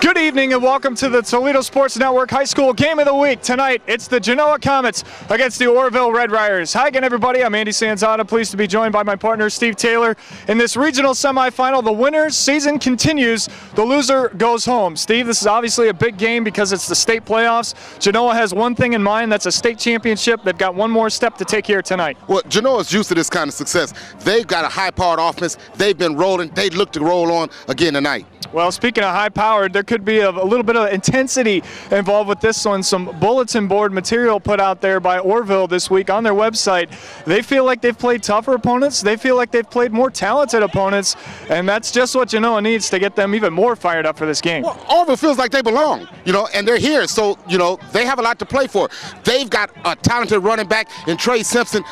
Good evening and welcome to the Toledo Sports Network High School Game of the Week. Tonight, it's the Genoa Comets against the Orville Red Riders. Hi again, everybody. I'm Andy Sanzada, pleased to be joined by my partner, Steve Taylor. In this regional semifinal, the winner's season continues. The loser goes home. Steve, this is obviously a big game because it's the state playoffs. Genoa has one thing in mind, that's a state championship. They've got one more step to take here tonight. Well, Genoa's used to this kind of success. They've got a high-powered offense. They've been rolling. They look to roll on again tonight. Well, speaking of high-powered, there could be a little bit of intensity involved with this one. Some bulletin board material put out there by Orville this week on their website. They feel like they've played tougher opponents. They feel like they've played more talented opponents, and that's just what Genoa needs to get them even more fired up for this game. Well, Orville feels like they belong, and they're here. So, they have a lot to play for. They've got a talented running back in Trey Simpson.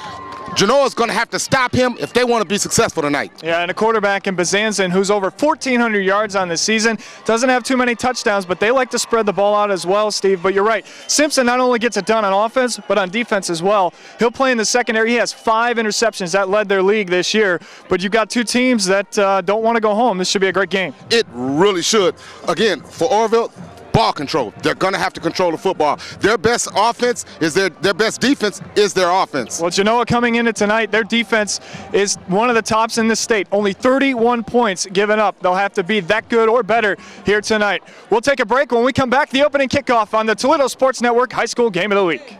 Genoa's going to have to stop him if they want to be successful tonight. Yeah, and a quarterback in Bazanzin who's over 1,400 yards on the season. Doesn't have too many touchdowns, but they like to spread the ball out as well, Steve. But you're right. Simpson not only gets it done on offense, but on defense as well. He'll play in the secondary. He has 5 interceptions. That led their league this year. But you've got two teams that don't want to go home. This should be a great game. It really should. Again, for Orville, ball control. They're going to have to control the football. Their best offense is their best defense is their offense. Well, Genoa coming into tonight, their defense is one of the tops in the state. Only 31 points given up. They'll have to be that good or better here tonight. We'll take a break. When we come back, the opening kickoff on the Toledo Sports Network High School Game of the Week.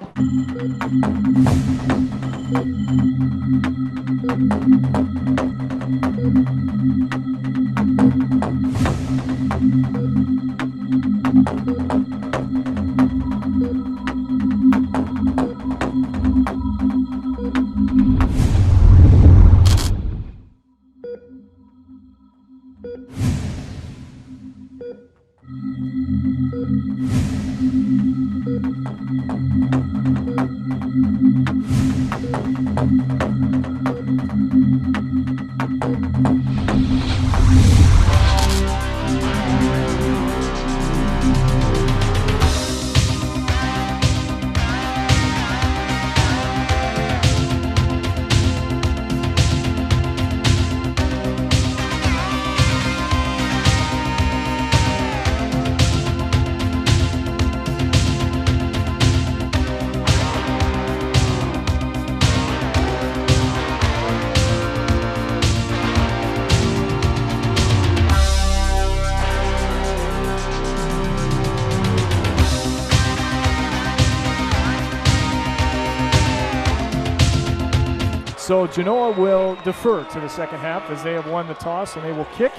So Genoa will defer to the second half as they have won the toss and they will kick.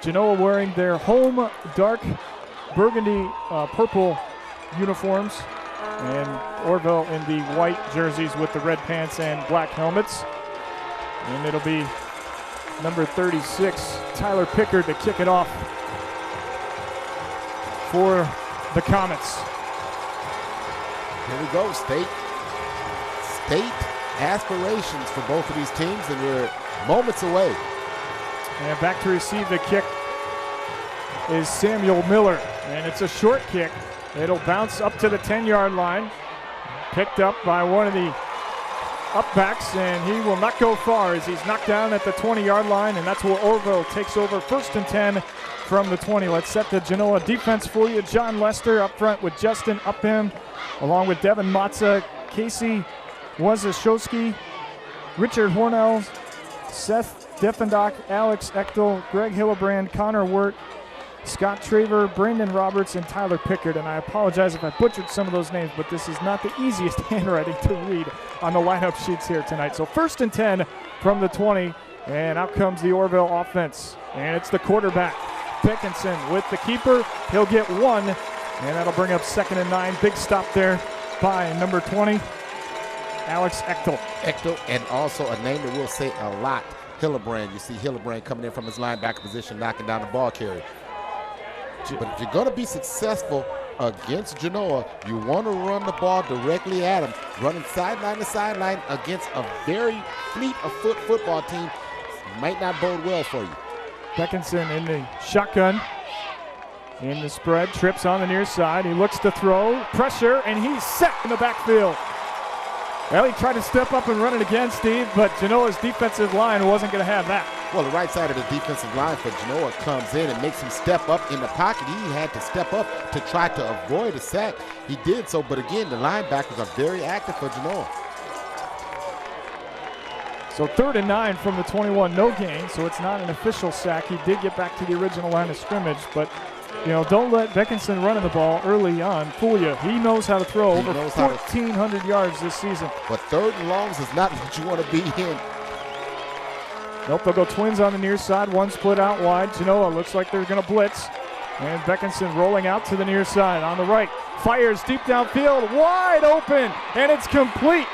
Genoa wearing their home dark burgundy purple uniforms and Orville in the white jerseys with the red pants and black helmets. And it'll be number 36, Tyler Pickard, to kick it off for the Comets. Here we go, state aspirations for both of these teams, and we're moments away. And back to receive the kick is Samuel Miller, and it's a short kick. It'll bounce up to the 10-yard line, picked up by one of the upbacks, and he will not go far as he's knocked down at the 20-yard line, and that's where Orville takes over 1st and 10 from the 20. Let's set the Genoa defense for you. John Lester up front with Justin Upham, along with Devin Matza, Casey Wazaszowski, Richard Hornell, Seth Defendock, Alex Echtel, Greg Hillebrand, Connor Wirt, Scott Traver, Brandon Roberts, and Tyler Pickard. And I apologize if I butchered some of those names, but this is not the easiest handwriting to read on the lineup sheets here tonight. So 1st and 10 from the 20, and out comes the Orville offense. And it's the quarterback, Dickinson, with the keeper. He'll get one, and that'll bring up 2nd and 9. Big stop there by number 20. Alex Echtel. And also a name that we'll say a lot, Hillebrand. You see Hillebrand coming in from his linebacker position, knocking down the ball carrier. But if you're going to be successful against Genoa, you want to run the ball directly at him. Running sideline to sideline against a very fleet of football team might not bode well for you. Dickinson in the shotgun. In the spread, trips on the near side. He looks to throw, pressure, and he's set in the backfield. Well, he tried to step up and run it again, Steve, but Genoa's defensive line wasn't going to have that. Well, the right side of the defensive line for Genoa comes in and makes him step up in the pocket. He had to step up to try to avoid a sack. He did so, but again, the linebackers are very active for Genoa. So 3rd and 9 from the 21, no gain, so it's not an official sack. He did get back to the original line of scrimmage, but don't let Beckinson running the ball early on fool you. He knows how to throw over 1,400 yards this season. But 3rd and longs is not what you want to be in. Nope, they'll go twins on the near side, one split out wide. Genoa looks like they're going to blitz. And Beckinson rolling out to the near side on the right. Fires deep downfield, wide open, and it's complete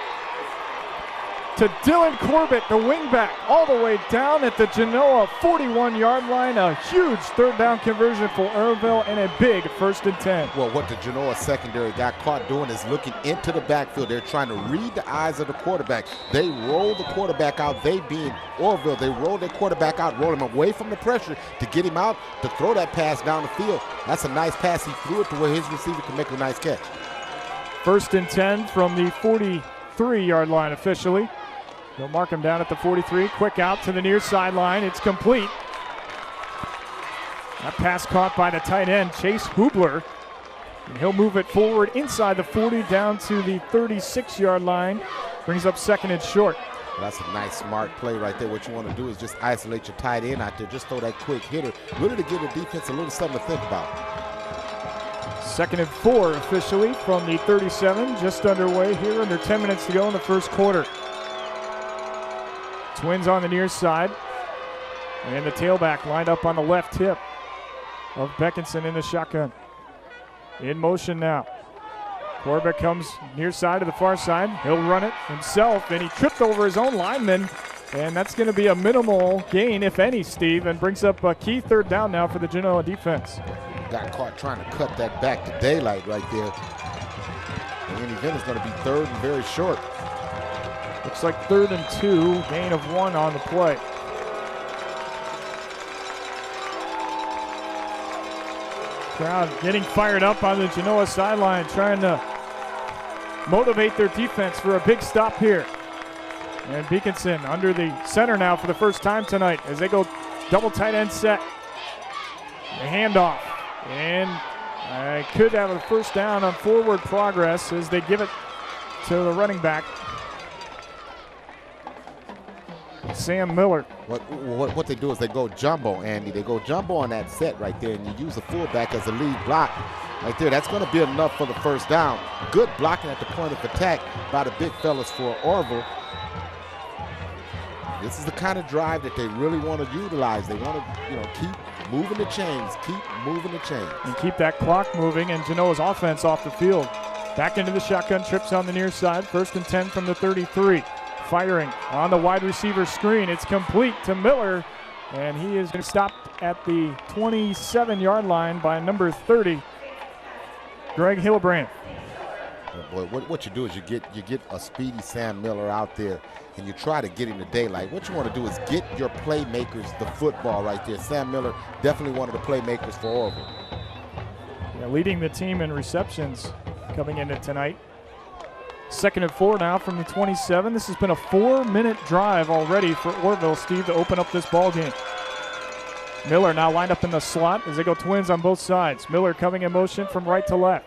to Dylan Corbett, the wingback, all the way down at the Genoa 41-yard line. A huge 3rd down conversion for Orville and a big 1st and 10. Well, what the Genoa secondary got caught doing is looking into the backfield. They're trying to read the eyes of the quarterback. They roll the quarterback out, they being Orville. They roll their quarterback out, roll him away from the pressure to get him out to throw that pass down the field. That's a nice pass. He threw it to where his receiver can make a nice catch. 1st and 10 from the 43-yard line officially. They'll mark him down at the 43. Quick out to the near sideline. It's complete. That pass caught by the tight end, Chase Hubler. And he'll move it forward inside the 40 down to the 36-yard line. Brings up 2nd and short. Well, that's a nice, smart play right there. What you want to do is just isolate your tight end out there. Just throw that quick hitter, really to give the defense a little something to think about. 2nd and 4 officially from the 37. Just underway here, under 10 minutes to go in the 1st quarter. Twins on the near side, and the tailback lined up on the left hip of Beckinson in the shotgun. In motion now. Corbett comes near side to the far side. He'll run it himself, and he tripped over his own lineman, and that's going to be a minimal gain, if any, Steve, and brings up a key 3rd down now for the Genoa defense. Got caught trying to cut that back to daylight right there. And in the event, it's going to be 3rd and very short. Looks like 3rd and 2, gain of 1 on the play. Crowd getting fired up on the Genoa sideline, trying to motivate their defense for a big stop here. And Beckinson under the center now for the first time tonight as they go double tight end set. The handoff, and I could have a 1st down on forward progress as they give it to the running back, Sam Miller. What they do is they go jumbo, Andy. They go jumbo on that set right there, and you use the fullback as a lead block right there. That's going to be enough for the 1st down. Good blocking at the point of attack by the big fellas for Orville. This is the kind of drive that they really want to utilize. They want to, keep moving the chains, and keep that clock moving, and Genoa's offense off the field. Back into the shotgun, trips on the near side. 1st and 10 from the 33. Firing on the wide receiver screen. It's complete to Miller, and he is stopped at the 27-yard line by number 30, Greg Hillebrand. Boy, what you do is you get a speedy Sam Miller out there, and you try to get him to daylight. What you want to do is get your playmakers the football right there. Sam Miller, definitely one of the playmakers for Orville. Yeah, leading the team in receptions coming into tonight. 2nd and 4 now from the 27. This has been a 4-minute drive already for Orville, Steve, to open up this ball game. Miller now lined up in the slot as they go twins on both sides. Miller coming in motion from right to left.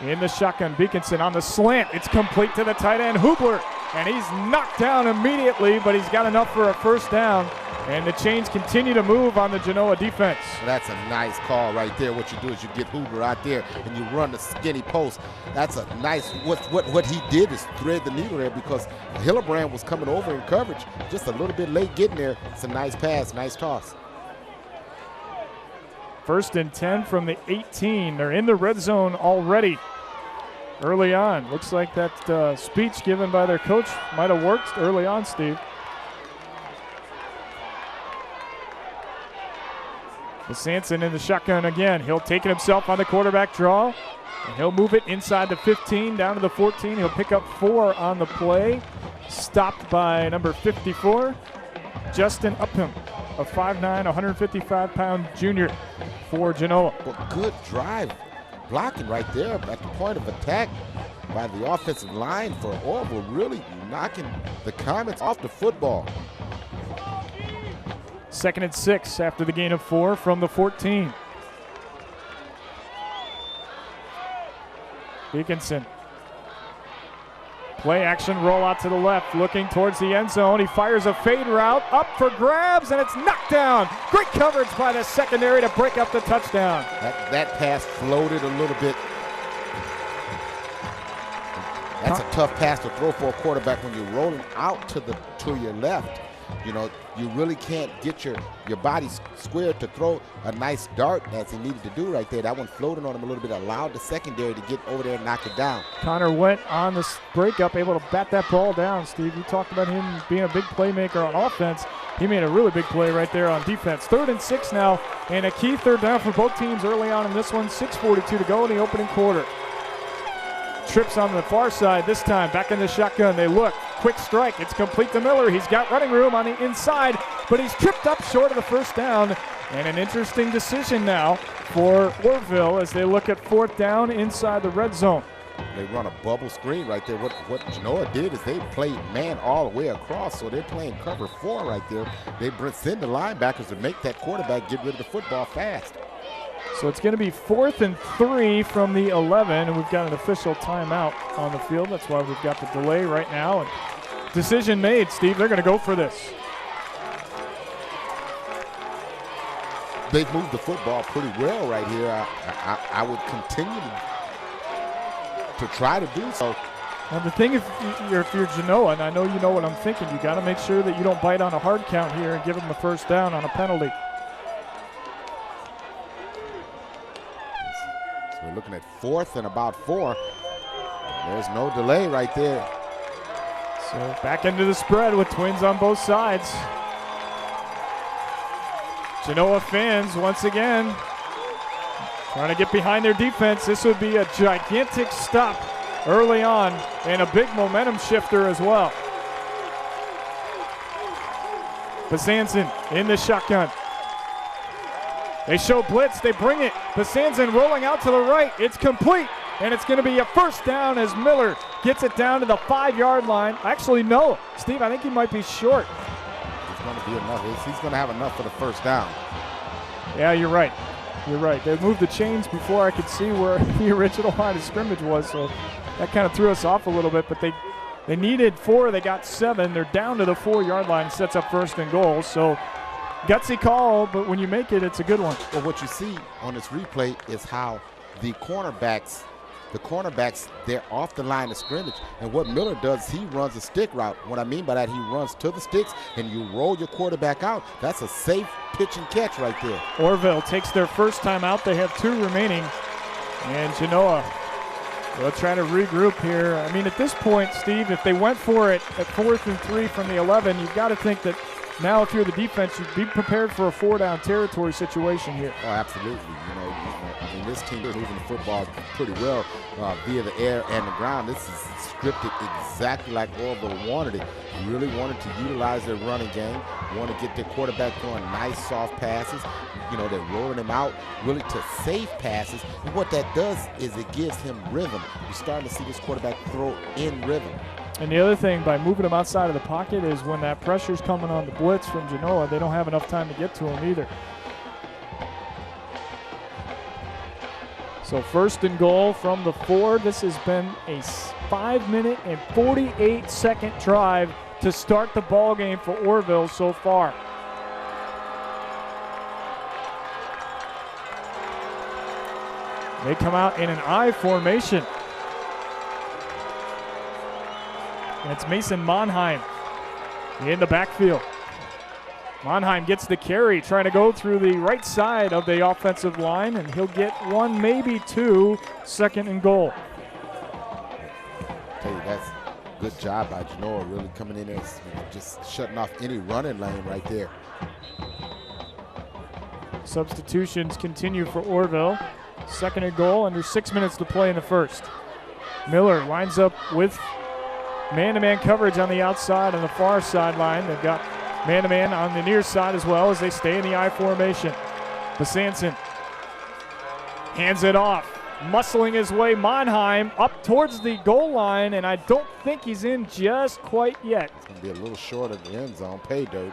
In the shotgun, Beckinson on the slant. It's complete to the tight end, Hubler, and he's knocked down immediately, but he's got enough for a 1st down. And the chains continue to move on the Genoa defense. Well, that's a nice call right there. What you do is you get Hubler out there and you run the skinny post. That's a nice, what he did is thread the needle there because Hillebrand was coming over in coverage just a little bit late getting there. It's a nice pass, nice toss. 1st and 10 from the 18. They're in the red zone already early on. Looks like that speech given by their coach might have worked early on, Steve. Sanson in the shotgun again. He'll take it himself on the quarterback draw, and he'll move it inside the 15 down to the 14. He'll pick up 4 on the play. Stopped by number 54, Justin Upham, a 5'9", 155-pound junior for Genoa. Well, good drive blocking right there at the point of attack. by the offensive line for Orville, really knocking the Comets off the football. 2nd and 6 after the gain of 4 from the 14. Dickinson. Play action, roll out to the left, looking towards the end zone. He fires a fade route, up for grabs, and it's knocked down. Great coverage by the secondary to break up the touchdown. That pass floated a little bit. That's a tough pass to throw for a quarterback when you're rolling out to your left. You know, you really can't get your body squared to throw a nice dart as he needed to do right there. That one floated on him a little bit, allowed the secondary to get over there and knock it down. Connor went on this breakup, able to bat that ball down. Steve, you talked about him being a big playmaker on offense. He made a really big play right there on defense. 3rd and 6 now, and a key 3rd down for both teams early on in this one. 6:42 to go in the opening quarter. Trips on the far side this time, back in the shotgun. They look, quick strike, it's complete to Miller. He's got running room on the inside, but he's tripped up short of the first down. And an interesting decision now for Orville as they look at 4th down inside the red zone. They run a bubble screen right there. What Genoa did is they played man all the way across, so they're playing cover 4 right there. They send the linebackers to make that quarterback get rid of the football fast. So it's going to be 4th and 3 from the 11, and we've got an official timeout on the field. That's why we've got the delay right now. And decision made, Steve. They're going to go for this. They've moved the football pretty well right here. I would continue to try to do so. Now the thing, if you're Genoa, and I know you know what I'm thinking, you got to make sure that you don't bite on a hard count here and give them a first down on a penalty. We're looking at 4th and about 4. There's no delay right there. So back into the spread with Twins on both sides. Genoa fans once again trying to get behind their defense. This would be a gigantic stop early on and a big momentum shifter as well. Basanzin in the shotgun. They show blitz, they bring it. Basanzin rolling out to the right. It's complete, and it's going to be a first down as Miller gets it down to the 5-yard line. Actually, no. Steve, I think he might be short. It's going to be enough. He's going to have enough for the first down. Yeah, you're right. You're right. They moved the chains before I could see where the original line of scrimmage was, so that kind of threw us off a little bit. But they needed 4. They got 7. They're down to the 4-yard line. Sets up 1st and goal. So gutsy call, but when you make it, it's a good one. Well, what you see on this replay is how the cornerbacks, they're off the line of scrimmage. And what Miller does, he runs a stick route. What I mean by that, he runs to the sticks, and you roll your quarterback out. That's a safe pitch and catch right there. Orville takes their first time out. They have 2 remaining. And Genoa will try to regroup here. I mean, at this point, Steve, if they went for it at 4th and 3 from the 11, you've got to think that now if you're the defense, you'd be prepared for a 4-down territory situation here. Oh, absolutely. You know, I mean, this team is moving the football pretty well via the air and the ground. This is scripted exactly like Orville wanted it. Really wanted to utilize their running game, want to get their quarterback throwing nice soft passes. You know, they're rolling him out really to safe passes. And what that does is it gives him rhythm. You're starting to see this quarterback throw in rhythm. And the other thing, by moving him outside of the pocket, is when that pressure's coming on the blitz from Genoa, they don't have enough time to get to him either. So 1st and goal from the 4. This has been a 5-minute and 48-second drive to start the ball game for Orville so far. They come out in an I formation. And it's Mason Monheim in the backfield. Monheim gets the carry, trying to go through the right side of the offensive line, and he'll get 1, maybe 2, 2nd and goal. I tell you, that's a good job by Genoa, really coming in there, just shutting off any running lane right there. Substitutions continue for Orville. 2nd and goal, under 6 minutes to play in the first. Miller lines up with man-to-man coverage on the outside on the far sideline. They've got man-to-man on the near side as well as they stay in the I formation. Basanzin hands it off. muscling his way. Monheim up towards the goal line, and I don't think he's in just quite yet. It's going to be a little short of the end zone. Pay dirt.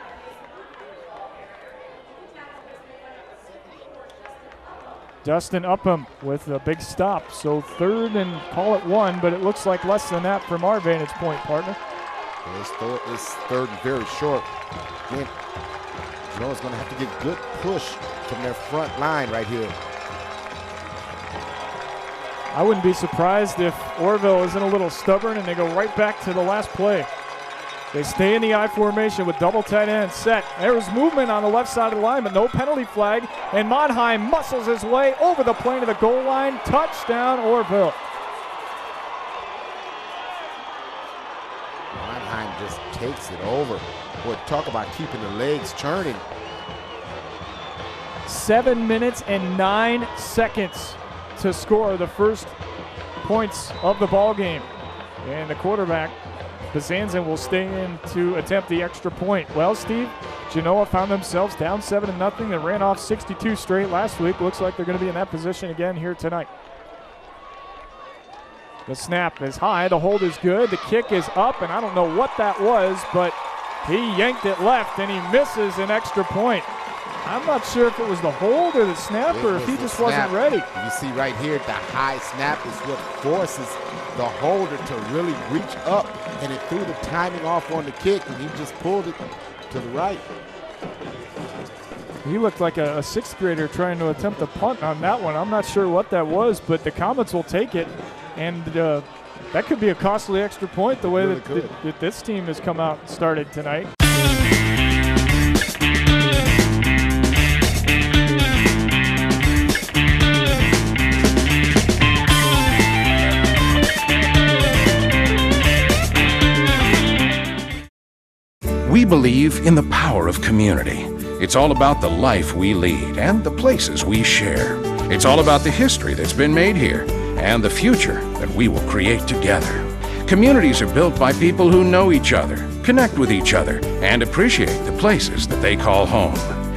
Dustin Upham with a big stop. So 3rd and call it 1, but it looks like less than that from our vantage point, partner. It's 3rd and very short. Again, Genoa's going to have to get good push from their front line right here. I wouldn't be surprised if Orville isn't a little stubborn and they go right back to the last play. They stay in the I formation with double tight end set. There's movement on the left side of the line, but no penalty flag. And Monheim muscles his way over the plane of the goal line. Touchdown, Orville. Monheim just takes it over. Boy, talk about keeping the legs churning. 7 minutes and 9 seconds to score the first points of the ball game. And the quarterback, Bazanzan, will stay in to attempt the extra point. Well, Steve, Genoa found themselves down 7-0. They ran off 62 straight last week. Looks like they're going to be in that position again here tonight. The snap is high. The hold is good. The kick is up, and I don't know what that was, but he yanked it left, and he misses an extra point. I'm not sure if it was the hold or the snap or if he just wasn't ready. You see right here, the high snap is what forces the holder to really reach up, and it threw the timing off on the kick, and he just pulled it to the right. He looked like a 6th grader trying to attempt a punt on that one. I'm not sure what that was, but the Comets will take it, and that could be a costly extra point the way really that this team has come out and started tonight. We believe in the power of community. It's all about the life we lead and the places we share. It's all about the history that's been made here and the future that we will create together. Communities are built by people who know each other, connect with each other, and appreciate the places that they call home.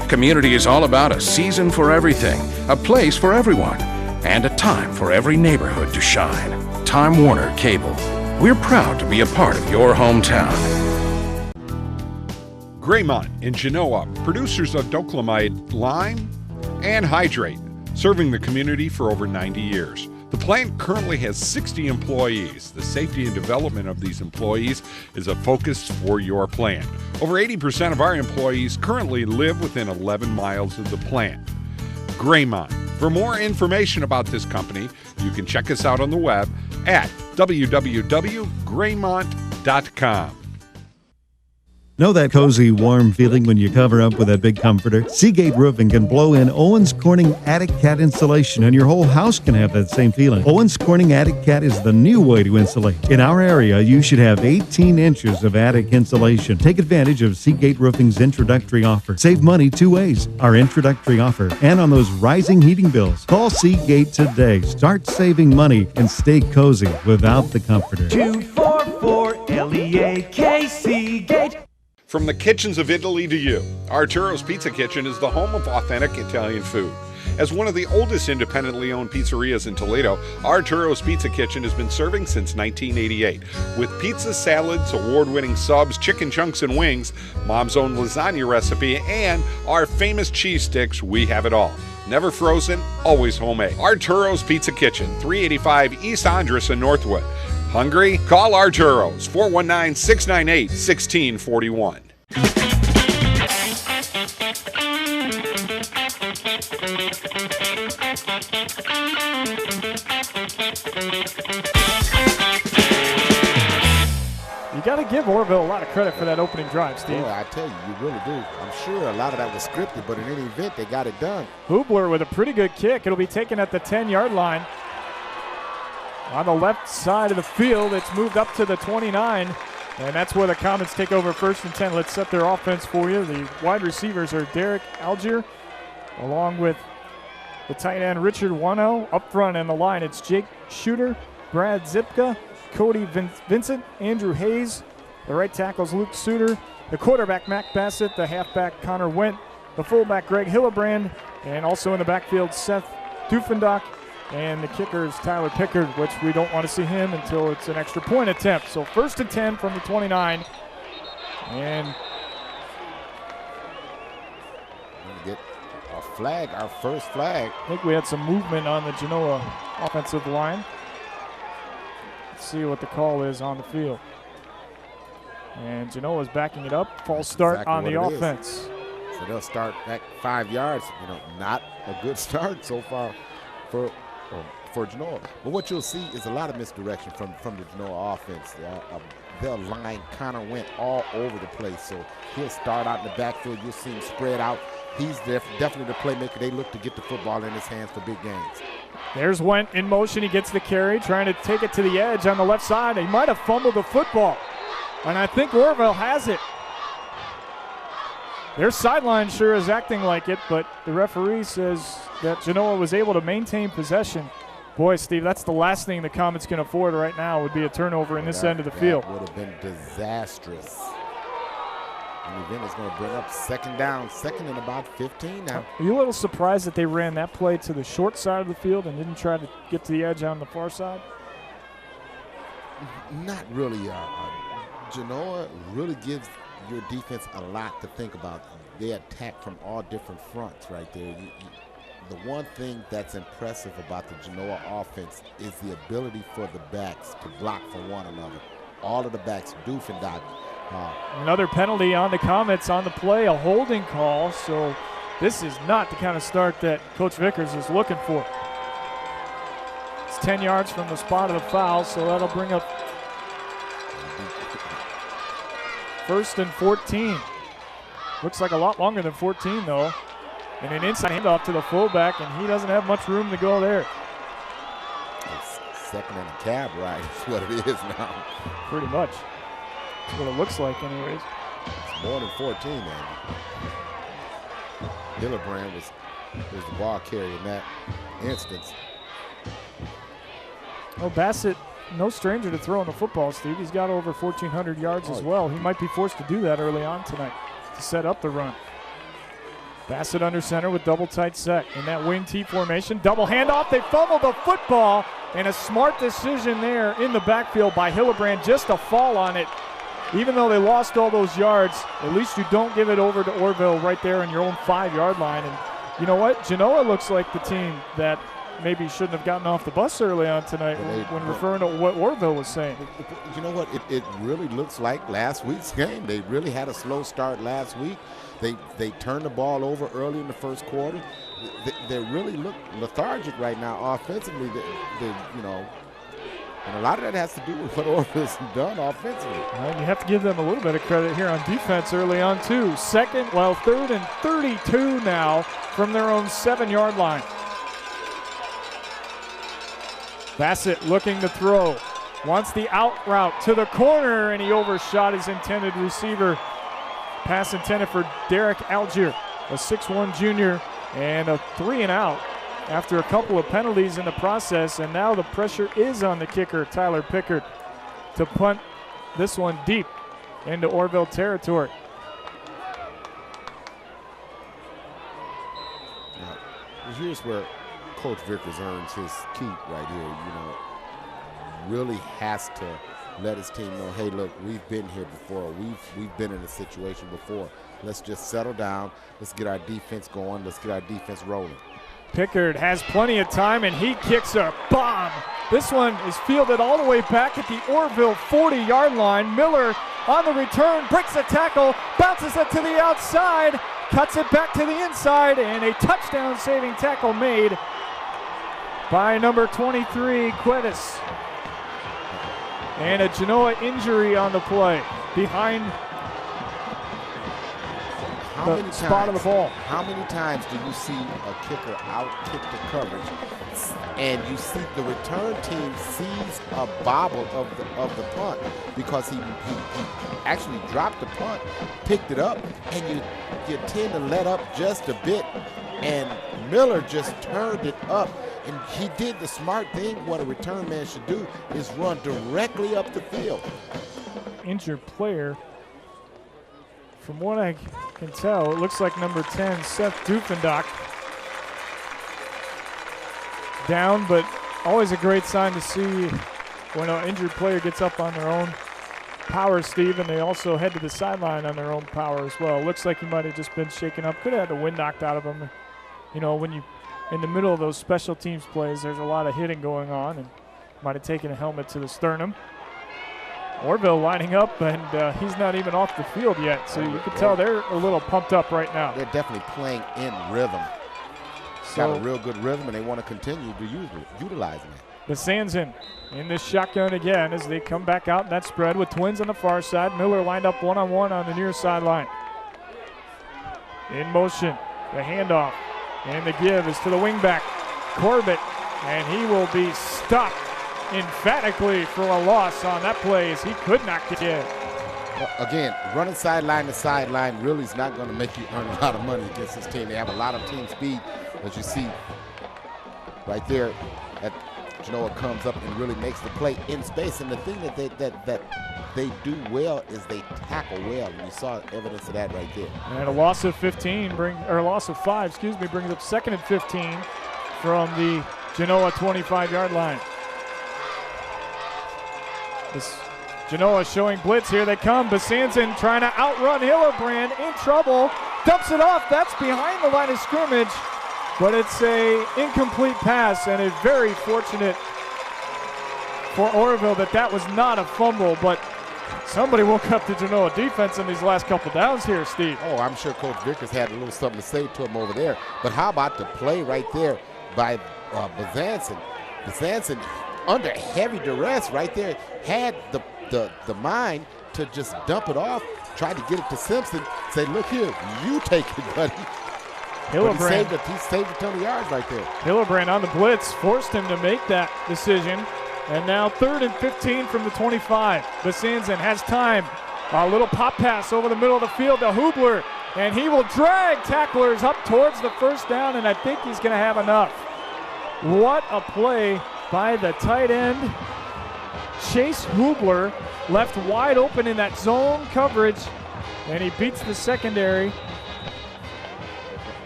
Community is all about a season for everything, a place for everyone, and a time for every neighborhood to shine. Time Warner Cable. We're proud to be a part of your hometown. Graymont in Genoa, producers of Doclamide lime and hydrate, serving the community for over 90 years. The plant currently has 60 employees. The safety and development of these employees is a focus for your plant. Over 80% of our employees currently live within 11 miles of the plant. Graymont. For more information about this company, you can check us out on the web at www.graymont.com. Know that cozy, warm feeling when you cover up with that big comforter? Seagate Roofing can blow in Owens Corning Attic Cat insulation, and your whole house can have that same feeling. Owens Corning Attic Cat is the new way to insulate. In our area, you should have 18 inches of attic insulation. Take advantage of Seagate Roofing's introductory offer. Save money 2 ways. Our introductory offer and on those rising heating bills. Call Seagate today. Start saving money and stay cozy without the comforter. 244-LEAK Seagate. From the kitchens of Italy to you, Arturo's Pizza Kitchen is the home of authentic Italian food. As one of the oldest independently owned pizzerias in Toledo, Arturo's Pizza Kitchen has been serving since 1988. With pizza, salads, award-winning subs, chicken chunks and wings, mom's own lasagna recipe, and our famous cheese sticks, we have it all. Never frozen, always homemade. Arturo's Pizza Kitchen, 385 East Andres in Northwood. Hungry? Call Arturo's, 419-698-1641. You got to give Orville a lot of credit for that opening drive, Steve. Boy, I tell you, you really do. I'm sure a lot of that was scripted, but in any event, they got it done. Hubler with a pretty good kick. It'll be taken at the 10-yard line. On the left side of the field, it's moved up to the 29, and that's where the Comets take over 1st and 10. Let's set their offense for you. The wide receivers are Derek Algier, along with the tight end Richard Wano. Up front in the line, it's Jake Shooter, Brad Zipka, Cody Vincent, Andrew Hayes. The right tackle's Luke Suter. The quarterback, Mac Bassett. The halfback, Connor Wendt. The fullback, Greg Hillebrand. And also in the backfield, Seth Dufendock And the kicker is Tyler Pickard, which we don't want to see him until it's an extra point attempt. So 1st and 10 from the 29. And get a flag, our first flag. I think we had some movement on the Genoa offensive line. Let's see what the call is on the field. And Genoa's backing it up. False start exactly on the offense. So they'll start back 5 yards. Not a good start so far for Genoa. But what you'll see is a lot of misdirection from the Genoa offense. Their line kind of went all over the place. So he'll start out in the backfield. You'll see him spread out. He's definitely the playmaker. They look to get the football in his hands for big games. There's Went in motion. He gets the carry, trying to take it to the edge on the left side. He might have fumbled the football. And I think Orville has it. Their sideline sure is acting like it, but the referee says that Genoa was able to maintain possession. Boy, Steve, that's the last thing the Comets can afford right now would be a turnover in this end of the field. That would have been disastrous. And the event is going to bring up 2nd down, 2nd and about 15 now. Are you a little surprised that they ran that play to the short side of the field and didn't try to get to the edge on the far side? Not really. Genoa really gives your defense a lot to think about. They attack from all different fronts right there. The one thing that's impressive about the Genoa offense is the ability for the backs to block for one another. All of the backs, Doofenbach. Another penalty on the Comets on the play, a holding call. So this is not the kind of start that Coach Vickers is looking for. It's 10 yards from the spot of the foul, so that'll bring up 1st and 14. Looks like a lot longer than 14, though. And an inside handoff to the fullback, and he doesn't have much room to go there. It's 2nd and a cab ride is what it is now. Pretty much. That's what it looks like anyways. It's more than 14, man. Hillebrand was the ball carrier in that instance. Oh, Bassett, no stranger to throwing the football, Steve. He's got over 1,400 yards as well. He might be forced to do that early on tonight to set up the run. Bassett under center with double tight set in that wing T formation. Double handoff. They fumbled the football, and a smart decision there in the backfield by Hillebrand just to fall on it. Even though they lost all those yards, at least you don't give it over to Orville right there on your own 5-yard line. And you know what? Genoa looks like the team that maybe shouldn't have gotten off the bus early on tonight when referring to what Orville was saying. You know what? It really looks like last week's game. They really had a slow start last week. They turned the ball over early in the first quarter. They really look lethargic right now offensively. And a lot of that has to do with what Orville's done offensively. Well, you have to give them a little bit of credit here on defense early on too. 3rd and 32 now from their own 7-yard line. Bassett looking to throw. Wants the out route to the corner, and he overshot his intended receiver. Pass intended for Derek Algier, a 6'1 junior, and a 3-and-out after a couple of penalties in the process. And now the pressure is on the kicker, Tyler Pickard, to punt this one deep into Orville territory. Now, here's where Coach Vickers earns his keep right here. Really has to let his team know, hey, look, we've been here before. We've been in a situation before. Let's just settle down. Let's get our defense going. Let's get our defense rolling. Pickard has plenty of time, and he kicks a bomb. This one is fielded all the way back at the Orville 40-yard line. Miller on the return, breaks the tackle, bounces it to the outside, cuts it back to the inside, and a touchdown-saving tackle made by number 23, Quedes. And a Genoa injury on the play behind the spot of the ball. How many times do you see a kicker out-kick the coverage, and you see the return team sees a bobble of the punt because he actually dropped the punt, picked it up, and you tend to let up just a bit, and Miller just turned it up. And he did the smart thing. What a return man should do is run directly up the field. Injured player. From what I can tell, it looks like number 10, Seth Doofenbach. down, but always a great sign to see when an injured player gets up on their own power, Steve, and they also head to the sideline on their own power as well. Looks like he might have just been shaken up. Could have had the wind knocked out of him. You know, when you in the middle of those special teams plays, there's a lot of hitting going on, and might have taken a helmet to the sternum. Orville lining up, and he's not even off the field yet, so you can tell they're a little pumped up right now. They're definitely playing in rhythm. Got a real good rhythm, and they want to continue to utilizing it. Besanzin in this shotgun again as they come back out in that spread with twins on the far side. Miller lined up one-on-one on the near sideline. In motion, the handoff, and the give is to the wingback, Corbett, and he will be stopped emphatically for a loss on that play as he could not get in. Well, again, running sideline to sideline really is not going to make you earn a lot of money against this team. They have a lot of team speed, as you see right there. That Genoa comes up and really makes the play in space. And the thing that they do well is they tackle well, and you saw evidence of that right there. And a loss of 5, excuse me, brings up 2nd and 15 from the Genoa 25-yard line. This Genoa showing blitz. Here they come. Besanzin trying to outrun Hillebrand, in trouble, dumps it off. That's behind the line of scrimmage, but it's a incomplete pass, and it's very fortunate for Orville that was not a fumble, but somebody woke up the Genoa defense in these last couple downs here, Steve. Oh, I'm sure Coach Vickers had a little something to say to him over there, but how about the play right there by Besanzin? Besanzin, under heavy duress right there, had the mind to just dump it off, tried to get it to Simpson, say, look here, you take it, buddy. Hillebrand, he saved a ton of yards right there. Hillebrand on the blitz forced him to make that decision. And now 3rd and 15 from the 25. Besanzin has time. A little pop pass over the middle of the field to Hubler, and he will drag tacklers up towards the first down, and I think he's going to have enough. What a play by the tight end. Chase Hubler left wide open in that zone coverage, and he beats the secondary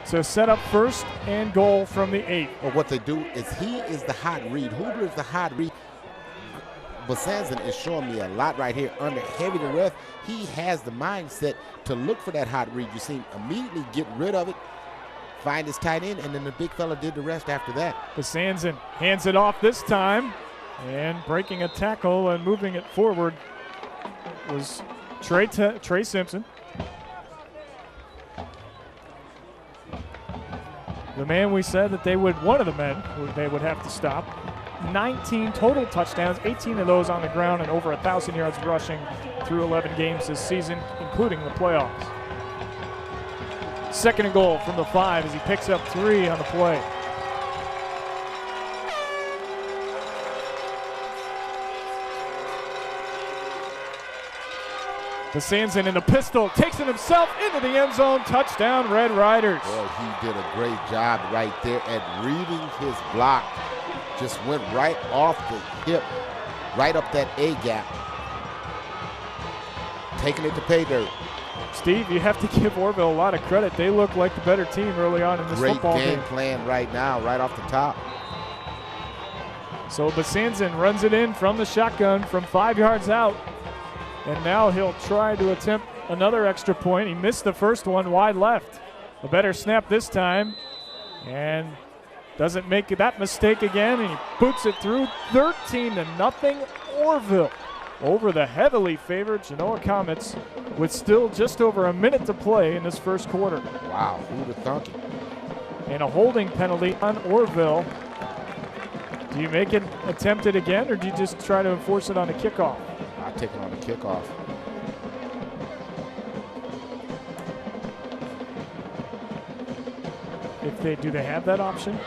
to set up 1st and goal from the 8. Well, what they do is he is the hot read. Hubler is the hot read. Besanzin is showing me a lot right here. Under heavy duress, he has the mindset to look for that hot read. You see him immediately get rid of it, find his tight end, and then the big fella did the rest after that. Besanzin hands it off this time, and breaking a tackle and moving it forward was Trey Simpson. The man we said that one of the men they would have to stop. 19 total touchdowns, 18 of those on the ground, and over 1,000 yards rushing through 11 games this season, including the playoffs. 2nd and goal from the 5 as he picks up 3 on the play. Besanzin in the pistol, takes it himself into the end zone, touchdown Red Riders. Boy, he did a great job right there at reading his block. Just went right off the hip, right up that A gap. Taking it to pay dirt. Steve, you have to give Orville a lot of credit. They look like the better team early on in this football game. Great game plan right now, right off the top. So Besanzin runs it in from the shotgun from 5 yards out. And now he'll try to attempt another extra point. He missed the first one wide left. A better snap this time. And doesn't make that mistake again. And he boots it through 13-0 Orville over the heavily favored Genoa Comets with still just over a minute to play in this first quarter. Wow, who would have thunk it? And a holding penalty on Orville. Do you make it attempt it again, or do you just try to enforce it on the kickoff? I take it on the kickoff. Do they have that option?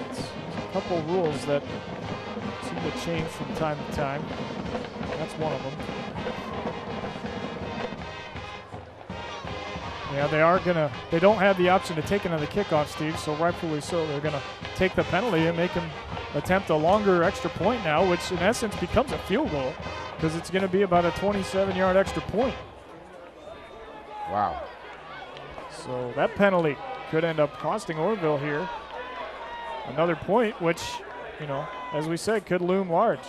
It's a couple rules that seem to change from time to time. That's one of them. Yeah, they don't have the option to take it on the kickoff, Steve, so rightfully so. They're gonna take the penalty and make him attempt a longer extra point now, which in essence becomes a field goal because it's gonna be about a 27-yard extra point. Wow. So that penalty could end up costing Orville here. another point, which, you know, as we said, could loom large.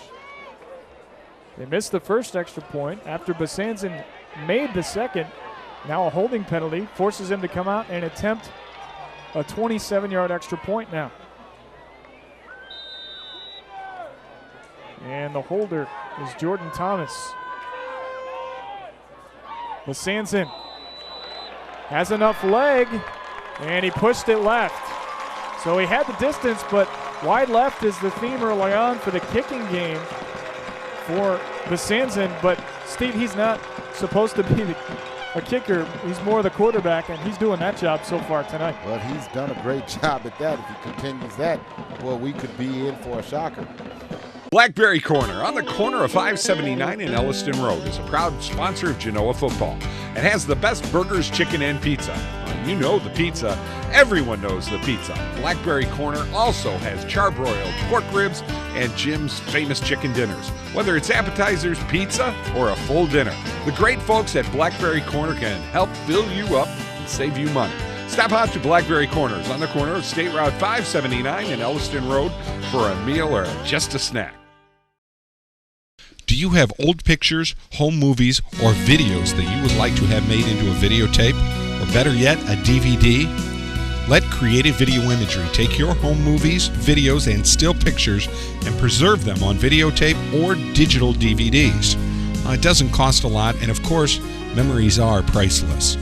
They missed the first extra point after Basanzin made the second. Now a holding penalty forces him to come out and attempt a 27-yard extra point now. And the holder is Jordan Thomas. Basanzin has enough leg, and he pushed it left. So he had the distance, but wide left is the theme early on for the kicking game for Basanzin. But Steve, he's not supposed to be a kicker. He's more the quarterback, and he's doing that job so far tonight. Well, he's done a great job at that. If he continues that, well, we could be in for a shocker. Blackberry Corner on the corner of 579 and Elliston Road is a proud sponsor of Genoa football and has the best burgers, chicken, and pizza. You know the pizza. Everyone knows the pizza. Blackberry Corner also has charbroiled pork ribs and Jim's famous chicken dinners. Whether it's appetizers, pizza, or a full dinner, the great folks at Blackberry Corner can help fill you up and save you money. Stop out to Blackberry Corners on the corner of State Route 579 and Elliston Road for a meal or just a snack. Do you have old pictures, home movies, or videos that you would like to have made into a videotape? Or better yet, a DVD? Let Creative Video Imagery take your home movies, videos, and still pictures and preserve them on videotape or digital DVDs. It doesn't cost a lot, and of course, memories are priceless.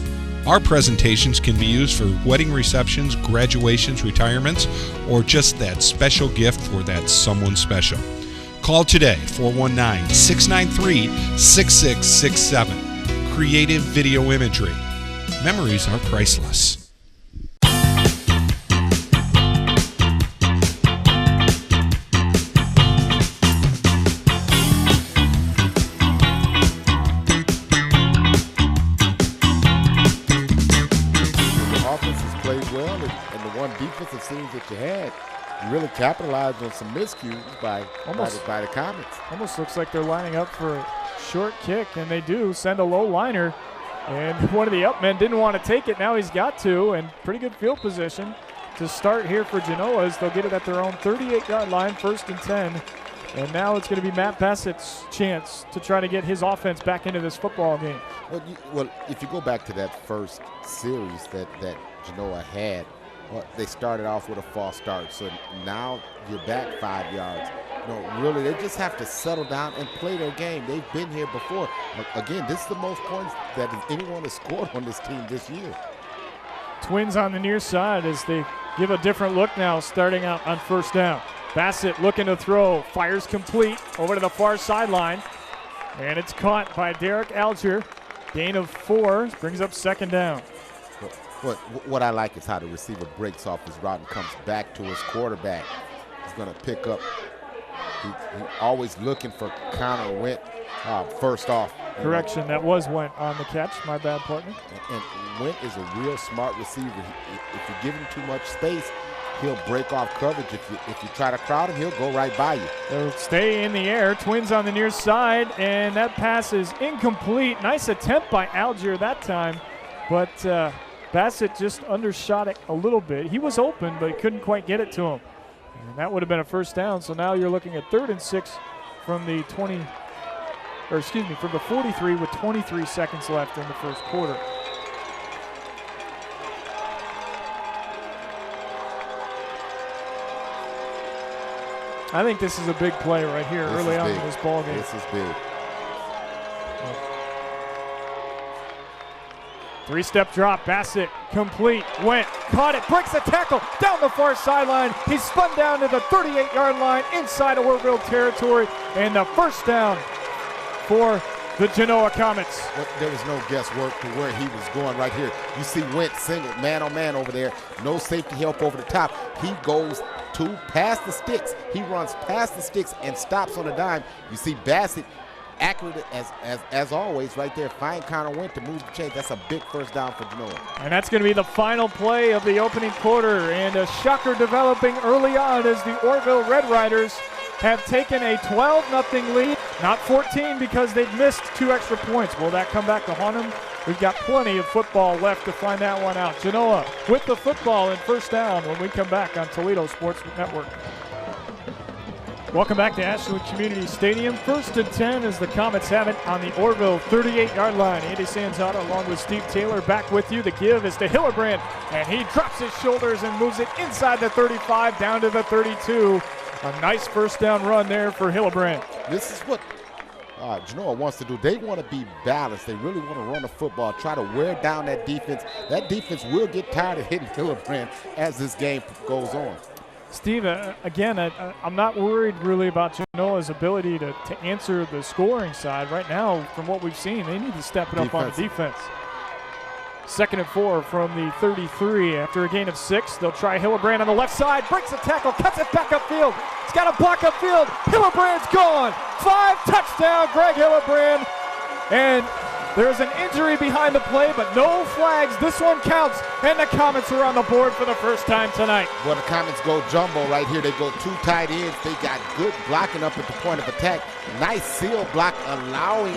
Our presentations can be used for wedding receptions, graduations, retirements, or just that special gift for that someone special. Call today, 419-693-6667. Creative Video Imagery. Memories are priceless. Defensive scenes that you had, you really capitalized on some miscues by the Comets. Almost looks like they're lining up for a short kick, and they do send a low liner. And one of the up men didn't want to take it. Now he's got to, and pretty good field position to start here for Genoa as they'll get it at their own 38-yard line, 1st and 10. And now it's going to be Matt Bassett's chance to try to get his offense back into this football game. Well, if you go back to that first series that Genoa had, well, they started off with a false start, so now you're back 5 yards. Really, they just have to settle down and play their game. They've been here before. Again, this is the most points that anyone has scored on this team this year. Twins on the near side as they give a different look now, starting out on 1st down. Bassett looking to throw, fires complete over to the far sideline, and it's caught by Derek Alger. Gain of 4 brings up 2nd down. What I like is how the receiver breaks off his route and comes back to his quarterback. He's going to pick up. He always looking for Connor Went first off. Correction, that was Went on the catch. My bad, partner. And Went is a real smart receiver. If you give him too much space, he'll break off coverage. If you try to crowd him, he'll go right by you. They'll stay in the air. Twins on the near side, and that pass is incomplete. Nice attempt by Algier that time, but Bassett just undershot it a little bit. He was open, but he couldn't quite get it to him. And that would have been a 1st down. So now you're looking at 3rd and 6 from the from the 43 with 23 seconds left in the 1st quarter. I think this is a big play right here early on in this ball game. This is big. 3-step drop, Bassett, complete, Went, caught it, breaks the tackle, down the far sideline. He's spun down to the 38-yard line inside of Orville territory, and the 1st down for the Genoa Comets. Well, there was no guesswork to where he was going right here. You see Went single, man-on-man over there, no safety help over the top. He goes past the sticks. He runs past the sticks and stops on a dime. You see Bassett accurate as always right there. Find Connor Went to move the chain. That's a big 1st down for Genoa. And that's going to be the final play of the opening quarter, and a shocker developing early on as the Orville Red Riders have taken a 12-0 lead. Not 14 because they've missed 2 extra points. Will that come back to haunt them we've got plenty of football left to find that one out. Genoa with the football and first down when we come back on Toledo Sports Network. Welcome back to Ashland Community Stadium. 1st and 10 as the Comets have it on the Orville 38-yard line. Andy Sanzata along with Steve Taylor back with you. The give is to Hillebrand, and he drops his shoulders and moves it inside the 35 down to the 32. A nice first down run there for Hillebrand. This is what Genoa wants to do. They want to be balanced. They really want to run the football, try to wear down that defense. That defense will get tired of hitting Hillebrand as this game goes on. Steve, again, I'm not worried really about Genoa's ability to answer the scoring side. Right now, from what we've seen, they need to step it up on the defense. 2nd and 4 from the 33. After a gain of 6, they'll try Hillebrand on the left side. Breaks the tackle, cuts it back upfield. He's got a block upfield. Hillebrand's gone. 5 touchdown, Greg Hillebrand. And there's an injury behind the play, but no flags. This one counts, and the Comets are on the board for the first time tonight. Well, the Comets go jumbo right here. They go 2 tight ends. They got good blocking up at the point of attack. Nice seal block, allowing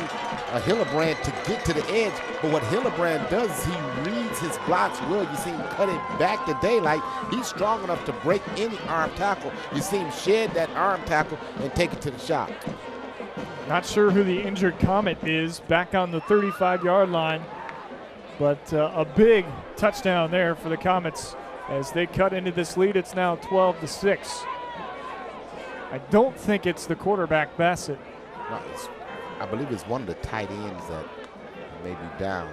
Hillebrand to get to the edge. But what Hillebrand does is he reads his blocks well. You see him cut it back to daylight. He's strong enough to break any arm tackle. You see him shed that arm tackle and take it to the shop. Not sure who the injured Comet is back on the 35-yard line, but a big touchdown there for the Comets as they cut into this lead. It's now 12-6. I don't think it's the quarterback, Bassett. No, I believe it's one of the tight ends that may be down.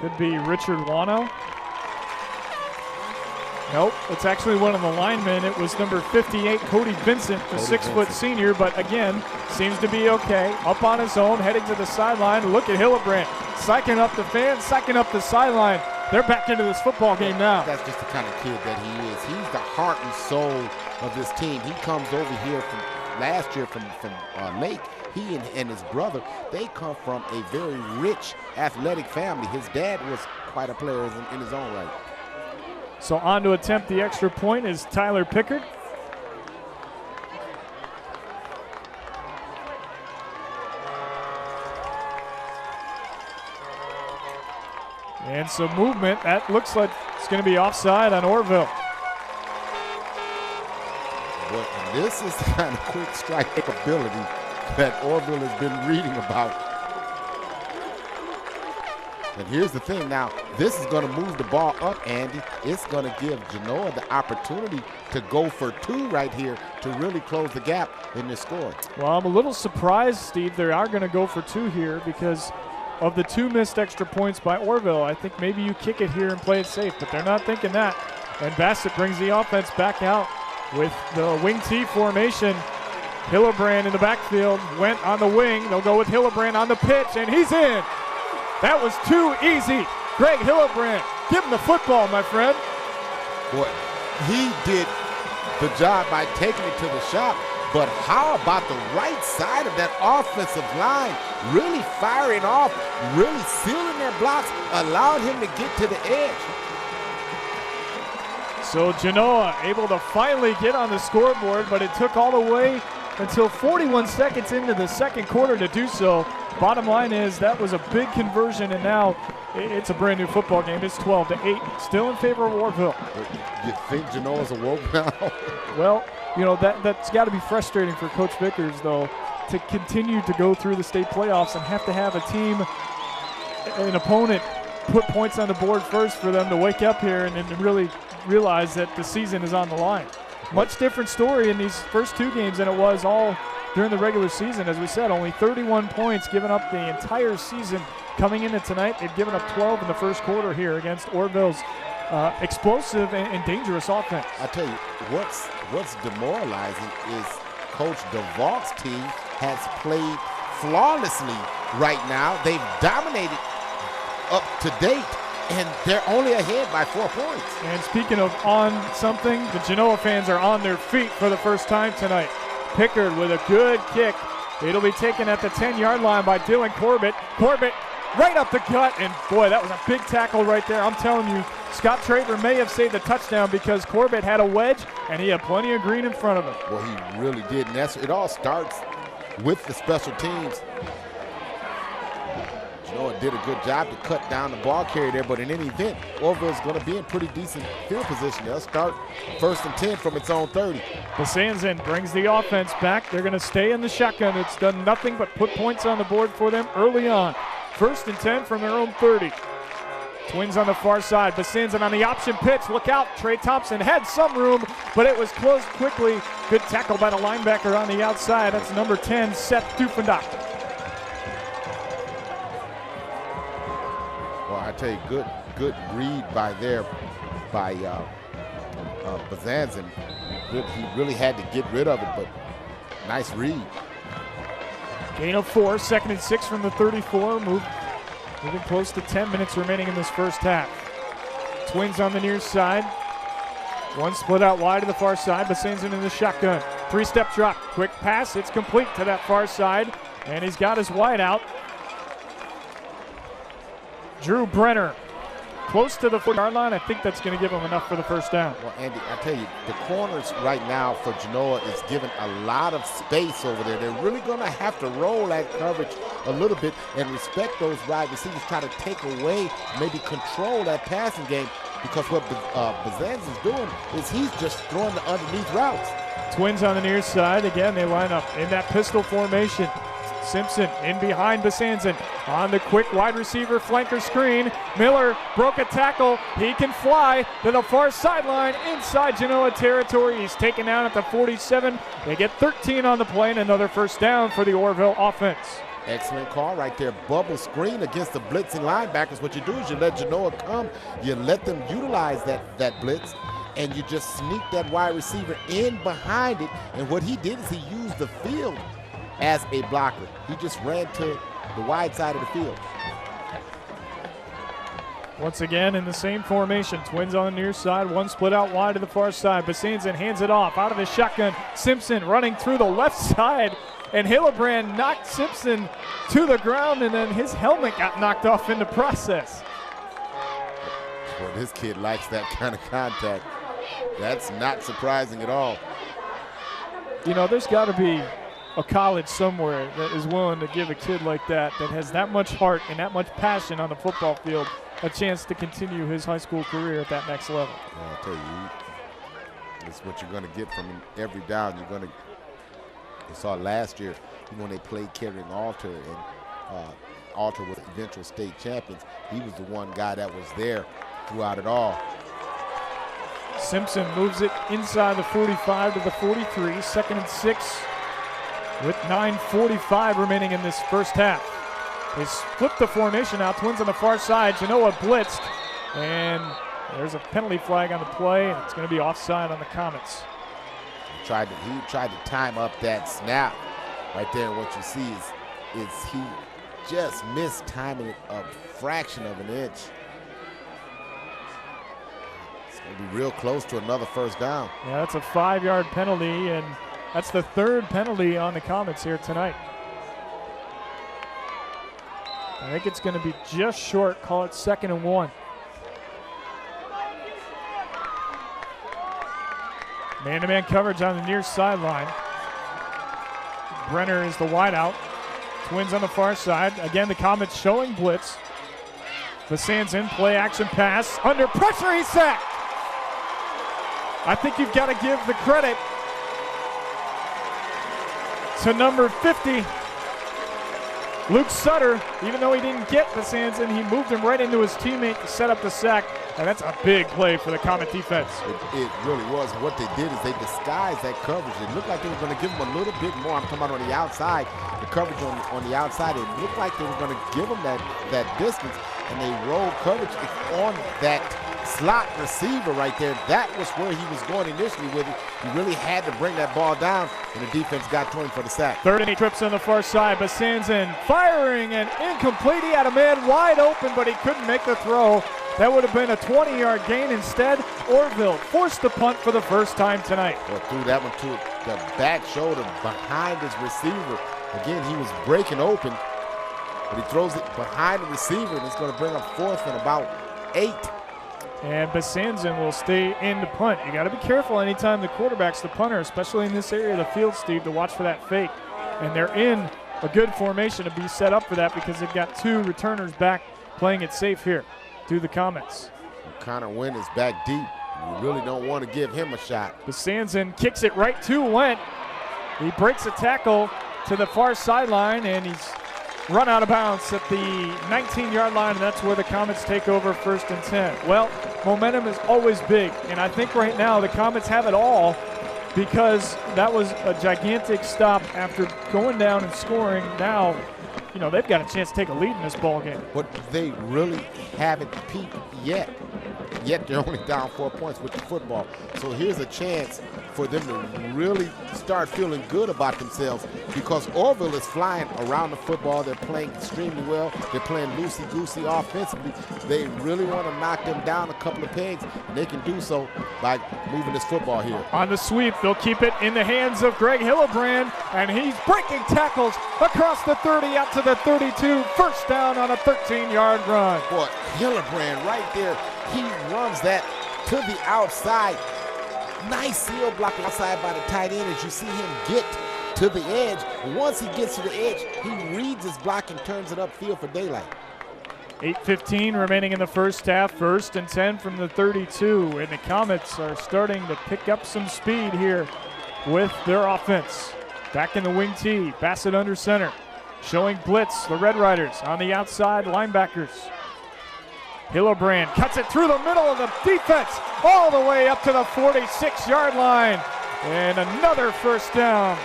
Could be Richard Wano. Nope, it's actually one of the linemen. It was number 58, Cody Vincent, the 6-foot senior, but again, seems to be okay. Up on his own, heading to the sideline. Look at Hillebrand, psyching up the fans, psyching up the sideline. They're back into this football game now. That's just the kind of kid that he is. He's the heart and soul of this team. He comes over here from last year from Lake. He and his brother, they come from a very rich athletic family. His dad was quite a player in his own right. So on to attempt the extra point is Tyler Pickard. And some movement. That looks like it's going to be offside on Orville. Well, this is the kind of quick strike capability that Orville has been reading about. And here's the thing now, this is going to move the ball up, Andy. It's going to give Genoa the opportunity to go for 2 right here to really close the gap in this score. Well, I'm a little surprised, Steve, they are going to go for 2 here because of the 2 missed extra points by Orville. I think maybe you kick it here and play it safe, but they're not thinking that. And Bassett brings the offense back out with the wing T formation. Hillebrand in the backfield went on the wing. They'll go with Hillebrand on the pitch, and he's in. That was too easy. Greg Hillebrand, give him the football, my friend. Boy, he did the job by taking it to the shop, but how about the right side of that offensive line? Really firing off, really sealing their blocks, allowed him to get to the edge. So Genoa able to finally get on the scoreboard, but it took all the way until 41 seconds into the second quarter to do so. Bottom line is that was a big conversion, and now it's a brand new football game. It's 12-8, still in favor of Orville. You think Genoa's awoke now? Well, you know, that's got to be frustrating for Coach Vickers, though, to continue to go through the state playoffs and have to have a team, an opponent, put points on the board first for them to wake up here and really realize that the season is on the line. Much different story in these first 2 games than it was all during the regular season. As we said, only 31 points given up the entire season. Coming into tonight, they've given up 12 in the first quarter here against Orville's explosive and dangerous offense. I tell you, what's demoralizing is Coach DeVault's team has played flawlessly right now. They've dominated up to date, and they're only ahead by 4 points. And speaking of on something, the Genoa fans are on their feet for the first time tonight. Pickard with a good kick. It'll be taken at the 10-yard line by Dylan Corbett. Corbett right up the gut, and boy, that was a big tackle right there. I'm telling you, Scott Traver may have saved the touchdown because Corbett had a wedge, and he had plenty of green in front of him. Well, he really did, and it all starts with the special teams. Genoa did a good job to cut down the ball carrier there, but in any event, Orville's going to be in pretty decent field position. They'll start 1st and 10 from its own 30. Besanzin brings the offense back. They're going to stay in the shotgun. It's done nothing but put points on the board for them early on. 1st and 10 from their own 30. Twins on the far side. Besanzin on the option pitch. Look out. Trey Thompson had some room, but it was closed quickly. Good tackle by the linebacker on the outside. That's number 10, Seth Dufendak. Well, I tell you, good read by Besanzin. He really had to get rid of it, but nice read. Gain of 4, 2nd and 6 from the 34. Moving close to 10 minutes remaining in this first half. Twins on the near side. One split out wide to the far side. Besanzin in the shotgun. 3-step drop. Quick pass. It's complete to that far side. And he's got his wide out. Drew Brenner close to the 40-yard line. I think that's going to give him enough for the first down. Well, Andy, I tell you, the corners right now for Genoa is given a lot of space over there. They're really going to have to roll that coverage a little bit and respect those wide receivers, try to take away, maybe control that passing game, because what Besanzin's doing is he's just throwing the underneath routes. Twins on the near side. Again, they line up in that pistol formation. Simpson in behind Besanzin on the quick wide receiver flanker screen. Miller broke a tackle. He can fly to the far sideline inside Genoa territory. He's taken down at the 47. They get 13 on the play and another first down for the Orville offense. Excellent call right there. Bubble screen against the blitzing linebackers. What you do is you let Genoa come. You let them utilize that blitz, and you just sneak that wide receiver in behind it. And what he did is he used the field as a blocker. He just ran to the wide side of the field. Once again in the same formation. Twins on the near side. One split out wide to the far side. Besanzin hands it off out of the shotgun. Simpson running through the left side. And Hillebrand knocked Simpson to the ground, and then his helmet got knocked off in the process. Well, this kid likes that kind of contact. That's not surprising at all. You know, there's got to be a college somewhere that is willing to give a kid like that has that much heart and that much passion on the football field, a chance to continue his high school career at that next level. Well, I'll tell you, it's what you're going to get from him every down. You saw last year when they played carrying Alter, and Alter was eventual state champions. He was the one guy that was there throughout it all. Simpson moves it inside the 45 to the 43, 2nd and 6 with 9:45 remaining in this first half. They split the formation now. Twins on the far side. Genoa blitzed, and there's a penalty flag on the play, and it's going to be offside on the Comets. He tried to time up that snap right there. What you see is he just missed timing it a fraction of an inch. It's going to be real close to another first down. Yeah, that's a 5-yard penalty, and that's the 3rd penalty on the Comets here tonight. I think it's going to be just short. Call it 2nd and 1. Man-to-man coverage on the near sideline. Brenner is the wideout. Twins on the far side. Again, the Comets showing blitz. Besanzin, play action pass. Under pressure, he's sacked. I think you've got to give the credit to number 50, Luke Sutter. Even though he didn't get Besanzin, he moved him right into his teammate to set up the sack. And that's a big play for the Comet defense. It really was. What they did is they disguised that coverage. It looked like they were going to give him a little bit more. I'm talking about on the outside. The coverage on the outside, it looked like they were going to give him that distance, and they rolled coverage on that slot receiver right there. That was where he was going initially with it. He really had to bring that ball down, and the defense got to him for the sack. 3rd and 8 trips on the far side. Besanzin firing and incomplete. He had a man wide open, but he couldn't make the throw. That would have been a 20-yard gain. Instead, Orville forced the punt for the first time tonight. Well, threw that one to the back shoulder behind his receiver. Again, he was breaking open, but he throws it behind the receiver, and it's going to bring up 4th and about 8. And Besanzin will stay in the punt. You got to be careful anytime the quarterback's the punter, especially in this area of the field, Steve, to watch for that fake. And they're in a good formation to be set up for that because they've got 2 returners back playing it safe here through the Comets. Connor Wynn is back deep. You really don't want to give him a shot. Besanzen kicks it right to Went. He breaks a tackle to the far sideline, and he's run out of bounds at the 19-yard line, and that's where the Comets take over 1st and 10. Well, momentum is always big, and I think right now the Comets have it all because that was a gigantic stop after going down and scoring. Now, you know, they've got a chance to take a lead in this ball game. But they really haven't peaked yet. Yet they're only down 4 points with the football. So here's a chance for them to really start feeling good about themselves because Orville is flying around the football. They're playing extremely well. They're playing loosey-goosey offensively. They really want to knock them down a couple of pegs, and they can do so by moving this football here. On the sweep, they'll keep it in the hands of Greg Hillebrand, and he's breaking tackles across the 30 out to the 32. First down on a 13-yard run. Boy, Hillebrand right there. He runs that to the outside. Nice seal block outside by the tight end as you see him get to the edge. Once he gets to the edge, he reads his block and turns it upfield for daylight. 8:15 remaining in the first half. 1st and 10 from the 32. And the Comets are starting to pick up some speed here with their offense. Back in the wing tee. Bassett under center. Showing blitz. The Red Riders on the outside linebackers. Hillebrand cuts it through the middle of the defense all the way up to the 46-yard line. And another first down.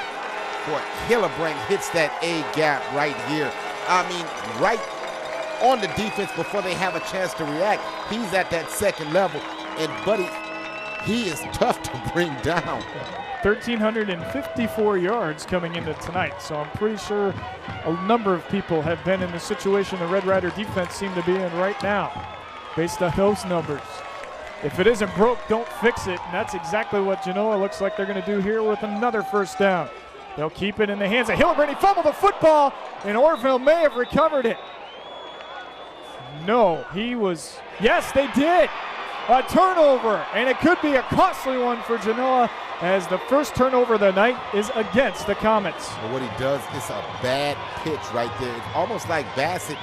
Boy, Hillebrand hits that A gap right here. I mean, right on the defense before they have a chance to react. He's at that second level, and buddy, he is tough to bring down. 1,354 yards coming into tonight, so I'm pretty sure a number of people have been in the situation the Red Rider defense seem to be in right now, based on those numbers. If it isn't broke, don't fix it, and that's exactly what Genoa looks like they're going to do here with another first down. They'll keep it in the hands of Hillebrand. He fumbled the football, and Orville may have recovered it. No, yes, they did. A turnover, and it could be a costly one for Genoa as the first turnover of the night is against the Comets. But what he does is a bad pitch right there. It's almost like Bassett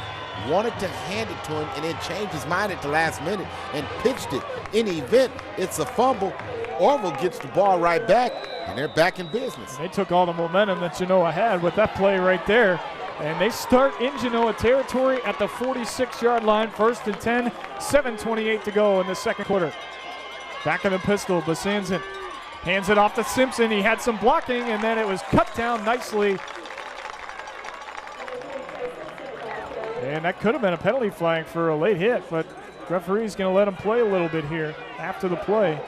wanted to hand it to him and then changed his mind at the last minute and pitched it. In the event, it's a fumble. Orville gets the ball right back, and they're back in business. They took all the momentum that Genoa had with that play right there. And they start in Genoa territory at the 46-yard line, 1st and 10, 7:28 to go in the second quarter. Back in the pistol, Besanzen hands it off to Simpson. He had some blocking, and then it was cut down nicely. And that could have been a penalty flag for a late hit, but referee's going to let him play a little bit here after the play.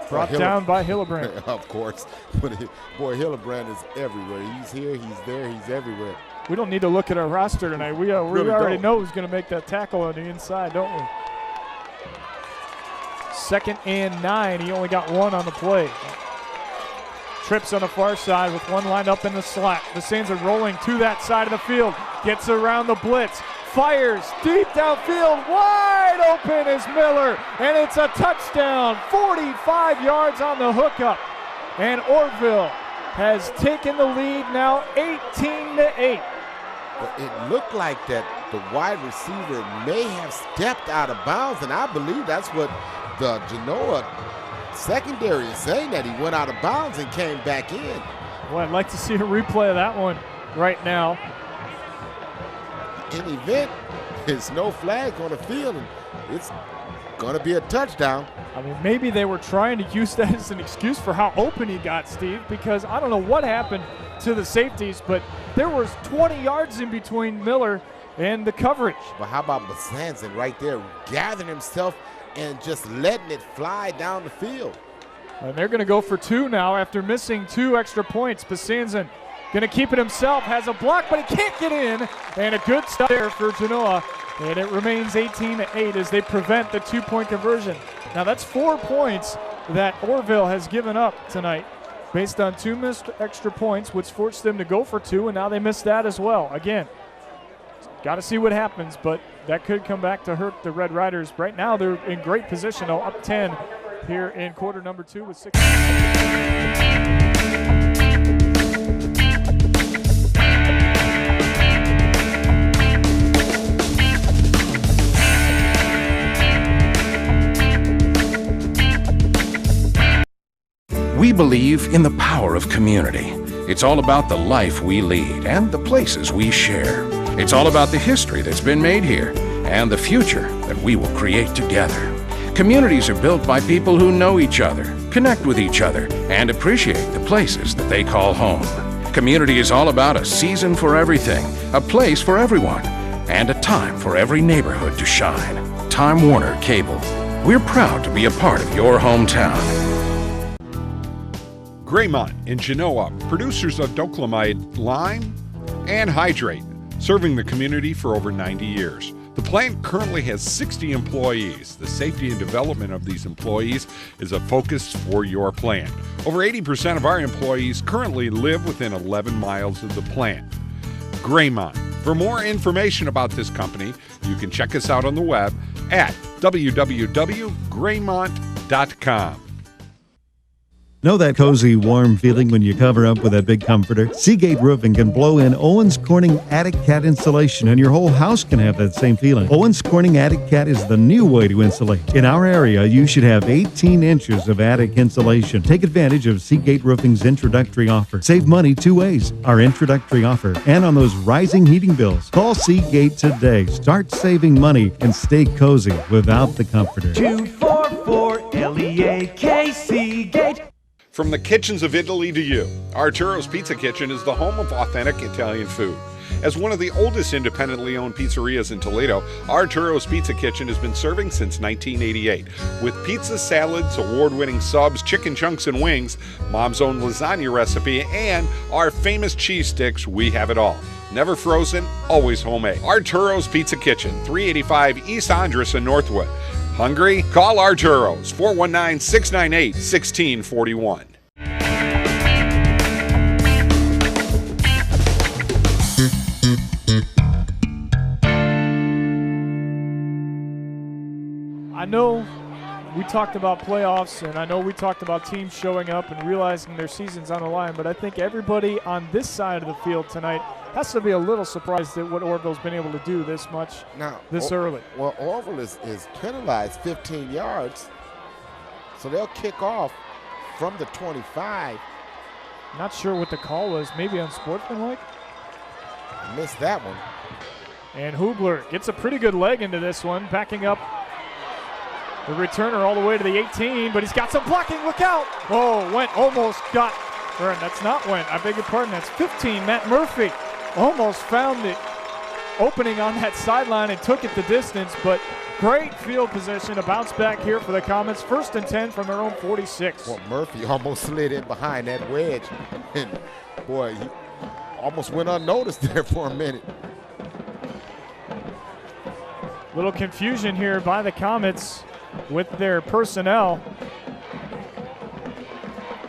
Brought down by Hillebrand. Of course. But boy, Hillebrand is everywhere. He's here, he's there, he's everywhere. We don't need to look at our roster tonight. We already know who's going to make that tackle on the inside, don't we? 2nd and 9. He only got 1 on the play. Trips on the far side with 1 lined up in the slot. Besanzen rolling to that side of the field. Gets around the blitz. Fires deep downfield. Wide open is Miller. And it's a touchdown. 45 yards on the hookup. And Orville has taken the lead now 18-8. But it looked like that the wide receiver may have stepped out of bounds, and I believe that's what the Genoa secondary is saying, that he went out of bounds and came back in. Well, I'd like to see a replay of that one right now. In the event, there's no flag on the field, and it's going to be a touchdown. I mean, maybe they were trying to use that as an excuse for how open he got, Steve, because I don't know what happened to the safeties, but there was 20 yards in between Miller and the coverage. But how about Besanzen right there, gathering himself and just letting it fly down the field? And they're going to go for 2 now after missing 2 extra points. Besanzen going to keep it himself, has a block, but he can't get in. And a good stop there for Genoa. And it remains 18-8 as they prevent the 2-point conversion. Now that's 4 points that Orville has given up tonight based on 2 missed extra points, which forced them to go for 2, and now they missed that as well. Again, got to see what happens, but that could come back to hurt the Red Riders. Right now they're in great position, though, up 10 here in quarter number 2 with 6. We believe in the power of community. It's all about the life we lead and the places we share. It's all about the history that's been made here and the future that we will create together. Communities are built by people who know each other, connect with each other, and appreciate the places that they call home. Community is all about a season for everything, a place for everyone, and a time for every neighborhood to shine. Time Warner Cable. We're proud to be a part of your hometown. Graymont in Genoa, producers of Doclamide lime and hydrate, serving the community for over 90 years. The plant currently has 60 employees. The safety and development of these employees is a focus for your plant. Over 80% of our employees currently live within 11 miles of the plant. Graymont. For more information about this company, you can check us out on the web at www.graymont.com. Know that cozy, warm feeling when you cover up with that big comforter? Seagate Roofing can blow in Owens Corning Attic Cat insulation, and your whole house can have that same feeling. Owens Corning Attic Cat is the new way to insulate. In our area, you should have 18 inches of attic insulation. Take advantage of Seagate Roofing's introductory offer. Save money two ways. Our introductory offer and on those rising heating bills. Call Seagate today. Start saving money and stay cozy without the comforter. 244-LEAK Seagate. From the kitchens of Italy to you, Arturo's Pizza Kitchen is the home of authentic Italian food. As one of the oldest independently owned pizzerias in Toledo, Arturo's Pizza Kitchen has been serving since 1988. With pizza, salads, award-winning subs, chicken chunks and wings, mom's own lasagna recipe, and our famous cheese sticks, we have it all. Never frozen, always homemade. Arturo's Pizza Kitchen, 385 East Andres in Northwood. Hungry? Call Arturo's, 419-698-1641. I know we talked about playoffs, and I know we talked about teams showing up and realizing their season's on the line, but I think everybody on this side of the field tonight has to be a little surprised at what Orville's been able to do this much early. Well, Orville is penalized 15 yards, so they'll kick off from the 25. Not sure what the call was, maybe unsportsmanlike? Missed that one. And Hubler gets a pretty good leg into this one, backing up the returner all the way to the 18, but he's got some blocking, look out! Oh, that's not Went, I beg your pardon, that's 15, Matt Murphy. Almost found the opening on that sideline and took it the distance, but great field position, a bounce back here for the Comets. 1st and 10 from their own 46. Well, Murphy almost slid in behind that wedge, and boy, he almost went unnoticed there for a minute. Little confusion here by the Comets with their personnel.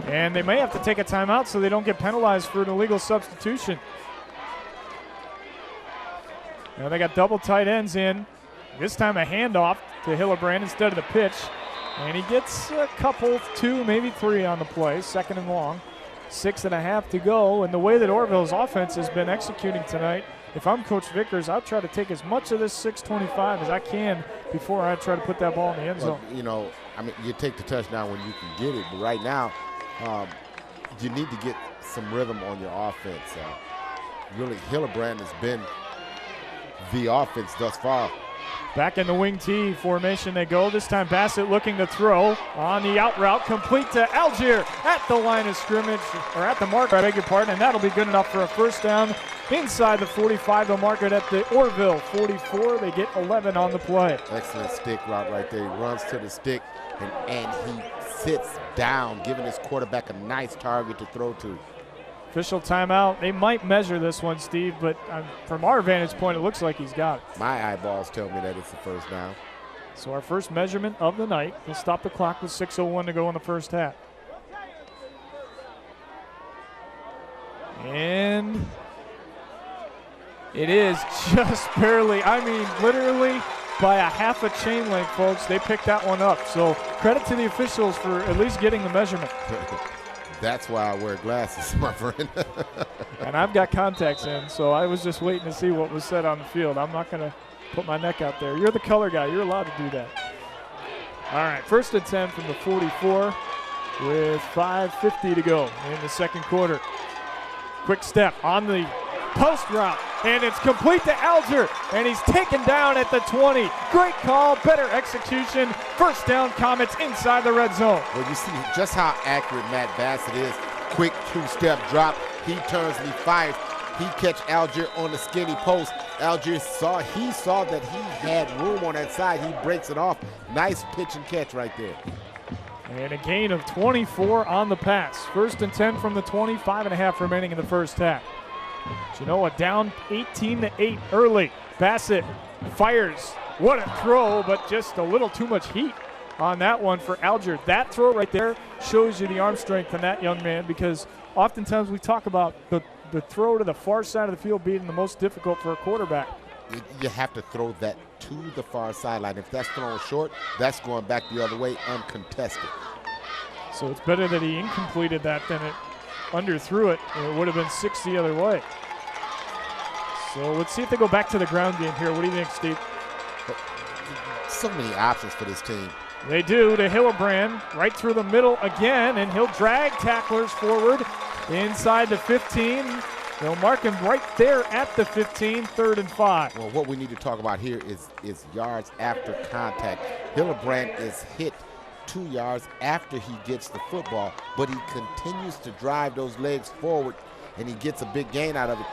And they may have to take a timeout so they don't get penalized for an illegal substitution. Now they got double tight ends in. This time a handoff to Hillebrand instead of the pitch. And he gets a couple, 2, maybe 3 on the play, 2nd and long. 6.5 to go. And the way that Orville's offense has been executing tonight, if I'm Coach Vickers, I'll try to take as much of this 6:25 as I can before I try to put that ball in the end zone. Well, you take the touchdown when you can get it, but right now you need to get some rhythm on your offense. Really, Hillebrand has been the offense thus far. Back in the wing T formation they go. This time Bassett looking to throw on the out route, complete to Algier at the line of scrimmage, or at the mark, I beg your pardon, and that'll be good enough for a first down inside the 45. They'll mark it at the Orville 44. They get 11 on the play. Excellent stick route right there. He runs to the stick and he sits down, giving his quarterback a nice target to throw to. Official timeout. They might measure this one, Steve, but from our vantage point, it looks like he's got it. My eyeballs tell me that it's a first down. So our first measurement of the night. We'll stop the clock with 6:01 to go in the first half. And it is just barely, I mean, literally by a half a chain length, folks. They picked that one up. So credit to the officials for at least getting the measurement. That's why I wear glasses, my friend. And I've got contacts in, so I was just waiting to see what was said on the field. I'm not going to put my neck out there. You're the color guy. You're allowed to do that. All right, 1st and 10 from the 44. with 5:50 to go in the second quarter. Quick step on the post route, and it's complete to Alger, and he's taken down at the 20. Great call, better execution. First down, Comets inside the red zone. Well, you see just how accurate Matt Bassett is. Quick two-step drop. He turns and he fires. He catch Algier on the skinny post. Algier saw that he had room on that side. He breaks it off. Nice pitch and catch right there. And a gain of 24 on the pass. First and 10 from the 20, 5.5 remaining in the first half. Genoa down 18-8 early. Bassett fires. What a throw, but just a little too much heat on that one for Alger. That throw right there shows you the arm strength in that young man, because oftentimes we talk about the throw to the far side of the field being the most difficult for a quarterback. You have to throw that to the far sideline. If that's thrown short, that's going back the other way uncontested. So it's better that he incompleted that than it underthrew it. It would have been 6 the other way. So let's see if they go back to the ground game here. What do you think, Steve? So many options for this team. They do to Hillebrand, right through the middle again, and he'll drag tacklers forward inside the 15. They'll mark him right there at the 15, 3rd and 5. Well, what we need to talk about here is yards after contact. Hillebrand is hit 2 yards after he gets the football, but he continues to drive those legs forward, and he gets a big gain out of it,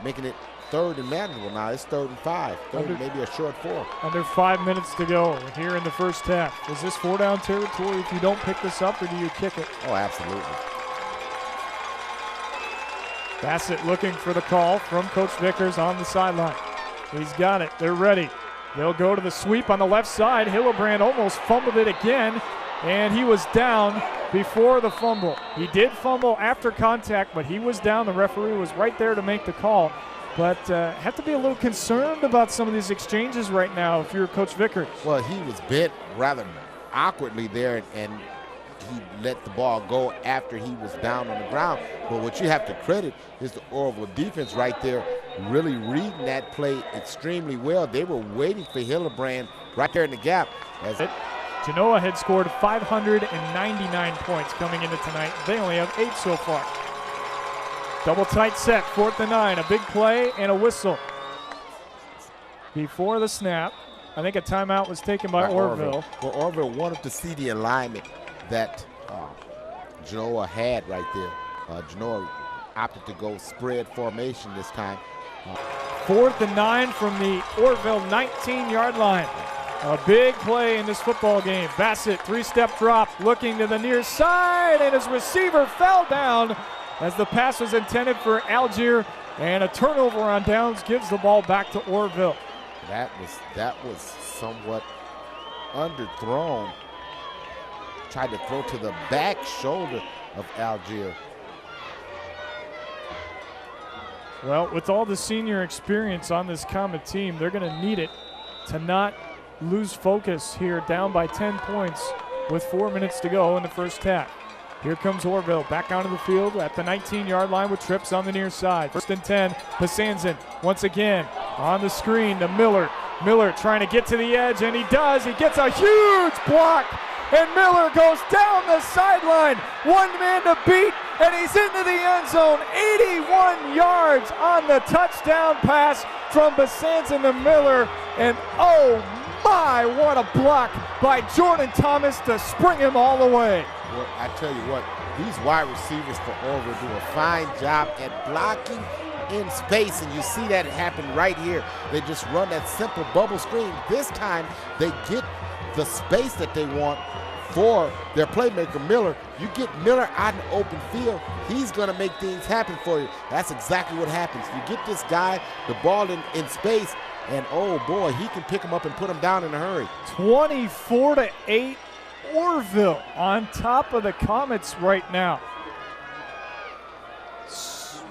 making it 3rd and manageable now. It's 3rd and 5, maybe a short 4. Under 5 minutes to go here in the first half. Is this 4-down territory if you don't pick this up, or do you kick it? Oh, absolutely. Bassett looking for the call from Coach Vickers on the sideline. He's got it. They're ready. They'll go to the sweep on the left side. Hillebrand almost fumbled it again, and he was down before the fumble. He did fumble after contact, but he was down. The referee was right there to make the call. But have to be a little concerned about some of these exchanges right now if you're Coach Vickers. Well, he was bent rather awkwardly there, and he let the ball go after he was down on the ground. But what you have to credit is the Orville defense right there, really reading that play extremely well. They were waiting for Hillebrand right there in the gap. Genoa had scored 599 points coming into tonight. They only have 8 so far. Double tight set, 4th and 9, a big play and a whistle. Before the snap, I think a timeout was taken by Orville. Well, Orville wanted to see the alignment that Genoa had right there. Genoa opted to go spread formation this time. 4th and 9 from the Orville 19-yard line. A big play in this football game. Bassett, 3-step drop, looking to the near side, and his receiver fell down as the pass was intended for Algier, and a turnover on downs gives the ball back to Orville. That was somewhat underthrown. Tried to throw to the back shoulder of Algier. Well, with all the senior experience on this Comet team, they're going to need it to not lose focus here, down by 10 points with 4 minutes to go in the first half. Here comes Orville back onto the field at the 19-yard line with trips on the near side. 1st and 10, Pasanzin once again on the screen to Miller. Miller trying to get to the edge, and he does. He gets a huge block, and Miller goes down the sideline. One man to beat, and he's into the end zone. 81 yards on the touchdown pass from Pasanzin to Miller, and oh my, what a block by Jordan Thomas to spring him all the way. Well, I tell you what, these wide receivers for Orville do a fine job at blocking in space, and you see that happen right here. They just run that simple bubble screen. This time, they get the space that they want for their playmaker, Miller. You get Miller out in the open field, he's going to make things happen for you. That's exactly what happens. You get this guy the ball in space, and oh boy, he can pick him up and put him down in a hurry. 24-8. Orville on top of the Comets right now.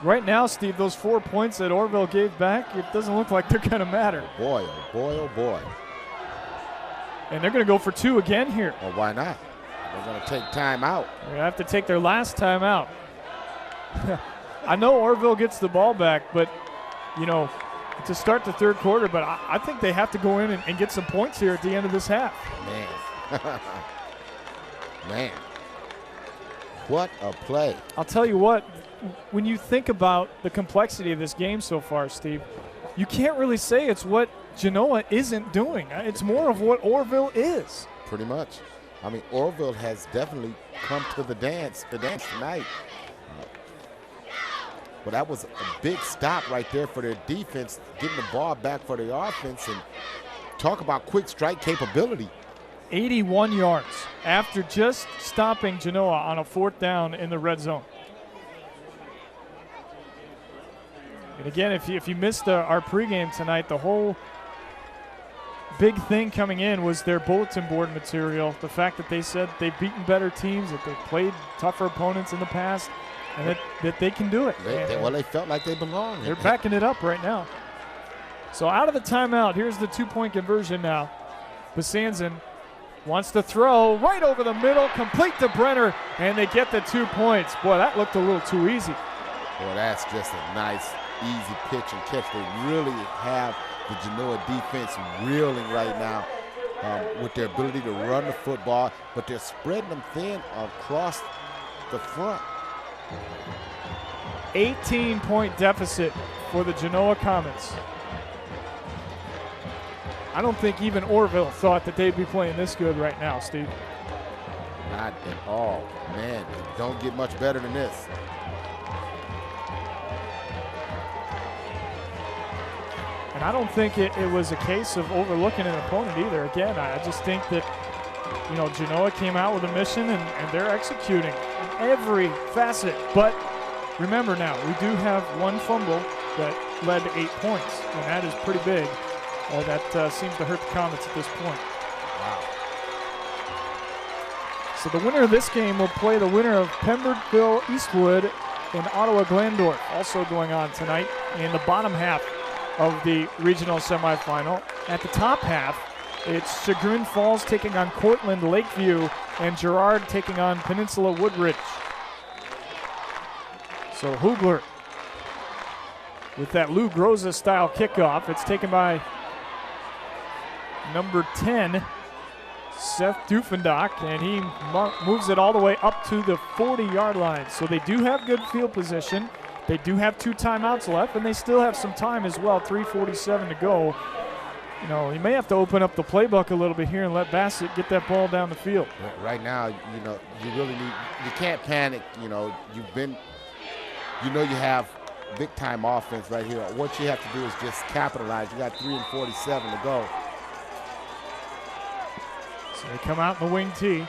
Right now, Steve, those 4 points that Orville gave back, it doesn't look like they're going to matter. Boy, oh boy, oh boy. And they're going to go for 2 again here. Well, why not? They're going to take time out. They're going to have to take their last time out. I know Orville gets the ball back, but, you know, to start the third quarter, but I think they have to go in and get some points here at the end of this half. Man. Man. What a play. I'll tell you what, when you think about the complexity of this game so far, Steve, you can't really say it's what Genoa isn't doing. It's more of what Orville is. Pretty much. I mean, Orville has definitely come to the dance tonight. But that was a big stop right there for their defense, getting the ball back for the offense, and talk about quick strike capability. 81 yards after just stopping Genoa on a 4th down in the red zone. And again, if you missed our pregame tonight, the whole big thing coming in was their bulletin board material. The fact that they said they've beaten better teams, that they've played tougher opponents in the past, and that they can do it. They felt like they belonged. They're backing it up right now. So out of the timeout, here's the 2-point conversion now. Basanzin wants to throw right over the middle, complete to Brenner, and they get the 2 points. Boy, that looked a little too easy. Boy, that's just a nice, easy pitch and catch. They really have the Genoa defense reeling right now with their ability to run the football, but they're spreading them thin across the front. 18-point deficit for the Genoa Comets. I don't think even Orville thought that they'd be playing this good right now, Steve. Not at all. Man, don't get much better than this. And I don't think it was a case of overlooking an opponent either. Again, I just think that, Genoa came out with a mission and they're executing in every facet. But remember now, we do have one fumble that led to 8 points, and that is pretty big. That seems to hurt the Comets at this point. Wow. So the winner of this game will play the winner of Pembertville Eastwood and Ottawa Glandorf, also going on tonight in the bottom half of the regional semifinal. At the top half, it's Chagrin Falls taking on Cortland Lakeview and Girard taking on Peninsula Woodridge. So Hugler with that Lou Groza style kickoff. It's taken by number 10, Seth Dufendock, and he moves it all the way up to the 40-yard line. So they do have good field position. They do have 2 timeouts left, and they still have some time as well, 3:47 to go. You may have to open up the playbook a little bit here and let Bassett get that ball down the field. Right now, you really need, you can't panic. You have big-time offense right here. What you have to do is just capitalize. You got 3:47 to go. So they come out in the wing tee.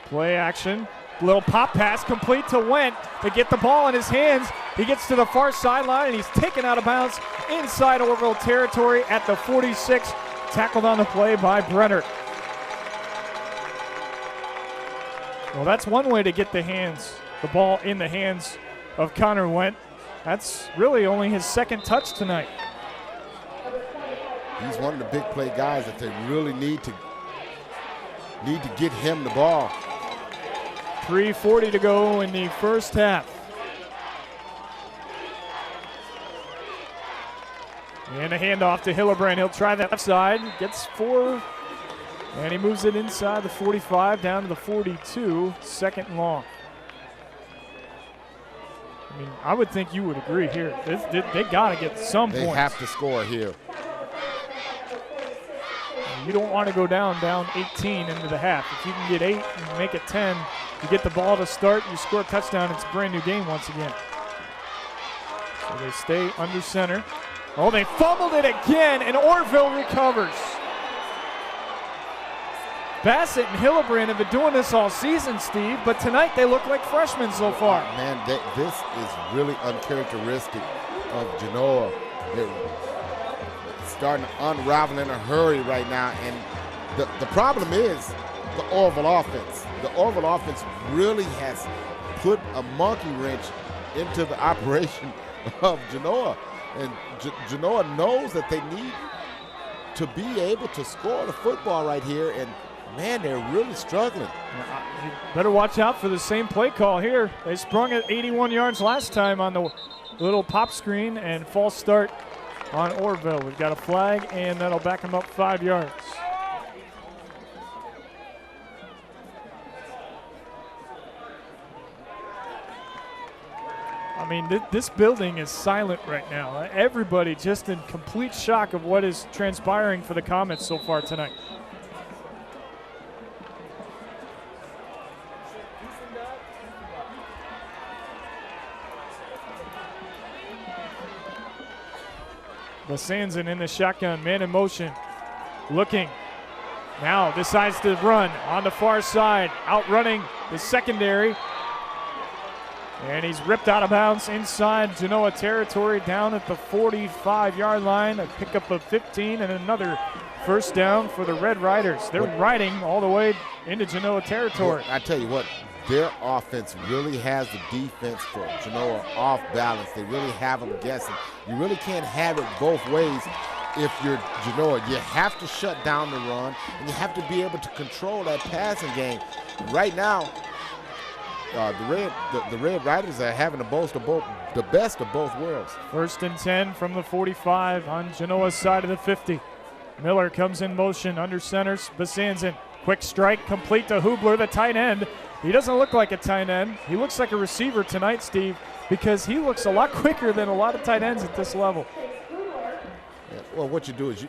Play action. Little pop pass complete to Wendt to get the ball in his hands. He gets to the far sideline and he's taken out of bounds inside Orville territory at the 46. Tackled on the play by Brenner. Well, that's one way to get the ball in the hands of Connor Wendt. That's really only his 2nd touch tonight. He's one of the big play guys that they really need to get him the ball. 3:40 to go in the first half. And a handoff to Hillebrand. He'll try that left side. Gets 4. And he moves it inside the 45 down to the 42. 2nd and long. I mean, I would think you would agree here. They got to get some points. They have to score here. You don't want to go down 18 into the half. If you can get 8 and make it 10, you get the ball to start, you score a touchdown, it's a brand new game once again. So they stay under center. Oh, they fumbled it again, and Orville recovers. Bassett and Hillebrand have been doing this all season, Steve, but tonight they look like freshmen so far. Man, this is really uncharacteristic of Genoa. They're starting to unravel in a hurry right now, and the problem is the Orville offense. The Orville offense really has put a monkey wrench into the operation of Genoa, and Genoa knows that they need to be able to score the football right here, and man, they're really struggling. You better watch out for the same play call here. They sprung at 81 yards last time on the little pop screen, and false start on Orville. We've got a flag, and that'll back them up 5 yards. I mean, this building is silent right now. Everybody just in complete shock of what is transpiring for the Comets so far tonight. Besanzan in the shotgun, man in motion, looking. Now decides to run on the far side, outrunning the secondary. And he's ripped out of bounds inside Genoa territory down at the 45-yard line. A pickup of 15 and another first down for the Red Riders. They're riding all the way into Genoa territory. Well, I tell you what, their offense really has the defense for Genoa off balance. They really have them guessing. You really can't have it both ways if you're Genoa. You have to shut down the run, and you have to be able to control that passing game. Right now, the Red Riders are having the best of both worlds. 1st and 10 from the 45 on Genoa's side of the 50. Miller comes in motion under centers. Besanzan, quick strike, complete to Hubler, the tight end. He doesn't look like a tight end. He looks like a receiver tonight, Steve, because he looks a lot quicker than a lot of tight ends at this level. Yeah, well, what you do is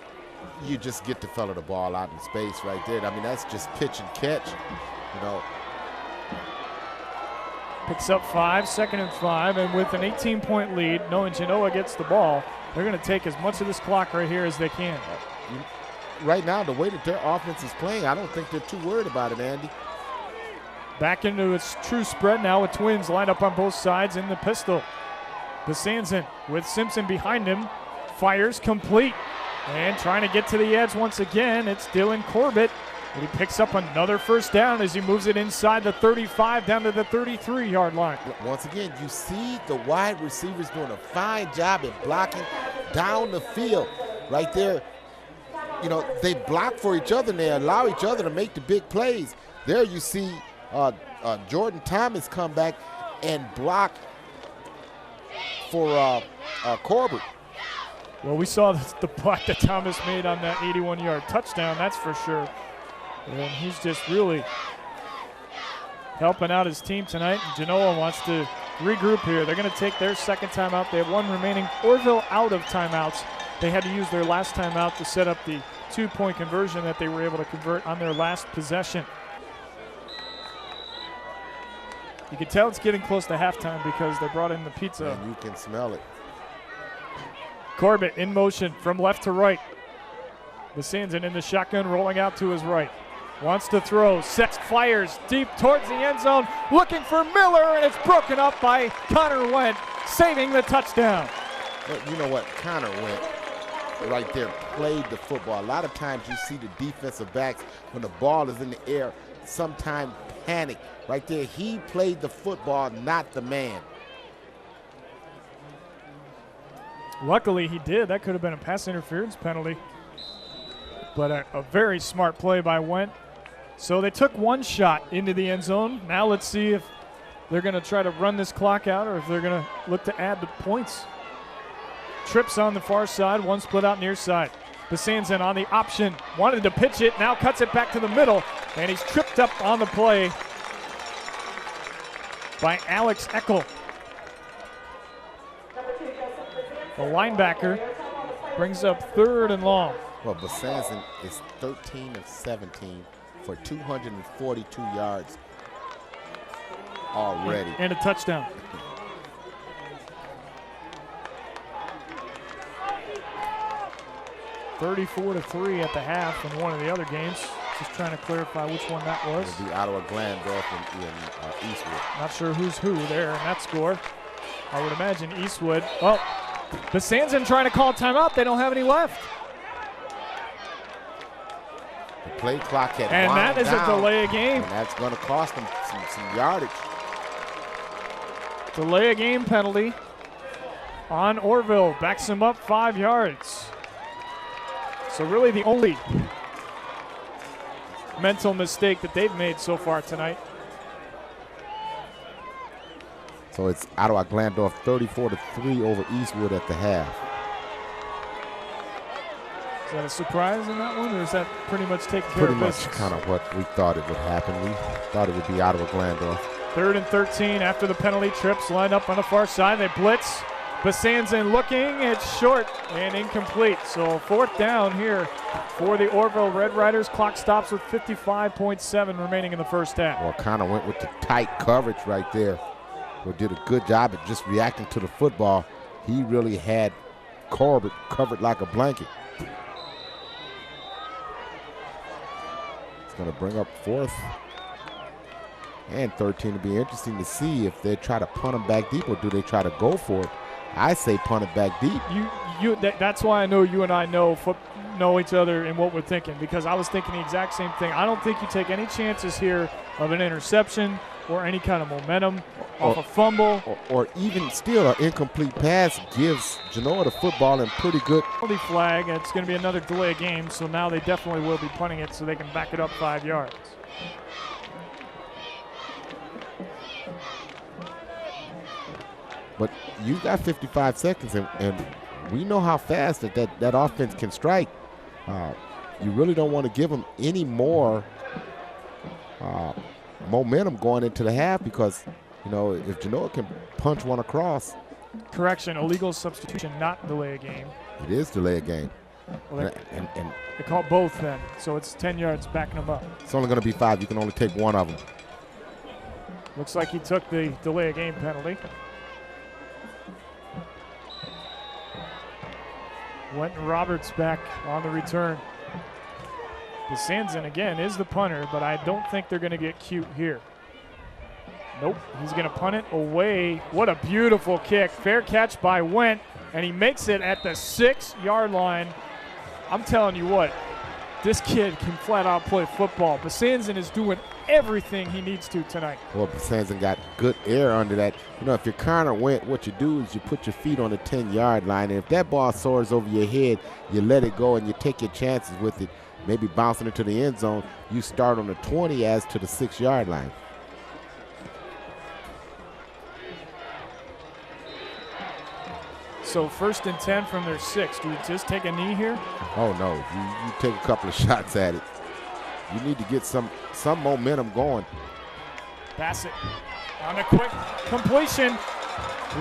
you just get the fella the ball out in space right there. I mean, that's just pitch and catch, you know. Picks up 5, 2nd and 5, and with an 18-point lead, knowing Genoa gets the ball, they're going to take as much of this clock right here as they can. Right now, the way that their offense is playing, I don't think they're too worried about it, Andy. Back into its true spread now with Twins lined up on both sides in the pistol. Besanzan with Simpson behind him, fires complete, and trying to get to the edge once again, it's Dylan Corbett. And he picks up another first down as he moves it inside the 35 down to the 33-yard line. Once again, you see the wide receivers doing a fine job at blocking down the field. Right there, you know, they block for each other and they allow each other to make the big plays. There you see Jordan Thomas come back and block for Corbett. Well, we saw the block that Thomas made on that 81-yard touchdown, that's for sure. And he's just really helping out his team tonight. And Genoa wants to regroup here. They're going to take their second timeout. They have one remaining. Orville out of timeouts. They had to use their last timeout to set up the 2-point conversion that they were able to convert on their last possession. You can tell it's getting close to halftime because they brought in the pizza. And you can smell it. Corbett in motion from left to right. Besanzan in the shotgun, rolling out to his right. Wants to throw, sets, fires deep towards the end zone, looking for Miller, and it's broken up by Connor Went, saving the touchdown. Well, you know what? Connor Went right there played the football. A lot of times you see the defensive backs, when the ball is in the air, sometimes panic. Right there, he played the football, not the man. Luckily, he did. That could have been a pass interference penalty. But a very smart play by Went. So they took one shot into the end zone. Now let's see if they're going to try to run this clock out or if they're going to look to add the points. Trips on the far side, one split out near side. Besanzan on the option, wanted to pitch it, now cuts it back to the middle, and he's tripped up on the play by Alex Eckel. The linebacker brings up 3rd and long. Well, Besanzan is 13 of 17 for 242 yards already. And a touchdown. (34-3) at the half in one of the other games. Just trying to clarify which one that was. It'll be Ottawa Glandorf in Eastwood. Not sure who's who there in that score. I would imagine Eastwood. Well, Besanzan trying to call timeout. They don't have any left. The play clock had and that is down, a delay of game. And that's going to cost them some yardage. Delay of game penalty on Orville. Backs him up 5 yards. So really the only mental mistake that they've made so far tonight. So it's Ottawa Glandorf 34-3 over Eastwood at the half. Is that a surprise in that one, or is that pretty much taking care of business? Pretty much kind of what we thought it would happen. We thought it would be Ottawa Glandorf. 3rd and 13 after the penalty. Trips lined up on the far side. They blitz. Basanzin looking. It's short and incomplete. So 4th down here for the Orville Red Riders. Clock stops with 55.7 remaining in the first half. Well, kind of went with the tight coverage right there. Well, did a good job at just reacting to the football. He really had Corbett covered like a blanket. It's going to bring up 4th and 13. It'll be interesting to see if they try to punt him back deep or do they try to go for it. I say punt it back deep. That's why I know you and I know each other and what we're thinking, because I was thinking the exact same thing. I don't think you take any chances here of an interception or any kind of momentum off a fumble. Or even still an incomplete pass gives Genoa the football and pretty good. Penalty flag. It's going to be another delay of game, so now they definitely will be punting it so they can back it up 5 yards. But you got 55 seconds, and we know how fast that offense can strike. You really don't want to give them any more momentum going into the half, because, you know, if Genoa can punch one across. Correction, illegal substitution, not delay a game. It is delay a game. Well, they call both then, so it's 10 yards backing them up. It's only going to be 5. You can only take one of them. Looks like he took the delay a game penalty. Wenton Roberts back on the return. Basanzin again is the punter, but I don't think they're going to get cute here. Nope, he's going to punt it away. What a beautiful kick. Fair catch by Went, and he makes it at the 6-yard line. I'm telling you what, this kid can flat out play football. Basanzin is doing everything he needs to tonight. Well, Basanzin got good air under that. You know, if you're Connor Went, what you do is you put your feet on the 10-yard line, and if that ball soars over your head, you let it go and you take your chances with it, maybe bouncing into the end zone. You start on the 20 as to the 6-yard line. So 1st and 10 from their 6. Do you just take a knee here? Oh, no. You take a couple of shots at it. You need to get some momentum going. Bassett on a quick completion.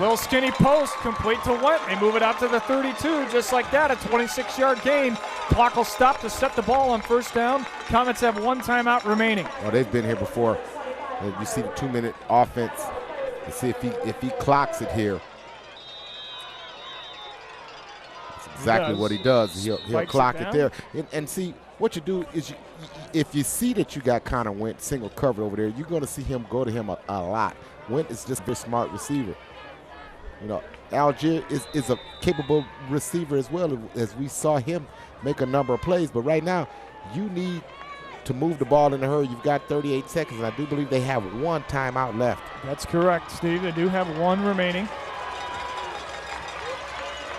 Little skinny post, complete to Went. They move it out to the 32, just like that, a 26-yard gain. Clock will stop to set the ball on 1st down. Comets have 1 timeout remaining. Well, they've been here before. You see the 2-minute offense. You see if he clocks it here. That's exactly what he does. He'll clock it there. And see, what you do is if you see that you got Connor Went single covered over there, you're going to see him go to him a lot. Went is just a very smart receiver. You know, Algier is a capable receiver as well, as we saw him make a number of plays. But right now, you need to move the ball in a hurry. You've got 38 seconds, and I do believe they have 1 timeout left. That's correct, Steve. They do have 1 remaining.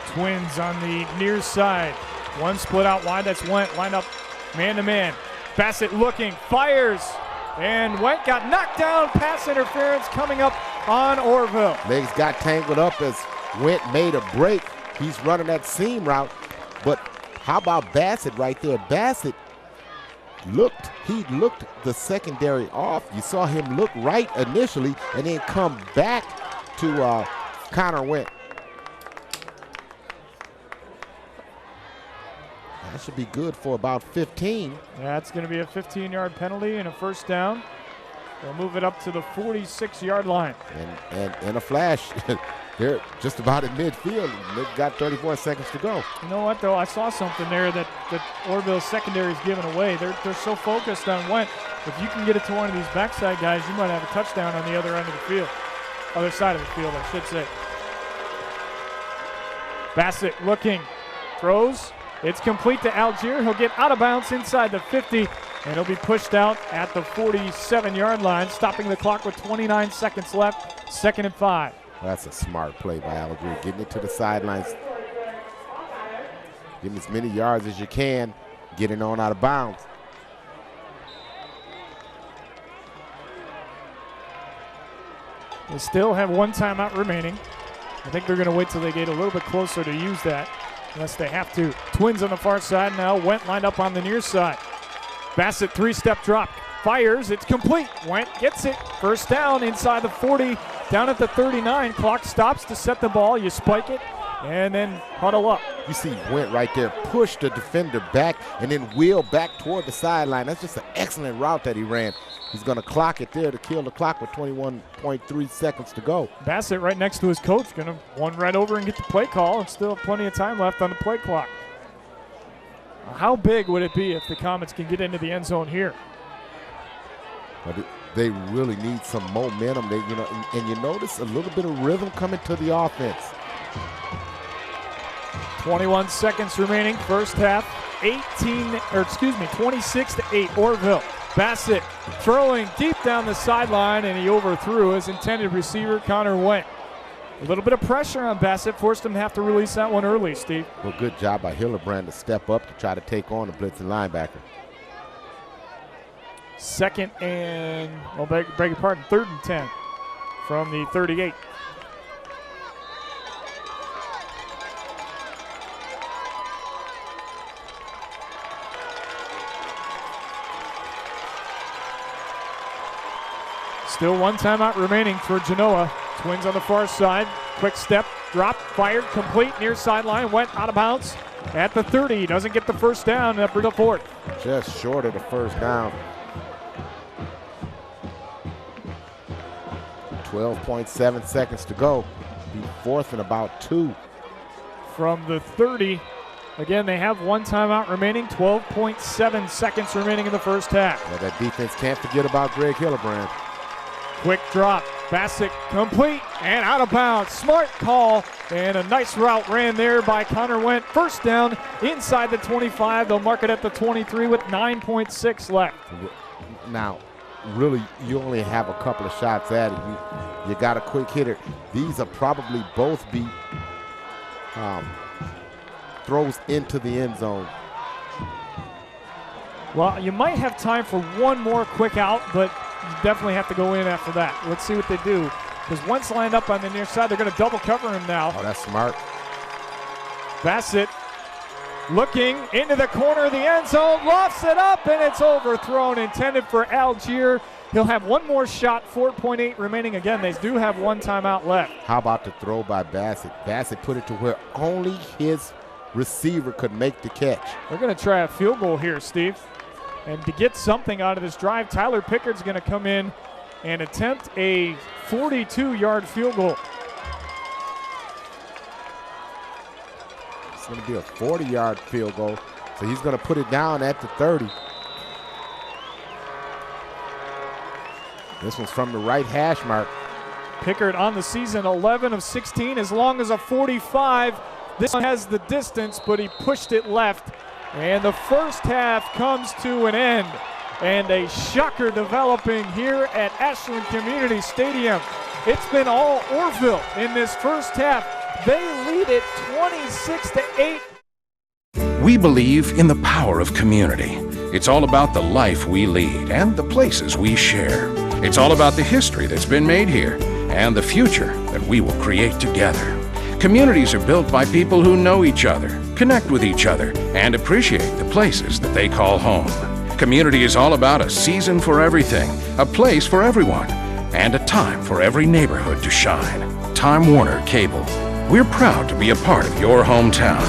Twins on the near side. 1 split out wide. That's Went lined up man-to-man. Bassett looking, fires, and Went got knocked down. Pass interference coming up on Orville. Legs got tangled up as Went made a break. He's running that seam route, but how about Bassett right there? Bassett looked the secondary off. You saw him look right initially and then come back to Connor Went. That should be good for about 15. That's going to be a 15-yard penalty and a 1st down. They'll move it up to the 46-yard line. And in a flash, they're just about at midfield. They've got 34 seconds to go. You know what, though? I saw something there that Orville's secondary is giving away. They're so focused on Went. If you can get it to one of these backside guys, you might have a touchdown on the other end of the field. Other side of the field, I should say. Bassett looking, throws. It's complete to Algier. He'll get out of bounds inside the 50, and he'll be pushed out at the 47-yard line, stopping the clock with 29 seconds left, 2nd and 5. That's a smart play by Algier, getting it to the sidelines. Give him as many yards as you can, getting on out of bounds. They still have 1 timeout remaining. I think they're going to wait till they get a little bit closer to use that, unless they have to. Twins on the far side now. Went lined up on the near side. Bassett 3-step drop. fires, it's complete. Went, gets it, first down inside the 40, down at the 39. Clock stops to set the ball, you spike it, and then huddle up. You see Went right there, push the defender back, and then wheel back toward the sideline. That's just an excellent route that he ran. He's going to clock it there to kill the clock with 21.3 seconds to go. Bassett right next to his coach, going to run right over and get the play call, and still plenty of time left on the play clock. How big would it be if the Comets can get into the end zone here? But they really need some momentum. They, and you notice a little bit of rhythm coming to the offense. 21 seconds remaining, first half. 26-8, Orville. Bassett throwing deep down the sideline, and he overthrew his intended receiver, Connor Went. A little bit of pressure on Bassett, forced him to have to release that one early, Steve. Well, good job by Hillebrand to step up to try to take on the blitzing linebacker. Second and, beg your pardon, 3rd and 10 from the 38. Still one timeout remaining for Genoa. Twins on the far side. Quick step, drop, fired, complete, near sideline, went out of bounds at the 30. Doesn't get the first down, up to the 4th. Just short of the first down. 12.7 seconds to go. Be 4th and about 2. From the 30. Again, they have one timeout remaining, 12.7 seconds remaining in the first half. Yeah, that defense can't forget about Greg Hillebrand. Quick drop, Bassett complete and out of bounds. Smart call and a nice route ran there by Connor Went. First down inside the 25. They'll mark it at the 23 with 9.6 left. Now, really, you only have a couple of shots at it. You got a quick hitter. These will probably both be throws into the end zone. Well, you might have time for one more quick out, but you definitely have to go in after that. Let's see what they do. Because Wentz lined up on the near side. They're going to double cover him now. Oh, that's smart. Bassett looking into the corner of the end zone, lofts it up, and it's overthrown, intended for Algier. He'll have one more shot, 4.8 remaining. Again, they do have one timeout left. How about the throw by Bassett? Bassett put it to where only his receiver could make the catch. They're going to try a field goal here, Steve. And to get something out of this drive, Tyler Pickett's going to come in and attempt a 42-yard field goal. It's going to be a 40-yard field goal, so he's going to put it down at the 30. This one's from the right hash mark. Pickett on the season, 11 of 16, as long as a 45. This one has the distance, but he pushed it left. And the first half comes to an end. And a shocker developing here at Ashland Community Stadium. It's been all Orville in this first half. They lead it 26-8. We believe in the power of community. It's all about the life we lead and the places we share. It's all about the history that's been made here and the future that we will create together. Communities are built by people who know each other, connect with each other, and appreciate the places that they call home. Community is all about a season for everything, a place for everyone, and a time for every neighborhood to shine. Time Warner Cable. We're proud to be a part of your hometown.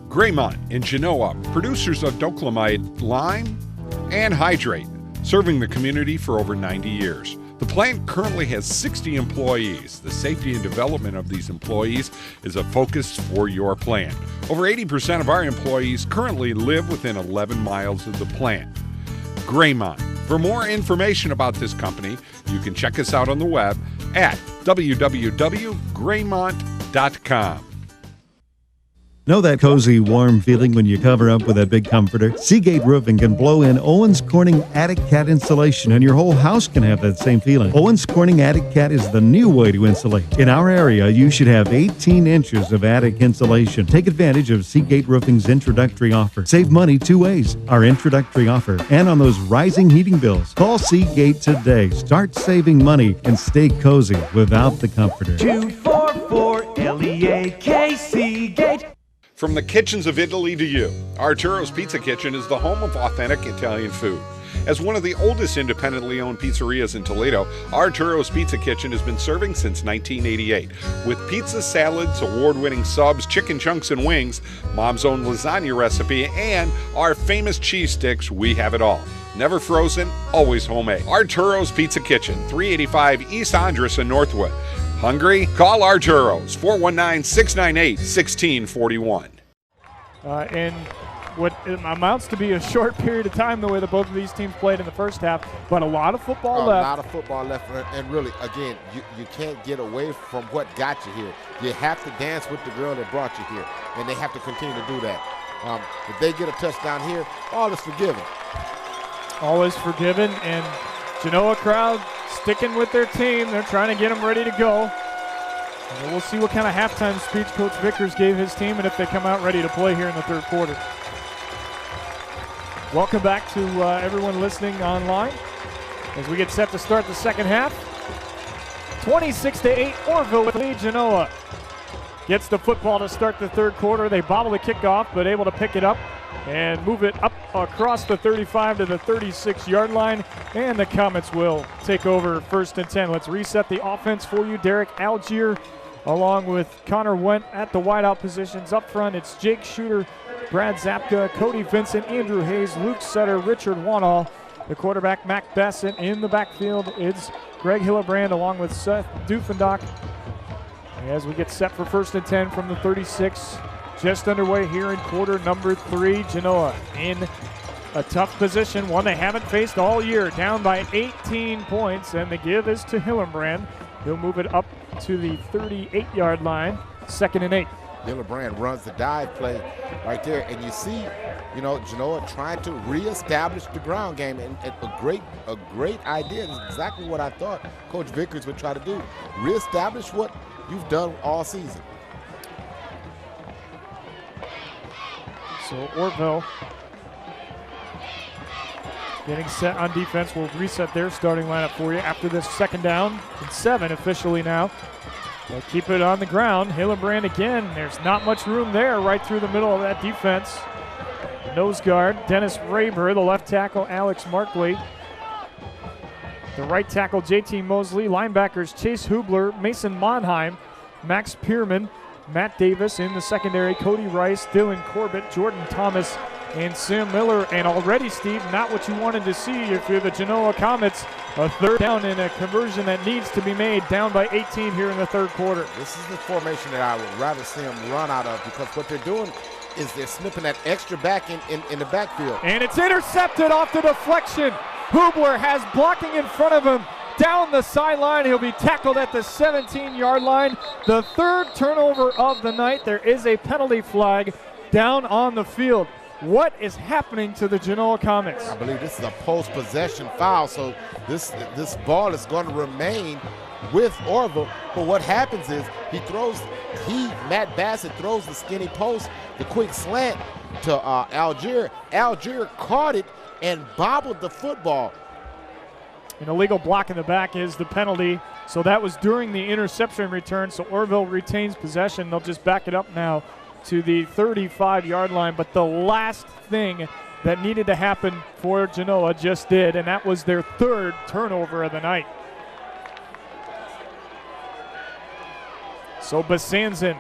Graymont in Genoa, producers of Doclamide lime and hydrate, serving the community for over 90 years. The plant currently has 60 employees. The safety and development of these employees is a focus for your plant. Over 80% of our employees currently live within 11 miles of the plant. Graymont. For more information about this company, you can check us out on the web at www.graymont.com. Know that cozy, warm feeling when you cover up with that big comforter? Seagate Roofing can blow in Owens Corning Attic Cat insulation, and your whole house can have that same feeling. Owens Corning Attic Cat is the new way to insulate. In our area, you should have 18 inches of attic insulation. Take advantage of Seagate Roofing's introductory offer. Save money 2 ways. Our introductory offer and on those rising heating bills. Call Seagate today. Start saving money and stay cozy without the comforter. 244 LEAK Seagate. From the kitchens of Italy to you, Arturo's Pizza Kitchen is the home of authentic Italian food. As one of the oldest independently owned pizzerias in Toledo, Arturo's Pizza Kitchen has been serving since 1988. With pizza, salads, award-winning subs, chicken chunks and wings, Mom's own lasagna recipe, and our famous cheese sticks, we have it all. Never frozen, always homemade. Arturo's Pizza Kitchen, 385 East Andres in Northwood. Hungry? Call Arturo's, 419-698-1641. And what amounts to be a short period of time, the way that both of these teams played in the first half, but a lot of football left. A lot of football left, and really, again, you can't get away from what got you here. You have to dance with the girl that brought you here, and they have to continue to do that. If they get a touchdown here, all is forgiven. All is forgiven, and Genoa crowd sticking with their team. They're trying to get them ready to go. And we'll see what kind of halftime speech Coach Vickers gave his team and if they come out ready to play here in the third quarter. Welcome back to everyone listening online as we get set to start the second half. 26-8, Orville with the lead. Genoa gets the football to start the third quarter. They bobble the kickoff, but able to pick it up and move it up across the 35 to the 36-yard line, and the Comets will take over 1st and 10. Let's reset the offense for you. Derek Algier along with Connor Wendt at the wideout positions. Up front, it's Jake Shooter, Brad Zapka, Cody Vincent, Andrew Hayes, Luke Sutter, Richard Wanall. The quarterback, Mac Bassett. In the backfield, it's Greg Hillebrand along with Seth Dufendock. As we get set for 1st and 10 from the 36, just underway here in quarter number 3. Genoa in a tough position, one they haven't faced all year, down by 18 points, and the give is to Hillebrand. He'll move it up to the 38-yard line, 2nd and 8. Hillebrand runs the dive play right there, and you see, Genoa trying to reestablish the ground game, and a great idea. It's exactly what I thought Coach Vickers would try to do. Reestablish what you've done all season. So Orville getting set on defense. We'll reset their starting lineup for you after this 2nd down and 7 officially now. They'll keep it on the ground. Hillebrand again. There's not much room there right through the middle of that defense. Nose guard, Dennis Raber. The left tackle, Alex Markley. The right tackle, JT Mosley. Linebackers, Chase Hubler, Mason Monheim, Max Pierman, Matt Davis. In the secondary, Cody Rice, Dylan Corbett, Jordan Thomas, and Sam Miller. And already, Steve, not what you wanted to see if you're the Genoa Comets. A 3rd down in a conversion that needs to be made, down by 18 here in the 3rd quarter. This is the formation that I would rather see them run out of, because what they're doing is they're snipping that extra back in the backfield. And it's intercepted off the deflection. Hubler has blocking in front of him. Down the sideline, he'll be tackled at the 17-yard line. The 3rd turnover of the night. There is a penalty flag down on the field. What is happening to the Genoa Comets? I believe this is a post-possession foul, so this ball is going to remain with Orville. But what happens is Matt Bassett throws the skinny post, the quick slant to Algier. Algier caught it and bobbled the football. An illegal block in the back is the penalty. So that was during the interception return. So Orville retains possession. They'll just back it up now to the 35-yard line. But the last thing that needed to happen for Genoa just did, and that was their 3rd turnover of the night. So Basanzin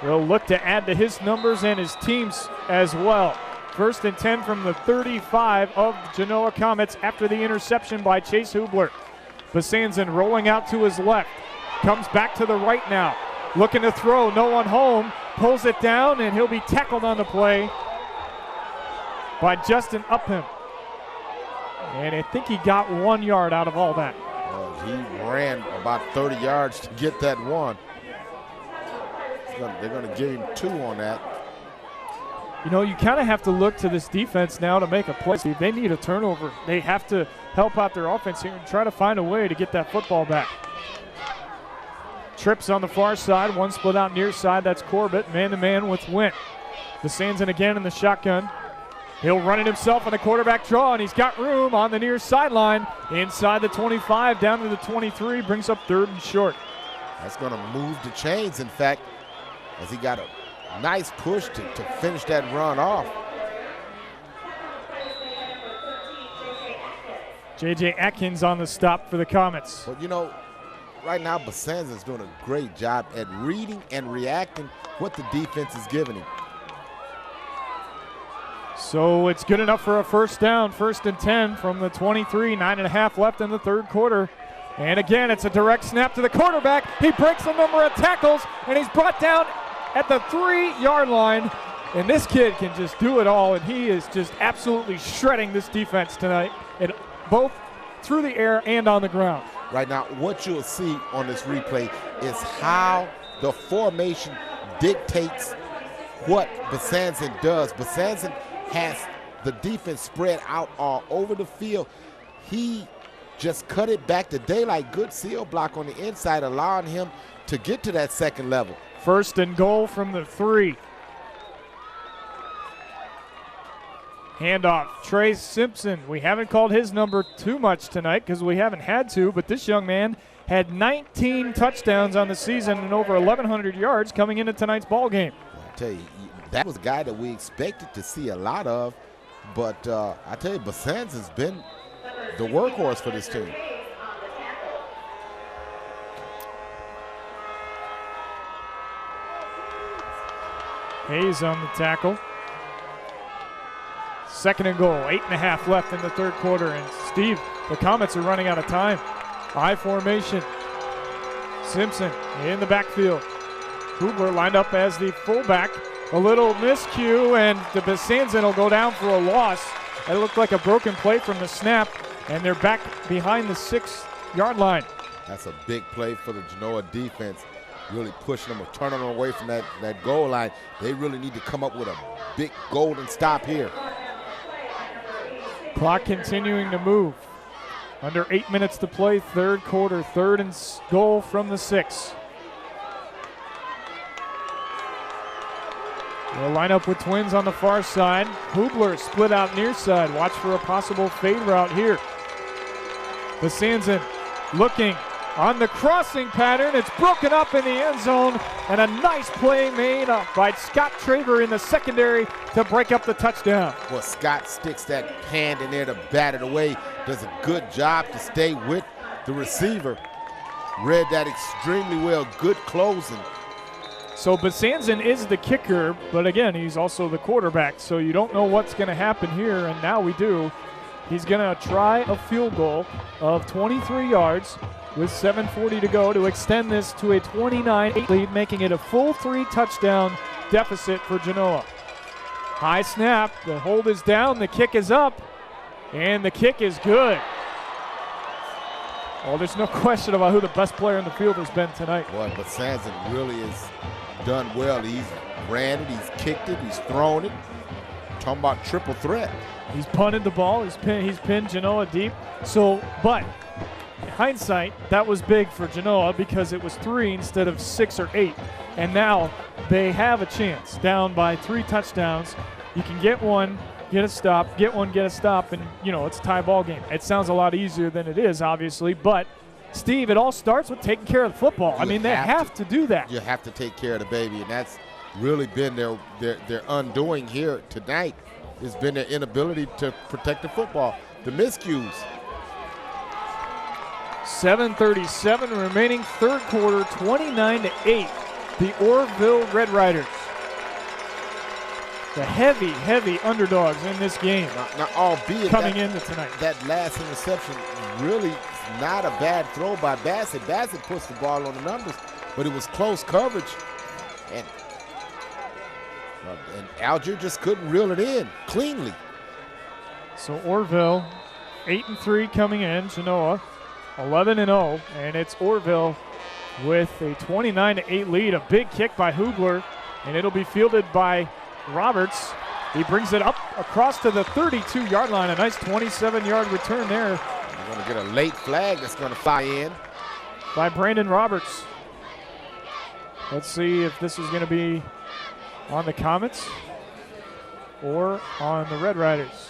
will look to add to his numbers and his team's as well. 1st and 10 from the 35 of Genoa Comets after the interception by Chase Hubler. Basanzin rolling out to his left. Comes back to the right now. Looking to throw, no one home. Pulls it down, and he'll be tackled on the play by Justin Upham. And I think he got 1 yard out of all that. He ran about 30 yards to get that one. They're going to give him 2 on that. You kind of have to look to this defense now to make a play. They need a turnover. They have to help out their offense here and try to find a way to get that football back. Trips on the far side, one split out near side. That's Corbett, man-to-man with Wendt. Basanzin again in the shotgun. He'll run it himself on the quarterback draw, and he's got room on the near sideline. Inside the 25, down to the 23, brings up 3rd and short. That's going to move the chains, in fact, as he got nice push to finish that run off. J.J. Atkins on the stop for the Comets. But you know, right now Basanza's doing a great job at reading and reacting what the defense is giving him. So it's good enough for a first down, 1st and 10 from the 23, 9.5 left in the third quarter. And again, it's a direct snap to the quarterback. He breaks a number of tackles, and he's brought down at the 3-yard line. And this kid can just do it all, and he is just absolutely shredding this defense tonight, and both through the air and on the ground. Right now, what you'll see on this replay is how the formation dictates what Basanza does. Basanza has the defense spread out all over the field. He just cut it back to daylight. Good seal block on the inside, allowing him to get to that second level. 1st and goal from the 3. Handoff, Trey Simpson. We haven't called his number too much tonight because we haven't had to, but this young man had 19 touchdowns on the season and over 1,100 yards coming into tonight's ball game. I tell you, that was a guy that we expected to see a lot of, but I tell you, Basanza's been the workhorse for this team. Hayes on the tackle. 2nd and goal, 8.5 left in the third quarter. And Steve, the Comets are running out of time. I formation. Simpson in the backfield. Hubler lined up as the fullback. A little miscue, and the Basanza will go down for a loss. It looked like a broken play from the snap, and they're back behind the 6-yard line. That's a big play for the Genoa defense. Really pushing them or turning them away from that goal line. They really need to come up with a big golden stop here. Clock continuing to move. Under 8 minutes to play, third quarter, 3rd and goal from the 6. They'll line up with twins on the far side. Hubler split out near side. Watch for a possible fade route here. Basanza looking on the crossing pattern. It's broken up in the end zone, and a nice play made by Scott Traver in the secondary to break up the touchdown. Well, Scott sticks that hand in there to bat it away. Does a good job to stay with the receiver. Read that extremely well. Good closing. So Basanza is the kicker, but again, he's also the quarterback, so you don't know what's going to happen here, and now we do. He's going to try a field goal of 23 yards with 7:40 to go to extend this to a 29-8 lead, making it a full 3-touchdown deficit for Genoa. High snap, the hold is down, the kick is up, and the kick is good. Well, there's no question about who the best player in the field has been tonight. Boy, Basanza really has done well. He's ran it, he's kicked it, he's thrown it. Talking about triple threat. He's punted the ball, he's pinned Genoa deep. So, but in hindsight, that was big for Genoa because it was 3 instead of 6 or 8. And now they have a chance, down by 3 touchdowns. You can get one, get a stop, get one, get a stop, and, you know, it's a tie ball game. It sounds a lot easier than it is, obviously, but, Steve, it all starts with taking care of the football. I mean, they have to do that. You have to take care of the baby, and that's really been their undoing here tonight. It's been their inability to protect the football. The miscues. 7:37 remaining, third quarter, 29-8. The Orville Red Riders, the heavy underdogs in this game. Now albeit coming into tonight, that last interception really not a bad throw by Bassett. Bassett puts the ball on the numbers, but it was close coverage, and Algier just couldn't reel it in cleanly. So Orville, 8-3 coming in. Genoa, 11-0, and it's Orville with a 29-8 lead. A big kick by Hubler, and it'll be fielded by Roberts. He brings it up across to the 32-yard line. A nice 27-yard return there. You're going to get a late flag that's going to fly in by Brandon Roberts. Let's see if this is going to be on the Comets or on the Red Riders.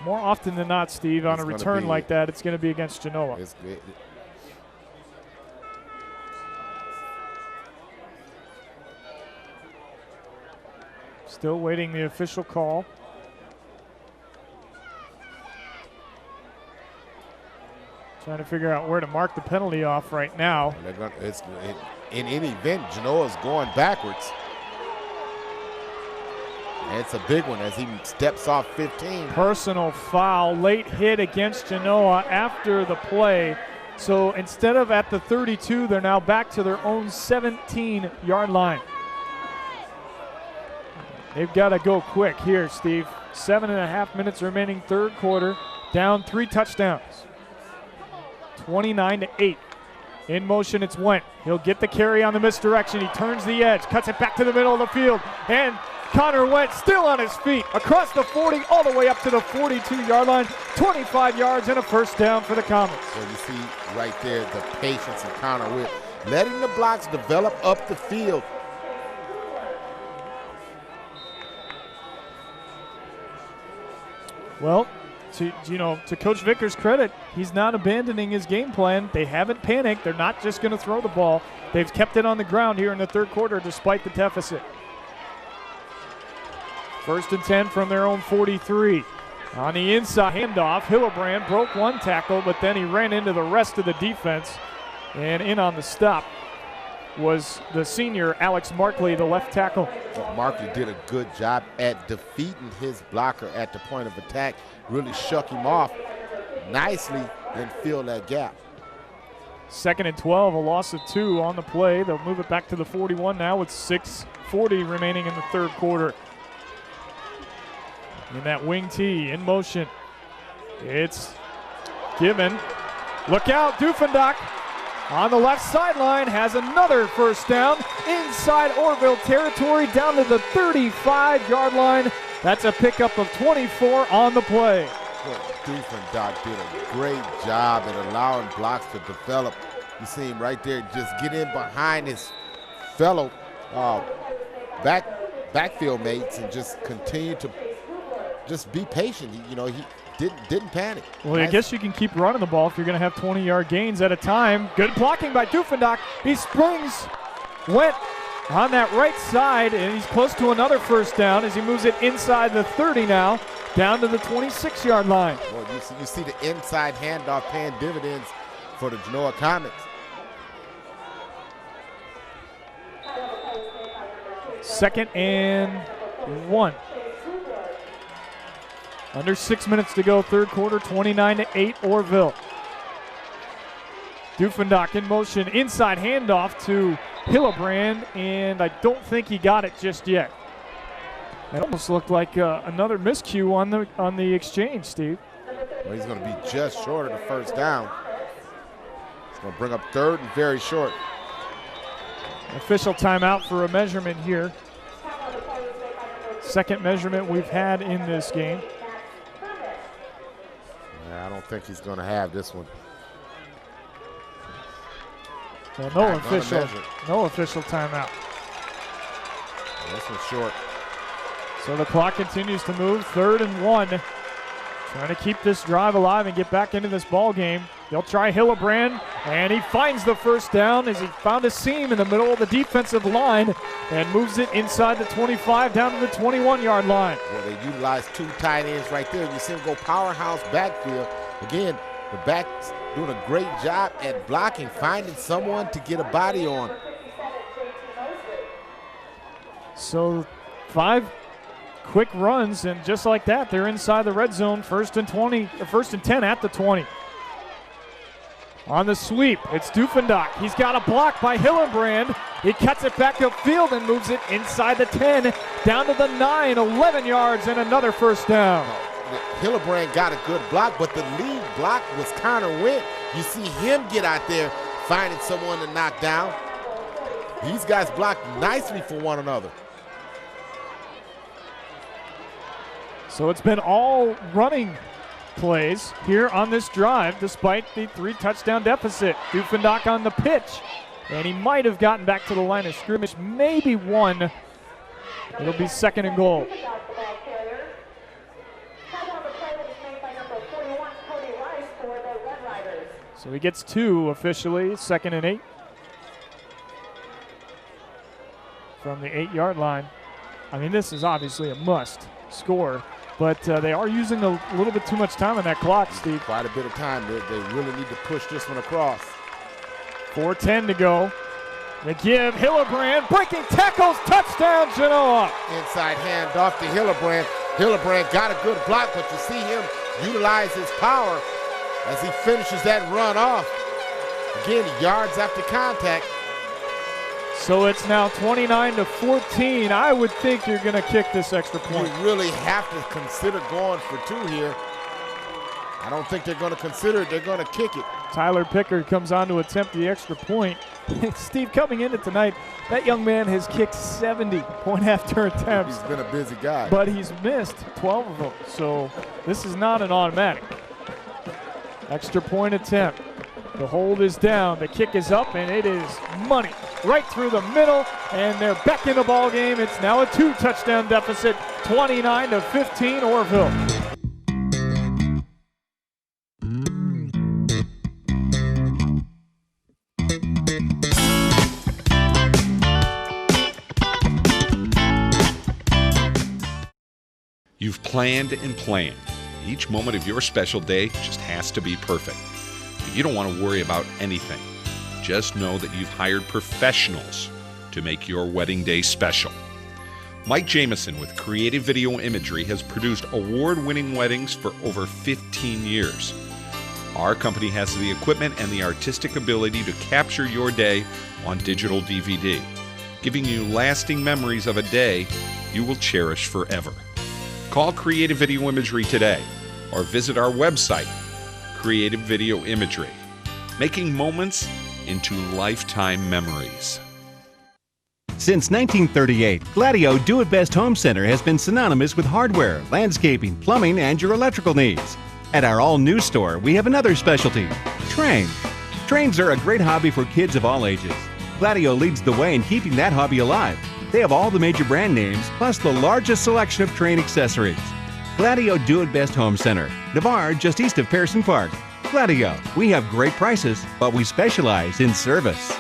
More often than not, Steve, on a return like that, it's going to be against Genoa. It's good. Still waiting the official call. Trying to figure out where to mark the penalty off right now. In any event, Genoa's going backwards. And it's a big one as he steps off 15. Personal foul, late hit against Genoa after the play. So instead of at the 32, they're now back to their own 17-yard line. They've got to go quick here, Steve. 7.5 minutes remaining, third quarter. Down 3 touchdowns. 29-8. In motion, it's Went. He'll get the carry on the misdirection. He turns the edge, cuts it back to the middle of the field, and Connor Went still on his feet across the 40 all the way up to the 42-yard line. 25 yards and a first down for the Comets. So you see right there the patience of Connor Went, letting the blocks develop up the field. Well, to Coach Vickers' credit, he's not abandoning his game plan. They haven't panicked. They're not just going to throw the ball. They've kept it on the ground here in the third quarter despite the deficit. 1st and 10 from their own 43. On the inside handoff, Hillebrand broke one tackle, but then he ran into the rest of the defense. And in on the stop was the senior Alex Markley, the left tackle. Markley did a good job at defeating his blocker at the point of attack. Really shook him off nicely and filled that gap. 2nd and 12, a loss of 2 on the play. They'll move it back to the 41 now with 6:40 remaining in the third quarter. In that wing tee, in motion. It's given. Look out, Dufendak on the left sideline has another first down inside Orville territory down to the 35-yard line. That's a pickup of 24 on the play. Dufendak did a great job at allowing blocks to develop. You see him right there just get in behind his fellow backfield mates and just continue to just be patient. He didn't panic. Well, I guess you can keep running the ball if you're going to have 20-yard gains at a time. Good blocking by Dufendak. He springs, went on that right side, and he's close to another first down as he moves it inside the 30 now, down to the 26-yard line. Well, you see the inside handoff paying dividends for the Genoa Comets. 2nd and 1. Under 6 minutes to go, third quarter, 29-8 Orville. Dufendak in motion, inside handoff to Hillebrand, and I don't think he got it just yet. It almost looked like another miscue on the exchange, Steve. Well, he's going to be just short of the first down. It's going to bring up 3rd and very short. Official timeout for a measurement here. 2nd measurement we've had in this game. I don't think he's going to have this one. Well, no official timeout. This one's short. So the clock continues to move. 3rd and 1. Trying to keep this drive alive and get back into this ball game. They'll try Hillebrand, and he finds the first down as he found a seam in the middle of the defensive line and moves it inside the 25 down to the 21-yard line. Well, they utilized 2 tight ends right there. You see him go powerhouse backfield. Again, the back's doing a great job at blocking, finding someone to get a body on. So 5 quick runs, and just like that, they're inside the red zone. 1st and 10 at the 20. On the sweep, it's Dufendak. He's got a block by Hillebrand. He cuts it back upfield and moves it inside the 10, down to the 9, 11 yards, and another first down. Hillebrand got a good block, but the lead block was Connor Went. You see him get out there, finding someone to knock down. These guys blocked nicely for one another. So it's been all running plays here on this drive despite the 3-touchdown deficit. Dufendak on the pitch, and he might have gotten back to the line of scrimmage, maybe 1. It'll be 2nd and goal. So he gets 2 officially, 2nd and 8. From the 8-yard line. I mean, this is obviously a must score, but they are using a little bit too much time on that clock, Steve. Quite a bit of time. They really need to push this one across. 4:10 to go. They give Hillebrand, breaking tackles, touchdown Genoa. Inside hand off to Hillebrand. Hillebrand got a good block, but you see him utilize his power as he finishes that run off. Again, yards after contact. So it's now 29-14. I would think you're going to kick this extra point. You really have to consider going for 2 here. I don't think they're going to consider it. They're going to kick it. Tyler Pickard comes on to attempt the extra point. Steve, coming into tonight, that young man has kicked 70 point-after attempts. He's been a busy guy. But he's missed 12 of them, so this is not an automatic. Extra point attempt. The hold is down, the kick is up, and it is money right through the middle, and they're back in the ball game. It's now a 2-touchdown deficit, 29-15 Orville. You've planned and planned. Each moment of your special day just has to be perfect. But you don't want to worry about anything. Just know that you've hired professionals to make your wedding day special. Mike Jameson with Creative Video Imagery has produced award-winning weddings for over 15 years. Our company has the equipment and the artistic ability to capture your day on digital DVD, giving you lasting memories of a day you will cherish forever. Call Creative Video Imagery today or visit our website, Creative Video Imagery, making moments into lifetime memories. Since 1938, Gladio Do-It-Best Home Center has been synonymous with hardware, landscaping, plumbing, and your electrical needs. At our all-new store, we have another specialty, trains. Trains are a great hobby for kids of all ages. Gladio leads the way in keeping that hobby alive. They have all the major brand names, plus the largest selection of train accessories. Gladio Do-It-Best Home Center, Navarre, just east of Pearson Park. Gladio, we have great prices, but we specialize in service.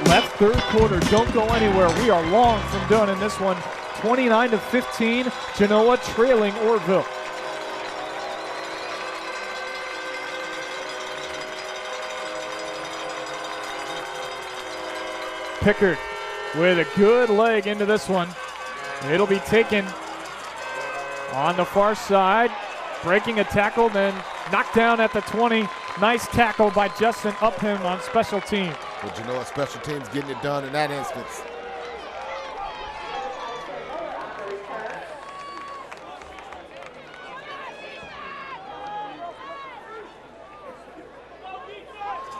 Left third quarter, don't go anywhere. We are long from done in this one. 29-15, Genoa trailing Orville. Pickard with a good leg into this one. It'll be taken on the far side, breaking a tackle, then knocked down at the 20. Nice tackle by Justin Upham on special teams. But Genoa special teams getting it done in that instance.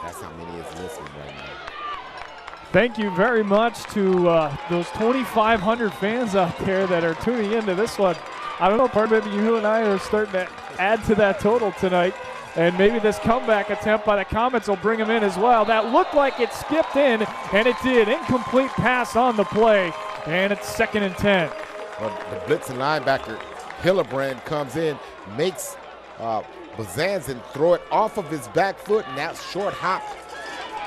That's how many is listening right now. Thank you very much to those 2,500 fans out there that are tuning into this one. I don't know, maybe you and I are starting to add to that total tonight. And maybe this comeback attempt by the Comets will bring him in as well. That looked like it skipped in, and it did. Incomplete pass on the play, and it's 2nd and 10. Well, the blitzing linebacker, Hillebrand, comes in, makes Bazanzin throw it off of his back foot, and that short hop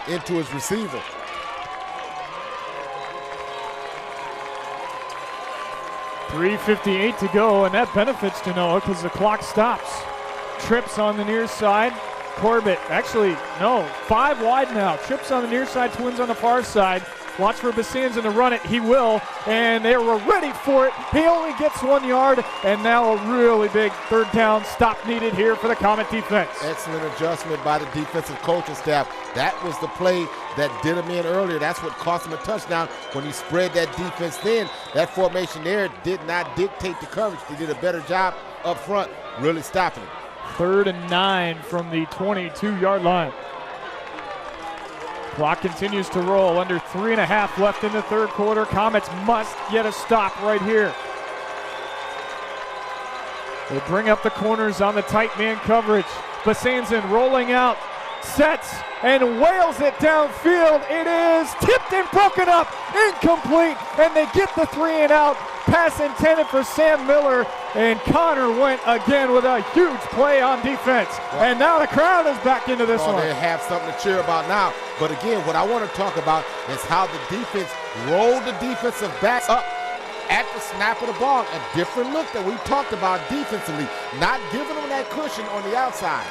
into his receiver. .358 to go, and that benefits Genoa because the clock stops. Trips on the near side. Corbett, actually, no, 5 wide now. Trips on the near side, Twins on the far side. Watch for Bazanzin to run it. He will, and they were ready for it. He only gets 1 yard, and now a really big 3rd down stop needed here for the Comet defense. Excellent adjustment by the defensive coaching staff. That was the play that did him in earlier. That's what cost him a touchdown when he spread that defense thin. That formation there did not dictate the coverage. They did a better job up front, really stopping him. 3rd and 9 from the 22-yard line. Clock continues to roll. Under 3.5 left in the 3rd quarter. Comets must get a stop right here. They bring up the corners on the tight man coverage. Bazanzin rolling out sets and wails it downfield. It is tipped and broken up, incomplete, and they get the 3 and out. Pass intended for Sam Miller, and Connor went again with a huge play on defense. And now the crowd is back into this one. They have something to cheer about now. But again, what I want to talk about is how the defense rolled the defensive backs up at the snap of the ball. A different look that we talked about defensively, not giving them that cushion on the outside.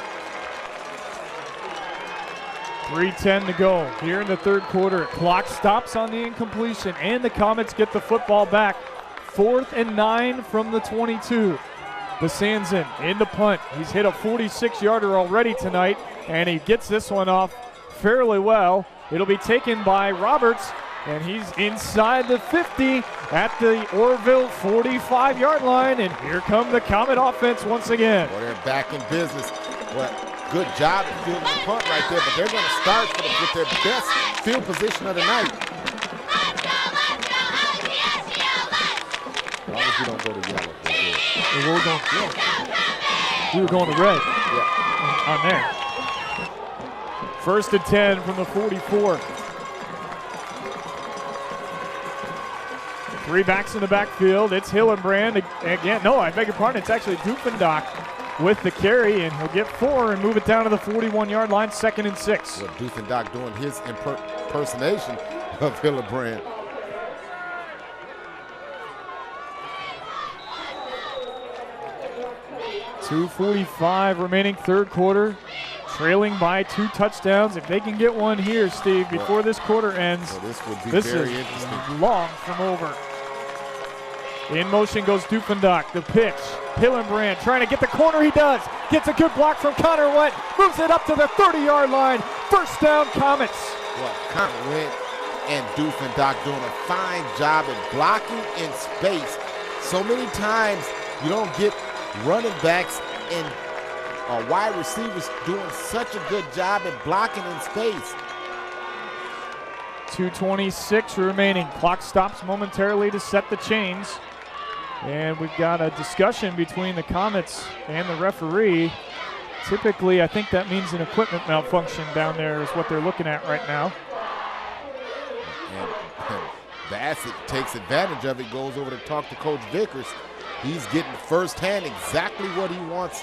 3:10 to go here in the third quarter. Clock stops on the incompletion, and the Comets get the football back. 4th and 9 from the 22. Besanzen in the punt. He's hit a 46-yarder already tonight, and he gets this one off fairly well. It'll be taken by Roberts, and he's inside the 50 at the Orville 45-yard line, and here come the Comet offense once again. Well, they're back in business. Well, good job at fielding the punt right there, but they're going to start with their best field position of the night. As long as we don't go to yellow, we're good. We were going to red. Yeah. On there. 1st and 10 from the 44. 3 backs in the backfield. It's Hillenbrand again. No, I beg your pardon. It's actually Dufendock with the carry, and he'll get 4 and move it down to the 41-yard line, 2nd and 6. Well, Dufendock doing his impersonation of Hillenbrand. 2:45 remaining third quarter, trailing by 2 touchdowns. If they can get one here, Steve, before this quarter ends, this would be this very is interesting. long from over. In motion goes Dufendock, the pitch. Hillenbrand trying to get the corner, he does. Gets a good block from Connor Went, moves it up to the 30-yard line. 1st down, Comets. Well, Connor Went and Dufendock doing a fine job at blocking in space. So many times you don't get running backs and wide receivers doing such a good job at blocking in space. 2:26 remaining. Clock stops momentarily to set the chains. And we've got a discussion between the Comets and the referee. Typically, I think that means an equipment malfunction down there is what they're looking at right now. And Bassett takes advantage of it, goes over to talk to Coach Vickers. He's getting firsthand exactly what he wants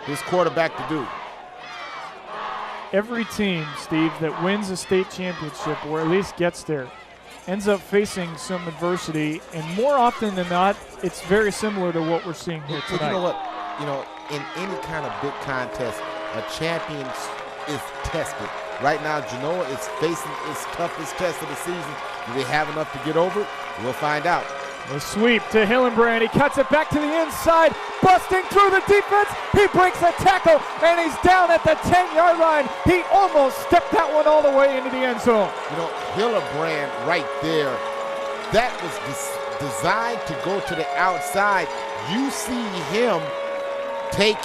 his quarterback to do. Every team, Steve, that wins a state championship, or at least gets there, ends up facing some adversity, and more often than not, it's very similar to what we're seeing here tonight. You know what? You know, in any kind of big contest, a champion is tested. Right now, Genoa is facing its toughest test of the season. Do they have enough to get over it? We'll find out. The sweep to Hillenbrand. He cuts it back to the inside, busting through the defense. He breaks a tackle, and he's down at the 10-yard line. He almost stepped that one all the way into the end zone. You know, Hillenbrand right there, that was designed to go to the outside. You see him take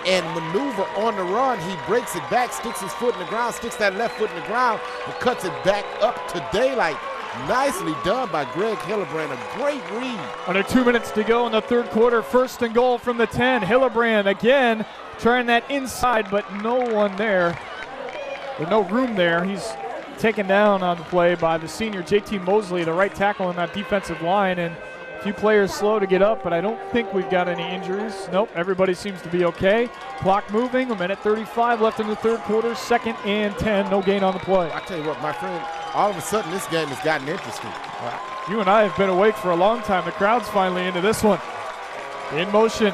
and maneuver on the run. He breaks it back, sticks his foot in the ground, sticks that left foot in the ground, and cuts it back up to daylight. Nicely done by Greg Hillenbrand, a great read. Under 2 minutes to go in the third quarter, 1st and goal from the 10. Hillenbrand again trying that inside, but no one there. There's no room there. He's taken down on the play by the senior JT Mosley, the right tackle on that defensive line, and a few players slow to get up, but I don't think we've got any injuries. Nope, everybody seems to be okay. Clock moving, 1:35 left in the third quarter, 2nd and 10, no gain on the play. I tell you what, my friend, all of a sudden this game has gotten interesting. You and I have been awake for a long time. The crowd's finally into this one. In motion.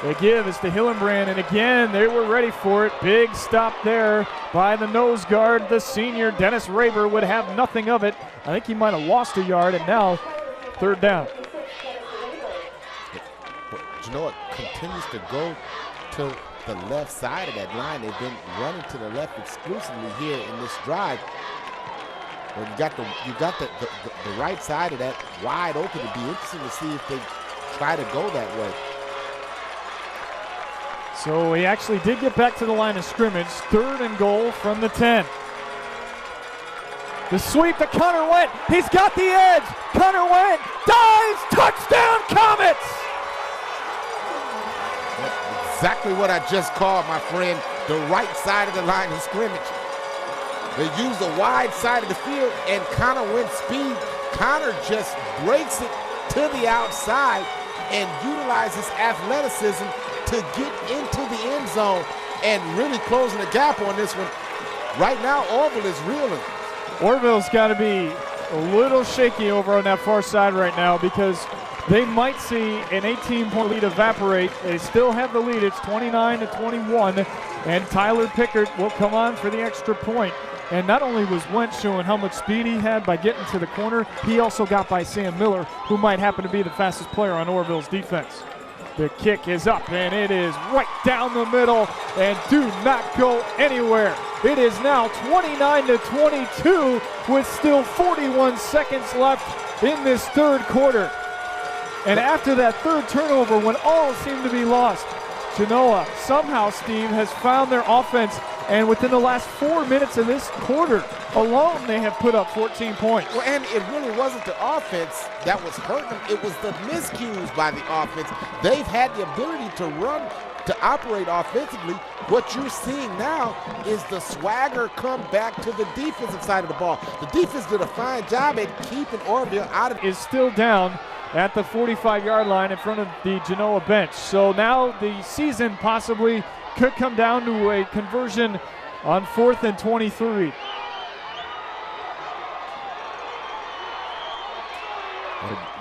They give is to Hillenbrand, and again, they were ready for it. Big stop there by the nose guard. The senior, Dennis Raber, would have nothing of it. I think he might have lost a yard, and now 3rd down. Genoa continues to go to the left side of that line. They've been running to the left exclusively here in this drive. Well, you got the right side of that wide open. It'd be interesting to see if they try to go that way. So he actually did get back to the line of scrimmage. 3rd and goal from the 10. The sweep to Connor Went. He's got the edge. Connor Went dives. Touchdown, Comets! Exactly what I just called, my friend. the right side of the line of scrimmage. They use the wide side of the field, and Connor wins speed. Connor just breaks it to the outside and utilizes athleticism to get into the end zone and really closing the gap on this one. Right now, Orville is reeling. Orville's got to be a little shaky over on that far side right now because they might see an 18-point lead evaporate. They still have the lead. It's 29-21, and Tyler Pickard will come on for the extra point. And not only was Wentz showing how much speed he had by getting to the corner, he also got by Sam Miller, who might happen to be the fastest player on Orville's defense. The kick is up, and it is right down the middle, and do not go anywhere. It is now 29-22 with still 41 seconds left in this third quarter. And after that third turnover, when all seemed to be lost, Genoa somehow, Steve, has found their offense, and within the last 4 minutes of this quarter alone, they have put up 14 points. Well, and it really wasn't the offense that was hurting them. It was the miscues by the offense. They've had the ability to run, to operate offensively. What you're seeing now is the swagger come back to the defensive side of the ball. The defense did a fine job at keeping Orville out of it. Is still down at the 45-yard line in front of the Genoa bench. So now the season possibly could come down to a conversion on 4th and 23.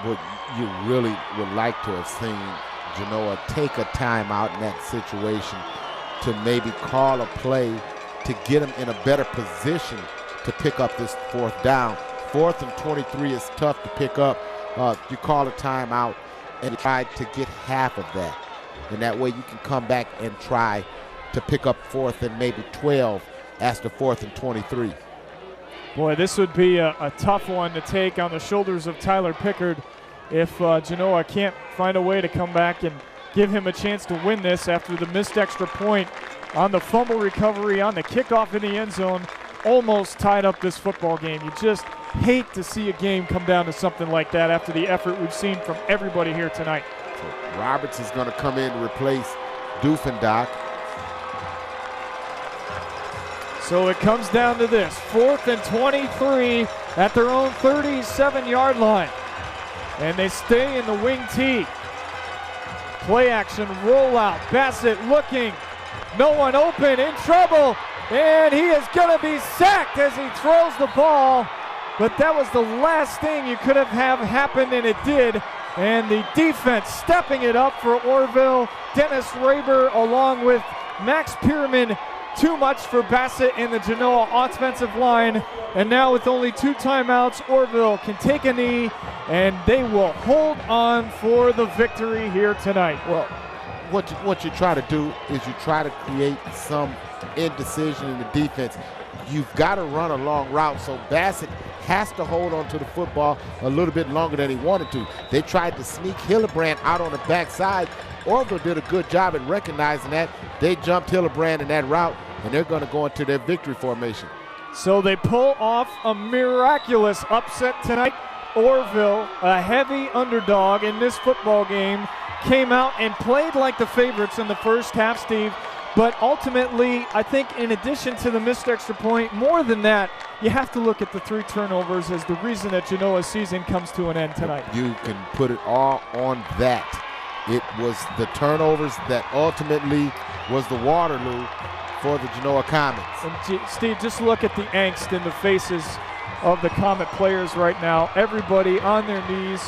What you really would like to have seen Genoa take a timeout in that situation to maybe call a play to get them in a better position to pick up this 4th down. 4th and 23 is tough to pick up. You call a timeout and try to get half of that. And that way you can come back and try to pick up 4th and maybe 12 after 4th and 23. Boy, this would be a tough one to take on the shoulders of Tyler Pickard if Genoa can't find a way to come back and give him a chance to win this after the missed extra point on the fumble recovery on the kickoff in the end zone. Almost tied up this football game. You just hate to see a game come down to something like that after the effort we've seen from everybody here tonight. So Roberts is going to come in to replace Doofendock. So it comes down to this, 4th and 23 at their own 37-yard line. And they stay in the wing tee. Play action, rollout, Bassett looking, no one open, in trouble, and he is going to be sacked as he throws the ball. But that was the last thing you could have happened, and it did. And the defense stepping it up for Orville. Dennis Raber along with Max Pierman. Too much for Bassett and the Genoa offensive line. And now with only 2 timeouts, Orville can take a knee, and they will hold on for the victory here tonight. Well, what you try to do is you try to create some indecision in the defense. You've got to run a long route, so Bassett has to hold on to the football a little bit longer than he wanted to. They tried to sneak Hillebrand out on the backside. Orville did a good job at recognizing that. They jumped Hillebrand in that route, and they're going to go into their victory formation. So they pull off a miraculous upset tonight. Orville, a heavy underdog in this football game, came out and played like the favorites in the first half, Steve. But ultimately, I think in addition to the missed extra point, more than that, you have to look at the 3 turnovers as the reason that Genoa's season comes to an end tonight. You can put it all on that. It was the turnovers that ultimately was the Waterloo for the Genoa Comets. And Steve, just look at the angst in the faces of the Comet players right now. Everybody on their knees,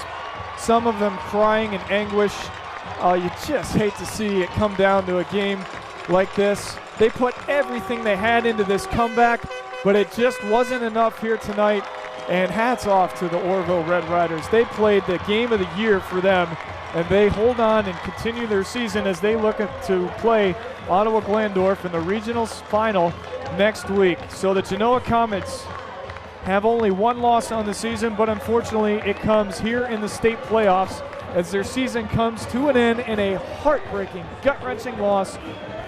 some of them crying in anguish. You just hate to see it come down to a game like this. They put everything they had into this comeback, but it just wasn't enough here tonight. And hats off to the Orville Red Riders. They played the game of the year for them, and they hold on and continue their season as they look to play Ottawa Glandorf in the regionals final next week. So the Genoa Comets have only 1 loss on the season, but unfortunately it comes here in the state playoffs as their season comes to an end in a heartbreaking, gut-wrenching loss,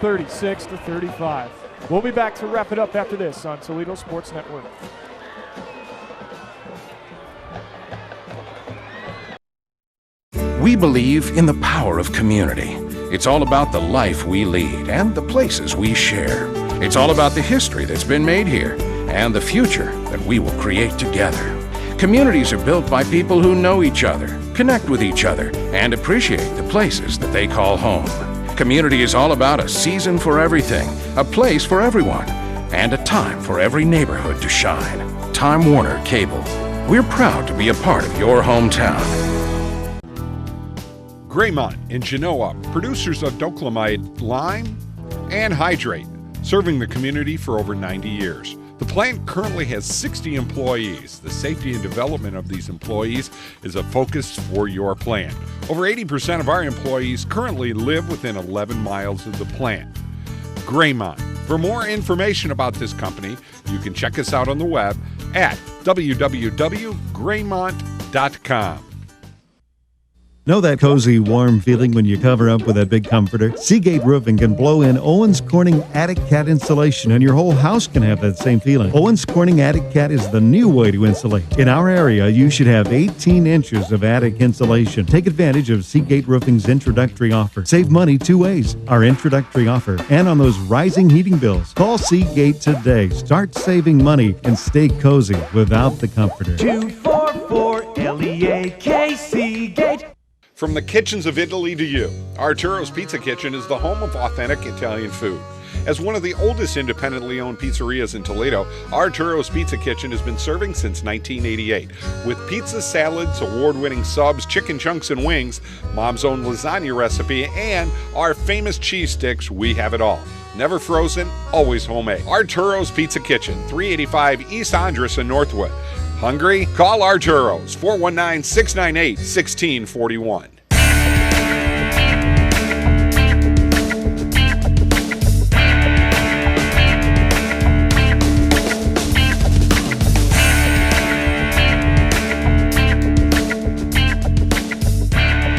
36-35. We'll be back to wrap it up after this on Toledo Sports Network. We believe in the power of community. It's all about the life we lead and the places we share. It's all about the history that's been made here and the future that we will create together. Communities are built by people who know each other, connect with each other, and appreciate the places that they call home. Community is all about a season for everything, a place for everyone, and a time for every neighborhood to shine. Time Warner Cable. We're proud to be a part of your hometown. Graymont in Genoa, producers of Doclamide lime and hydrate, serving the community for over 90 years. The plant currently has 60 employees. The safety and development of these employees is a focus for your plant. Over 80% of our employees currently live within 11 miles of the plant. Graymont. For more information about this company, you can check us out on the web at www.graymont.com. Know that cozy, warm feeling when you cover up with that big comforter? Seagate Roofing can blow in Owens Corning Attic Cat insulation, and your whole house can have that same feeling. Owens Corning Attic Cat is the new way to insulate. In our area, you should have 18 inches of attic insulation. Take advantage of Seagate Roofing's introductory offer. Save money two ways. Our introductory offer and on those rising heating bills. Call Seagate today. Start saving money and stay cozy without the comforter. 244-LEAK Seagate. From the kitchens of Italy to you, Arturo's Pizza Kitchen is the home of authentic Italian food. As one of the oldest independently owned pizzerias in Toledo, Arturo's Pizza Kitchen has been serving since 1988. With pizza, salads, award-winning subs, chicken chunks and wings, Mom's own lasagna recipe, and our famous cheese sticks, we have it all. Never frozen, always homemade. Arturo's Pizza Kitchen, 385 East Andres in Northwood. Hungry? Call Arturo's, 419-698-1641.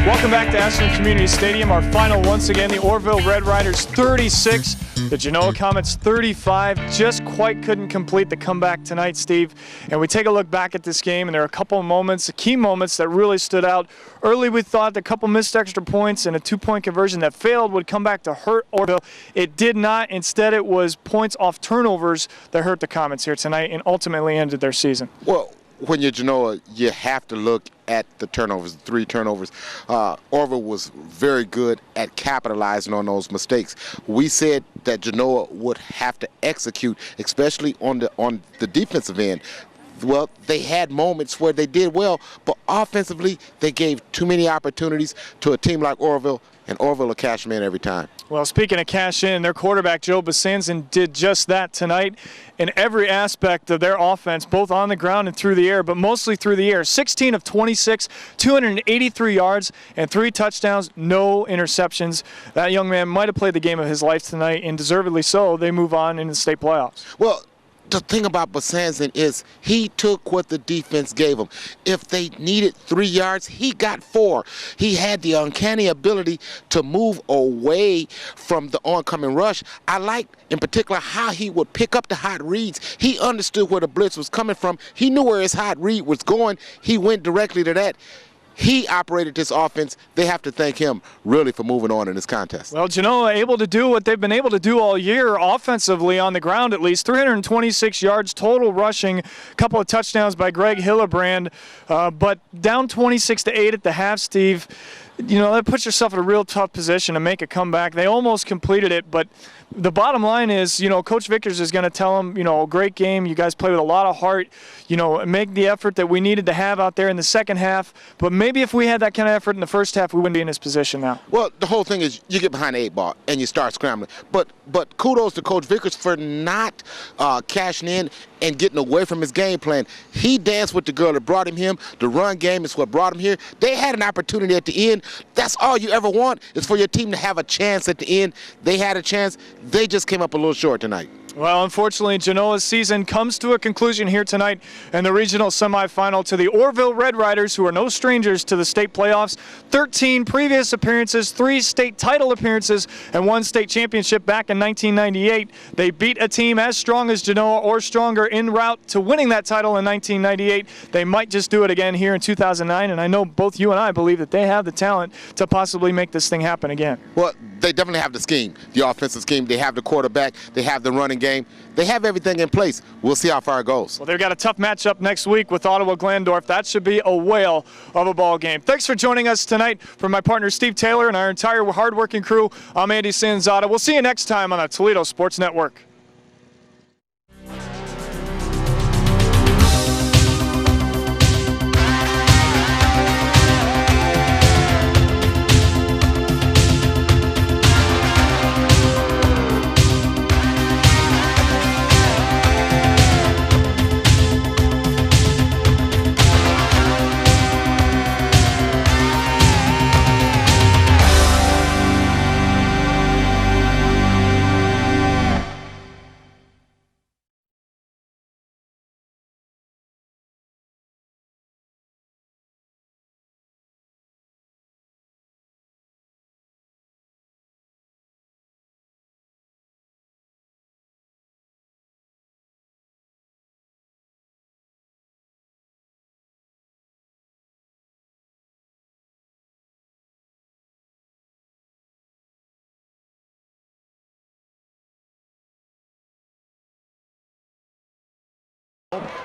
Welcome back to Ashland Community Stadium. Our final once again, the Orville Red Riders 36, the Genoa Comets 35. Just quite couldn't complete the comeback tonight, Steve. And we take a look back at this game, and there are a couple of moments, key moments that really stood out. Early we thought a couple missed extra points and a two-point conversion that failed would come back to hurt Orville. It did not. Instead, it was points off turnovers that hurt the Comets here tonight and ultimately ended their season. Well, when you're Genoa, you have to look at the turnovers, 3 turnovers. Orville was very good at capitalizing on those mistakes. We said that Genoa would have to execute, especially on the defensive end. Well, they had moments where they did well, but offensively, they gave too many opportunities to a team like Orville, and Orville will cash them in every time. Well, speaking of cash in, their quarterback, Joe Basanzin, did just that tonight in every aspect of their offense, both on the ground and through the air, but mostly through the air. 16 of 26, 283 yards, and 3 touchdowns, no interceptions. That young man might have played the game of his life tonight, and deservedly so. They move on into the state playoffs. Well, the thing about Basanzin is he took what the defense gave him. If they needed 3 yards, he got 4. He had the uncanny ability to move away from the oncoming rush. I like, in particular, how he would pick up the hot reads. He understood where the blitz was coming from. He knew where his hot read was going. He went directly to that. He operated this offense. They have to thank him, really, for moving on in this contest. Well, Genoa able to do what they've been able to do all year, offensively on the ground at least. 326 yards total rushing, a couple of touchdowns by Greg Hillebrand, but down 26-8 at the half, Steve. You know, that puts yourself in a real tough position to make a comeback. They almost completed it, but the bottom line is, you know, Coach Vickers is going to tell them, you know, great game. You guys played with a lot of heart. You know, make the effort that we needed to have out there in the second half. But maybe if we had that kind of effort in the first half, we wouldn't be in this position now. Well, the whole thing is you get behind the 8 ball and you start scrambling. But kudos to Coach Vickers for not cashing in and getting away from his game plan. He danced with the girl that brought him here. The run game is what brought him here. They had an opportunity at the end. That's all you ever want, is for your team to have a chance at the end. They had a chance. They just came up a little short tonight. Well, unfortunately, Genoa's season comes to a conclusion here tonight in the regional semifinal to the Orville Red Riders, who are no strangers to the state playoffs. 13 previous appearances, 3 state title appearances, and 1 state championship back in 1998. They beat a team as strong as Genoa or stronger en route to winning that title in 1998. They might just do it again here in 2009, and I know both you and I believe that they have the talent to possibly make this thing happen again. Well, they definitely have the scheme, the offensive scheme. They have the quarterback. They have the running game. They have everything in place. We'll see how far it goes. Well, they've got a tough matchup next week with Ottawa-Glandorf. That should be a whale of a ball game. Thanks for joining us tonight. From my partner Steve Taylor and our entire hardworking crew, I'm Andy Sanzata. We'll see you next time on the Toledo Sports Network.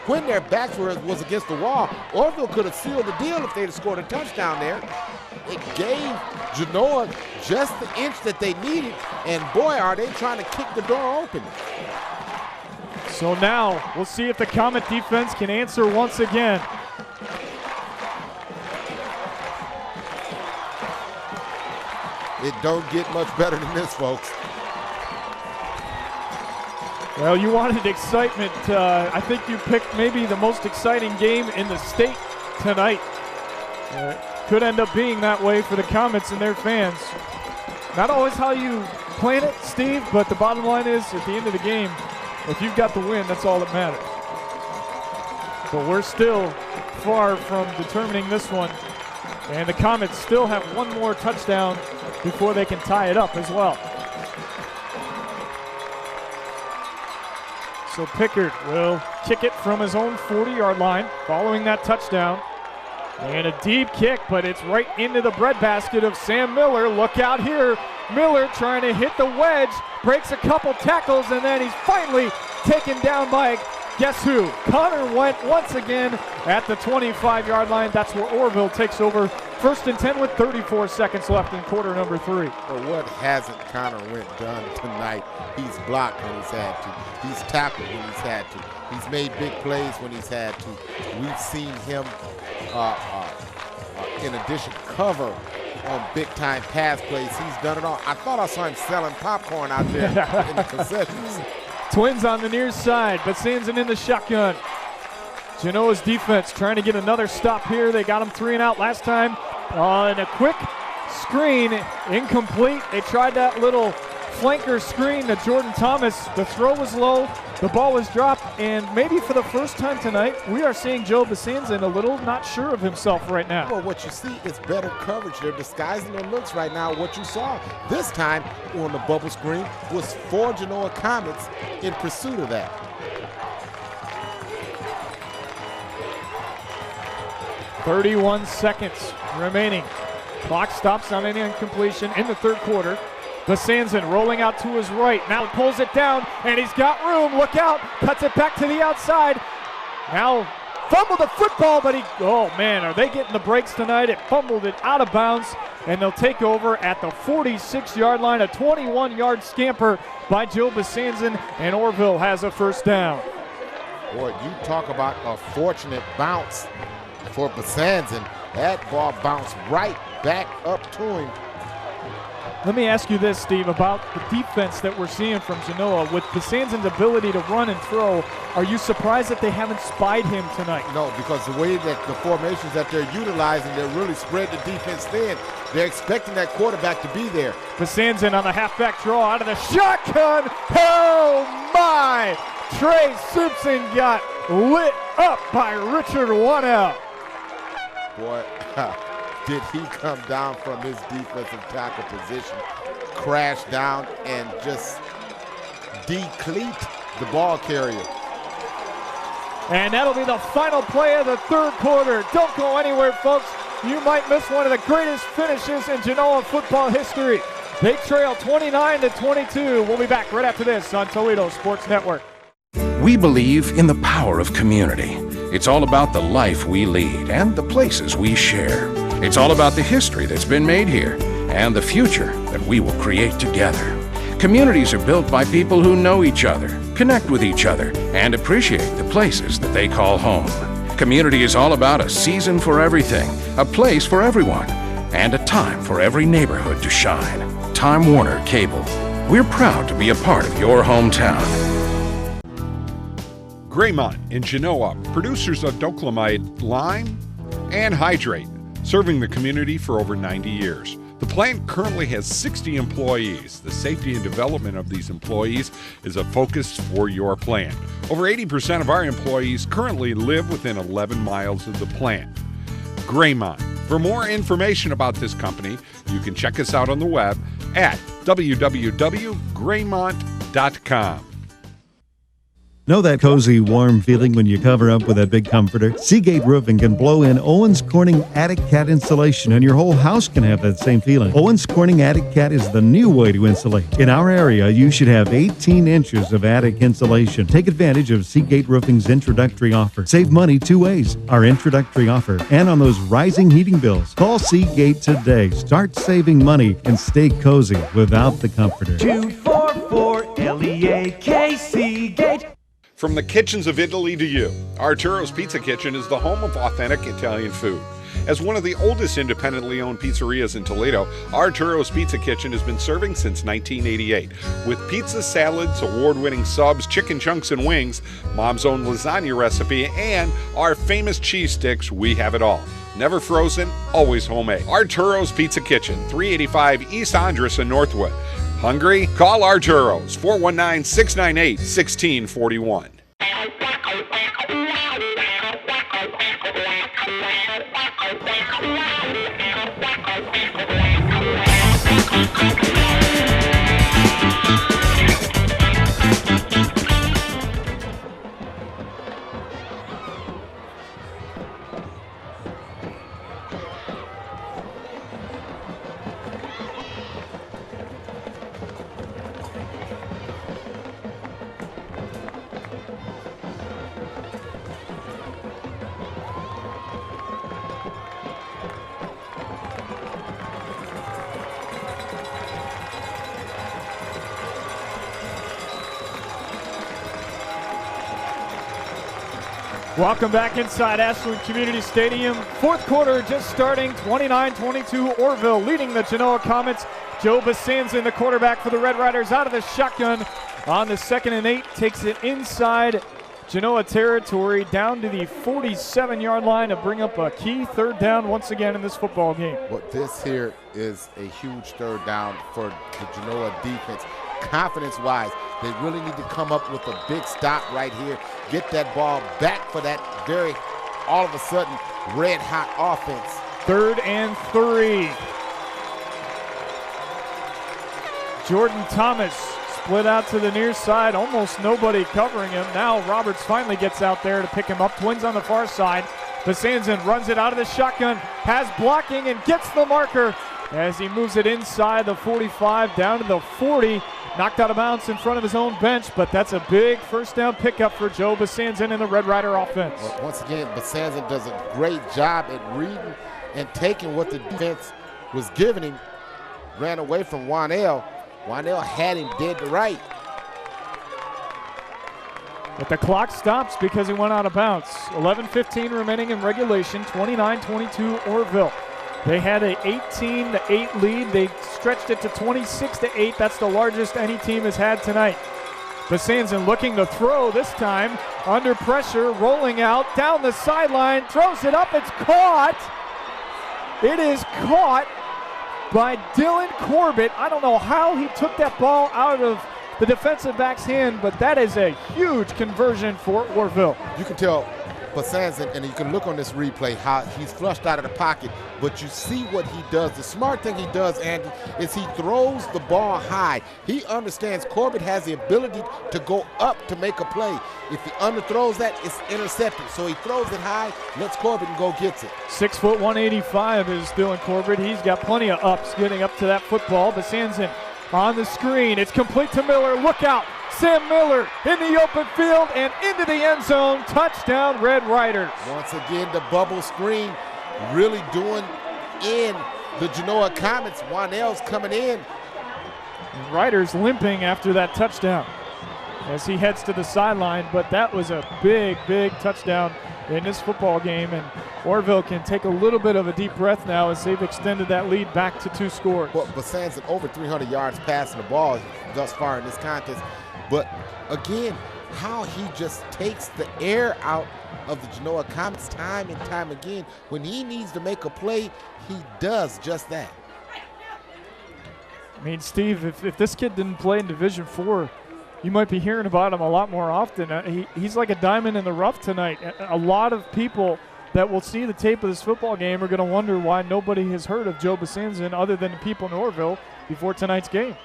When their backs was against the wall, Orville could have sealed the deal if they'd have scored a touchdown there. It gave Genoa just the inch that they needed, and boy, are they trying to kick the door open. So now we'll see if the Comet defense can answer once again. It don't get much better than this, folks. Well, you wanted excitement. I think you picked maybe the most exciting game in the state tonight. Could end up being that way for the Comets and their fans. Not always how you plan it, Steve, but the bottom line is, at the end of the game, if you've got the win, that's all that matters. But we're still far from determining this one. And the Comets still have one more touchdown before they can tie it up as well. So Pickard will kick it from his own 40-yard line following that touchdown. And a deep kick, but it's right into the breadbasket of Sam Miller. Look out here. Miller trying to hit the wedge, breaks a couple tackles, and then he's finally taken down by, guess who? Connor Went once again at the 25-yard line. That's where Orville takes over. 1st and 10 with 34 seconds left in quarter number 3. Well, what hasn't Connor Went done tonight? He's blocked when he's had to. He's tackled when he's had to. He's made big plays when he's had to. We've seen him, in addition, cover on big-time pass plays. He's done it all. I thought I saw him selling popcorn out there in the concessions. Twins on the near side, but Sanson in the shotgun. Genoa's defense trying to get another stop here. They got him 3 and out last time. And a quick screen, incomplete. They tried that little flanker screen to Jordan Thomas. The throw was low, the ball was dropped, and maybe for the first time tonight, we are seeing Joe Basanzin a little not sure of himself right now. Well, what you see is better coverage. They're disguising their looks right now. What you saw this time on the bubble screen was 4 Genoa Comets in pursuit of that. .31 seconds remaining. Clock stops on any incompletion in the 3rd quarter. Basanzin rolling out to his right. Now pulls it down, and he's got room. Look out. Cuts it back to the outside. Now fumbled the football, but oh man, are they getting the breaks tonight? It fumbled it out of bounds, and they'll take over at the 46-yard line. A 21-yard scamper by Joe Basanzin, and Orville has a 1st down. Boy, you talk about a fortunate bounce for Basanzin. That ball bounced right back up to him. Let me ask you this, Steve, about the defense that we're seeing from Genoa. With Besanzan's ability to run and throw, are you surprised that they haven't spied him tonight? No, because the way that the formations that they're utilizing, they're really spread the defense thin. They're expecting that quarterback to be there. Besanzan on the halfback draw out of the shotgun. Oh my! Trey Simpson got lit up by Richard Wanell. Boy, did he come down from his defensive tackle position, crash down, and just decleat the ball carrier. And that'll be the final play of the third quarter. Don't go anywhere, folks. You might miss one of the greatest finishes in Genoa football history. They trail 29-22. We'll be back right after this on Toledo Sports Network. We believe in the power of community. It's all about the life we lead and the places we share. It's all about the history that's been made here and the future that we will create together. Communities are built by people who know each other, connect with each other, and appreciate the places that they call home. Community is all about a season for everything, a place for everyone, and a time for every neighborhood to shine. Time Warner Cable. We're proud to be a part of your hometown. Graymont in Genoa, producers of Doclamide lime and hydrate, serving the community for over 90 years. The plant currently has 60 employees. The safety and development of these employees is a focus for your plant. Over 80% of our employees currently live within 11 miles of the plant. Graymont. For more information about this company, you can check us out on the web at www.graymont.com. Know that cozy, warm feeling when you cover up with that big comforter? Seagate Roofing can blow in Owens Corning Attic Cat insulation, and your whole house can have that same feeling. Owens Corning Attic Cat is the new way to insulate. In our area, you should have 18 inches of attic insulation. Take advantage of Seagate Roofing's introductory offer. Save money two ways. Our introductory offer and on those rising heating bills. Call Seagate today. Start saving money and stay cozy without the comforter. 244-LEAK Seagate. From the kitchens of Italy to you, Arturo's Pizza Kitchen is the home of authentic Italian food. As one of the oldest independently owned pizzerias in Toledo, Arturo's Pizza Kitchen has been serving since 1988. With pizza, salads, award-winning subs, chicken chunks and wings, Mom's own lasagna recipe, and our famous cheese sticks, we have it all. Never frozen, always homemade. Arturo's Pizza Kitchen, 385 East Andres in Northwood. Hungry? Call Arturo's, 419-698-1641. Welcome back inside Ashland Community Stadium. Fourth quarter just starting, 29-22 Orville leading the Genoa Comets. Joe Besanzan, the quarterback for the Red Riders, out of the shotgun on the 2nd and 8, takes it inside Genoa territory down to the 47-yard line to bring up a key third down once again in this football game. Well, this here is a huge third down for the Genoa defense. Confidence-wise, they really need to come up with a big stop right here, get that ball back for that very, all of a sudden, red-hot offense. 3rd and 3. Jordan Thomas split out to the near side, almost nobody covering him. Now Roberts finally gets out there to pick him up. Twins on the far side. Besanzan runs it out of the shotgun, has blocking and gets the marker as he moves it inside the 45 down to the 40. Knocked out of bounds in front of his own bench, but that's a big first down pickup for Joe Besanzan and the Red Rider offense. Well, once again, Besanzan does a great job at reading and taking what the defense was giving him. Ran away from Wanell. Wanell had him dead to right. But the clock stops because he went out of bounds. 11:15 remaining in regulation, 29-22 Orville. They had an 18-8 lead. They stretched it to 26-8. That's the largest any team has had tonight. Besanzin looking to throw this time, under pressure, rolling out, down the sideline, throws it up, it's caught. It is caught by Dylan Corbett. I don't know how he took that ball out of the defensive back's hand, but that is a huge conversion for Orville. You can tell Besanzin, and you can look on this replay, how he's flushed out of the pocket, but you see what he does. The smart thing he does, Andy, is he throws the ball high. He understands Corbett has the ability to go up to make a play. If he underthrows that, it's intercepted. So he throws it high, lets Corbett and go gets it. 6 foot 185 is Dylan Corbett. He's got plenty of ups getting up to that football. Besanzin on the screen. It's complete to Miller. Look out. Sam Miller in the open field and into the end zone. Touchdown, Red Riders. Once again, the bubble screen really doing in the Genoa Comets. Wanell's coming in. Riders limping after that touchdown as he heads to the sideline, but that was a big, big touchdown in this football game, and Orville can take a little bit of a deep breath now as they've extended that lead back to 2 scores. Well, Besanzin over 300 yards passing the ball thus far in this contest. But again, how he just takes the air out of the Genoa Comets time and time again. When he needs to make a play, he does just that. I mean, Steve, if this kid didn't play in Division IV, you might be hearing about him a lot more often. He's like a diamond in the rough tonight. A lot of people that will see the tape of this football game are going to wonder why nobody has heard of Joe Besanzin other than the people in Orville before tonight's game.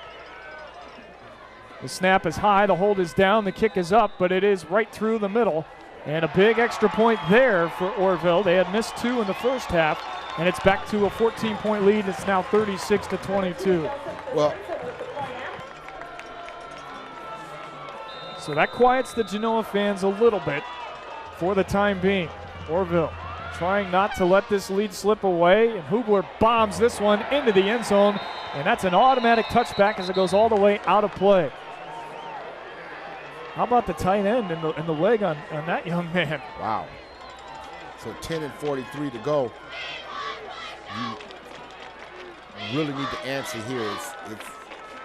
The snap is high, the hold is down, the kick is up, but it is right through the middle. And a big extra point there for Orville. They had missed 2 in the first half, and it's back to a 14-point lead. It's now 36-22. Well, so that quiets the Genoa fans a little bit for the time being. Orville trying not to let this lead slip away, and Hubler bombs this one into the end zone, and that's an automatic touchback as it goes all the way out of play. How about the tight end and the leg on that young man? Wow. So 10:43 to go. You really need to answer here. It's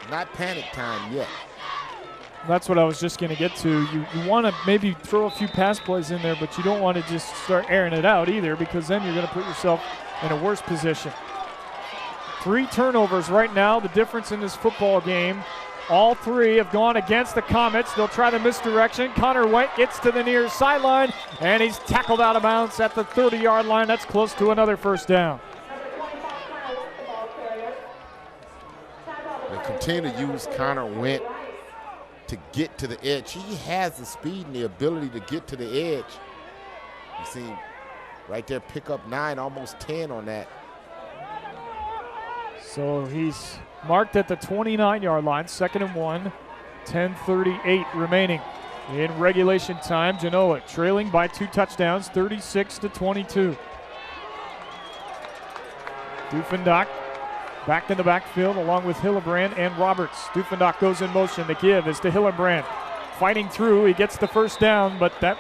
not panic time yet. That's what I was just going to get to. You want to maybe throw a few pass plays in there, but you don't want to just start airing it out either, because then you're going to put yourself in a worse position. 3 turnovers right now, the difference in this football game. All 3 have gone against the Comets. They'll try the misdirection. Connor White gets to the near sideline, and he's tackled out of bounds at the 30-yard line. That's close to another first down. They continue to use Connor White to get to the edge. He has the speed and the ability to get to the edge. You see him right there pick up 9, almost 10 on that. So he's marked at the 29-yard line, 2nd and 1, 10:38 remaining in regulation time. Genoa trailing by 2 touchdowns, 36-22. Dufendock back in the backfield along with Hillebrand and Roberts. Dufendock goes in motion. The give is to Hillebrand. Fighting through, he gets the first down, but that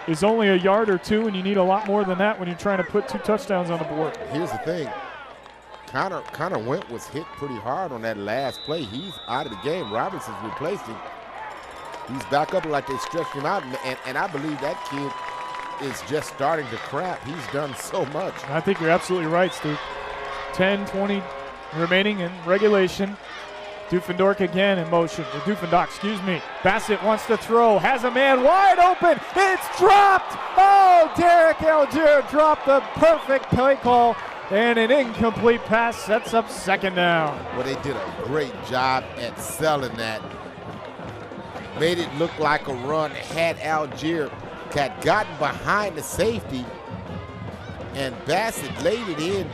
is only a yard or 2, and you need a lot more than that when you're trying to put 2 touchdowns on the board. Here's the thing. Connor Went was hit pretty hard on that last play. He's out of the game. Roberts has replaced him. He's back up like they stretched him out, and I believe that kid is just starting to crap. He's done so much. I think you're absolutely right, Steve. 10-20 remaining in regulation. Dufendock again in motion. Bassett wants to throw, has a man wide open. It's dropped. Oh, Derek Algier dropped the perfect play call, and an incomplete pass sets up 2nd down. Well, they did a great job at selling that. Made it look like a run. Had Algier had gotten behind the safety, and Bassett laid it in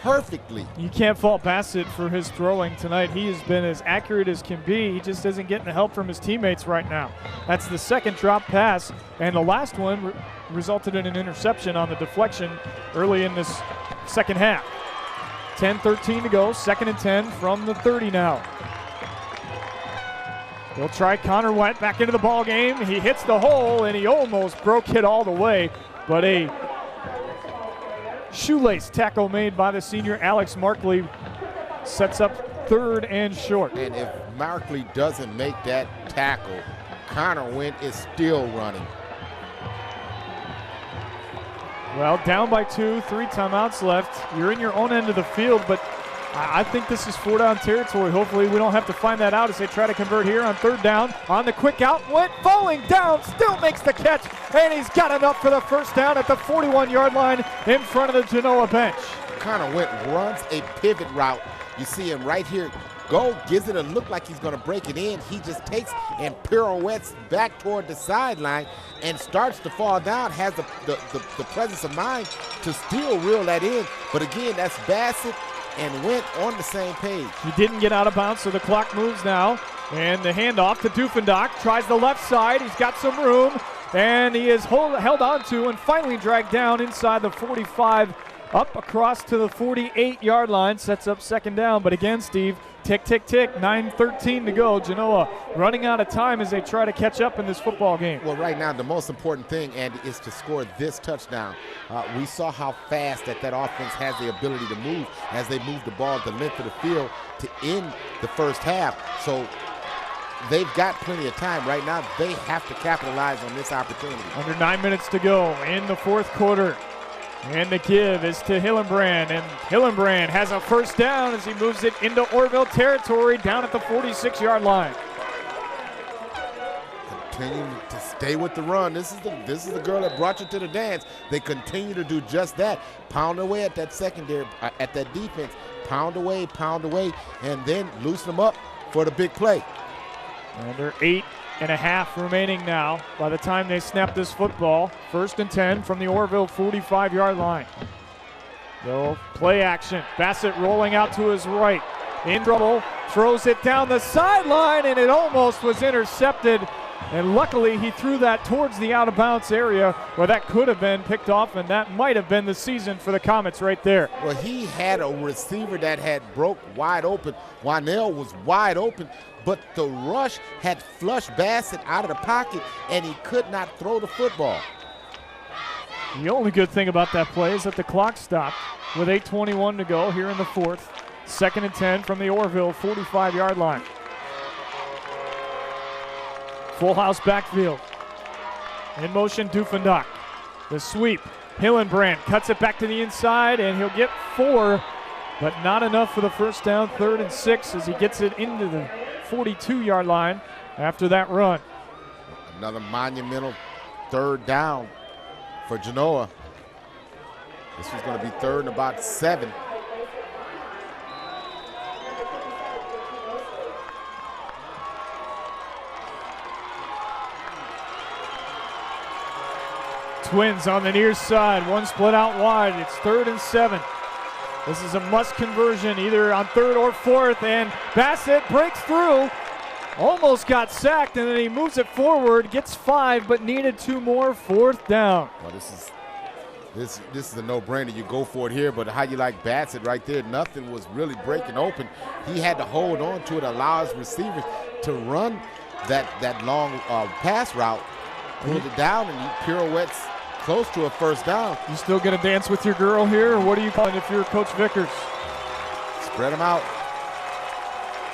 perfectly. You can't fault Bassett for his throwing tonight. He has been as accurate as can be. He just isn't getting the help from his teammates right now. That's the 2nd drop pass, and the last one resulted in an interception on the deflection early in this 2nd half. 10:13 to go, 2nd and 10 from the 30 now. They'll try Connor White back into the ball game. He hits the hole, and he almost broke it all the way, but a shoelace tackle made by the senior Alex Markley. Sets up 3rd and short. And if Markley doesn't make that tackle, Connor Wynn is still running. Well, down by 2, 3 timeouts left. You're in your own end of the field, but I think this is 4-down territory. Hopefully we don't have to find that out as they try to convert here on 3rd down. On the quick out, Went falling down, still makes the catch, and he's got enough for the 1st down at the 41-yard line in front of the Genoa bench. Connor Wynn runs a pivot route. You see him right here. Go, gives it a look like he's going to break it in. He just takes and pirouettes back toward the sideline and starts to fall down, has the presence of mind to still reel that in. But again, that's Bassett and Went on the same page. He didn't get out of bounds, so the clock moves now. And the handoff to Dufendock. Tries the left side. He's got some room. And he is held on to and finally dragged down inside the 45, up across to the 48-yard line. Sets up 2nd down. But again, Steve, tick, tick, tick, 9:13 to go. Genoa running out of time as they try to catch up in this football game. Well, right now, the most important thing, Andy, is to score this touchdown. We saw how fast that offense has the ability to move as they move the ball the length of the field to end the 1st half. So they've got plenty of time. Right now, they have to capitalize on this opportunity. Under 9 minutes to go in the 4th quarter. And the give is to Hillenbrand, and Hillenbrand has a 1st down as he moves it into Orville territory down at the 46-yard line. Continue to stay with the run. This is the girl that brought you to the dance. They continue to do just that. Pound away at that secondary, at that defense. Pound away, and then loosen them up for the big play. Under 8.5 remaining now by the time they snap this football. 1st and 10 from the Orville 45-yard line. They'll play action. Bassett rolling out to his right. In trouble, throws it down the sideline, and it almost was intercepted. And luckily he threw that towards the out-of-bounds area where that could have been picked off, and that might have been the season for the Comets right there. Well, he had a receiver that had broke wide open. Wynell was wide open, but the rush had flushed Bassett out of the pocket, and he could not throw the football. The only good thing about that play is that the clock stopped with 8:21 to go here in the 4th. 2nd and 10 from the Orville 45-yard line. Full house backfield. In motion, Dufendock. The sweep. Hillenbrand cuts it back to the inside, and he'll get 4, but not enough for the 1st down. 3rd and 6 as he gets it into the 42-yard line after that run. Another monumental 3rd down for Genoa. This was going to be 3rd and about 7. Twins on the near side, one split out wide. It's 3rd and 7. This is a must conversion either on 3rd or 4th, and Bassett breaks through, almost got sacked, and then he moves it forward, gets 5, but needed 2 more. 4th down. Well, this is a no-brainer. You go for it here, but how you like Bassett right there? Nothing was really breaking open. He had to hold on to it, allow his receivers to run that long pass route, pulled it down, and he pirouettes close to a 1st down. You still gonna dance with your girl here, or what are you calling if you're Coach Vickers? Spread them out.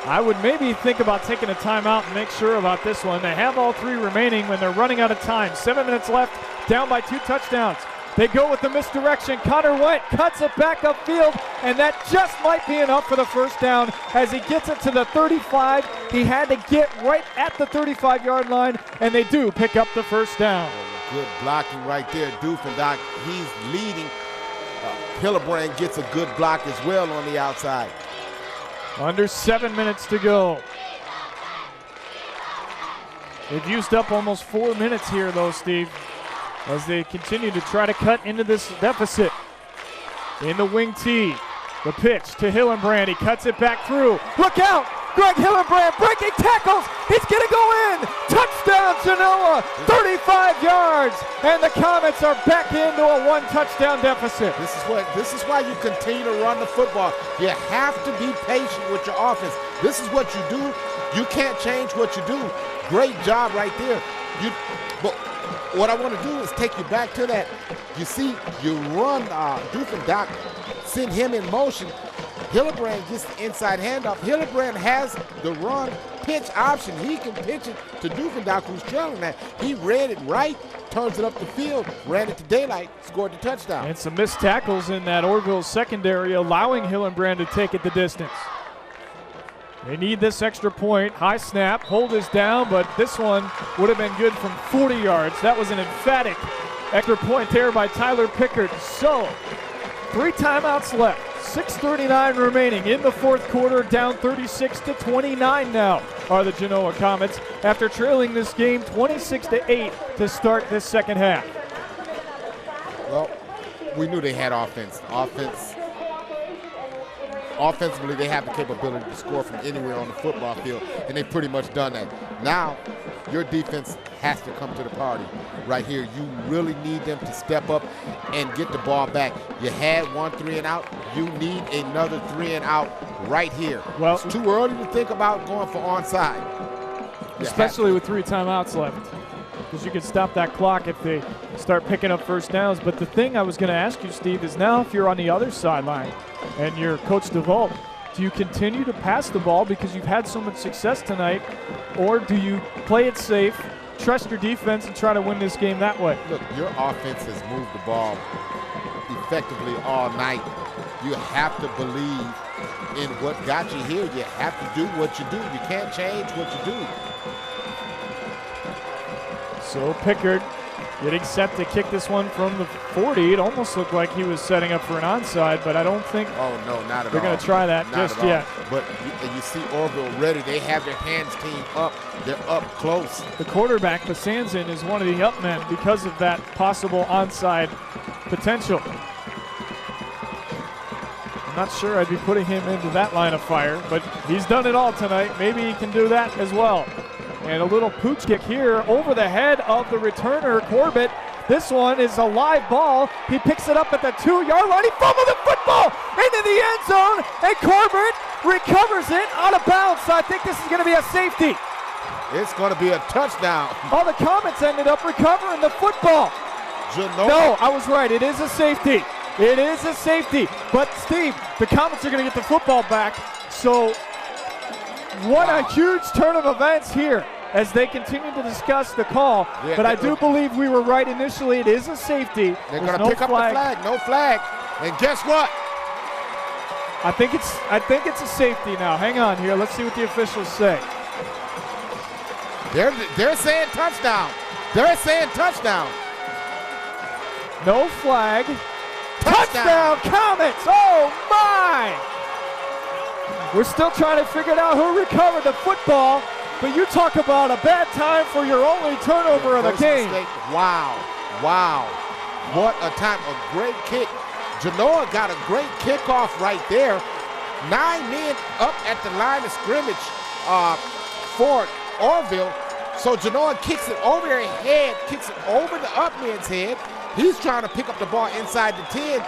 I would maybe think about taking a timeout and make sure about this one. They have all 3 remaining when they're running out of time. 7 minutes left, down by 2 touchdowns. They go with the misdirection. Connor White cuts it back upfield, and that just might be enough for the 1st down as he gets it to the 35. He had to get right at the 35-yard line, and they do pick up the 1st down. Good blocking right there. Dufendock, he's leading. Hillenbrand gets a good block as well on the outside. Under 7 minutes to go. They've used up almost 4 minutes here, though, Steve, as they continue to try to cut into this deficit. In the wing tee, the pitch to Hillenbrand. He cuts it back through. Look out! Greg Hillenbrand breaking tackles. He's going to go in. Touchdown, Genoa. 35 yards. And the Comets are back into a 1-touchdown deficit. This is why you continue to run the football. You have to be patient with your offense. This is what you do. You can't change what you do. Great job right there. what I want to do is take you back to that. You see, you run Doofendock, send him in motion. Hillebrand gets the inside handoff. Hillebrand has the run pitch option. He can pitch it to Doofendock, who's trailing that. He read it right, turns it up the field, ran it to daylight, scored the touchdown. And some missed tackles in that Orville secondary, allowing Hillenbrand to take it the distance. They need this extra point. High snap, hold is down, but this one would have been good from 40 yards. That was an emphatic extra point there by Tyler Pickard. So, 3 timeouts left. 6:39 remaining in the fourth quarter, down 36-29 now are the Genoa Comets after trailing this game 26-8 to start this second half. Well, we knew they had offense. Offensively, they have the capability to score from anywhere on the football field, and they've pretty much done that. Now, your defense has to come to the party right here. You really need them to step up and get the ball back. You had 1 3-and-out. You need another 3-and-out right here. Well, it's too early to think about going for onside. Especially with 3 timeouts left, because you can stop that clock if they start picking up first downs. But the thing I was going to ask you, Steve, is now if you're on the other sideline and you're Coach DeVault, do you continue to pass the ball because you've had so much success tonight, or do you play it safe, trust your defense, and try to win this game that way? Look, your offense has moved the ball effectively all night. You have to believe in what got you here. You have to do what you do. You can't change what you do. So Pickard getting set to kick this one from the 40. It almost looked like he was setting up for an onside, but I don't think not at all. They're going to try that just yet. But you see Orville ready. They have their hands team up. They're up close. The quarterback, Basanzin, is one of the up men because of that possible onside potential. I'm not sure I'd be putting him into that line of fire, but he's done it all tonight. Maybe he can do that as well. And a little pooch kick here over the head of the returner, Corbett. This one is a live ball. He picks it up at the 2-yard line. He fumbled the football into the end zone, and Corbett recovers it out of bounds. So I think this is going to be a safety. It's going to be a touchdown. All the Comets ended up recovering the football. Genoa. No, I was right. It is a safety. It is a safety. But, Steve, the Comets are going to get the football back. So what a huge turn of events here as they continue to discuss the call. Yeah, but I do believe we were right initially. It is a safety. They're going to pick up the flag. No flag. And guess what? I think it's a safety now. Hang on here. Let's see what the officials say. They're saying touchdown. They're saying touchdown. No flag. Touchdown, Comets! Oh my! We're still trying to figure out who recovered the football, but you talk about a bad time for your only turnover of the game. Mistake. Wow. What a time. A great kick. Genoa got a great kickoff right there. 9 men up at the line of scrimmage for Orville. So Genoa kicks it over their head, kicks it over the up men's head. He's trying to pick up the ball inside the 10,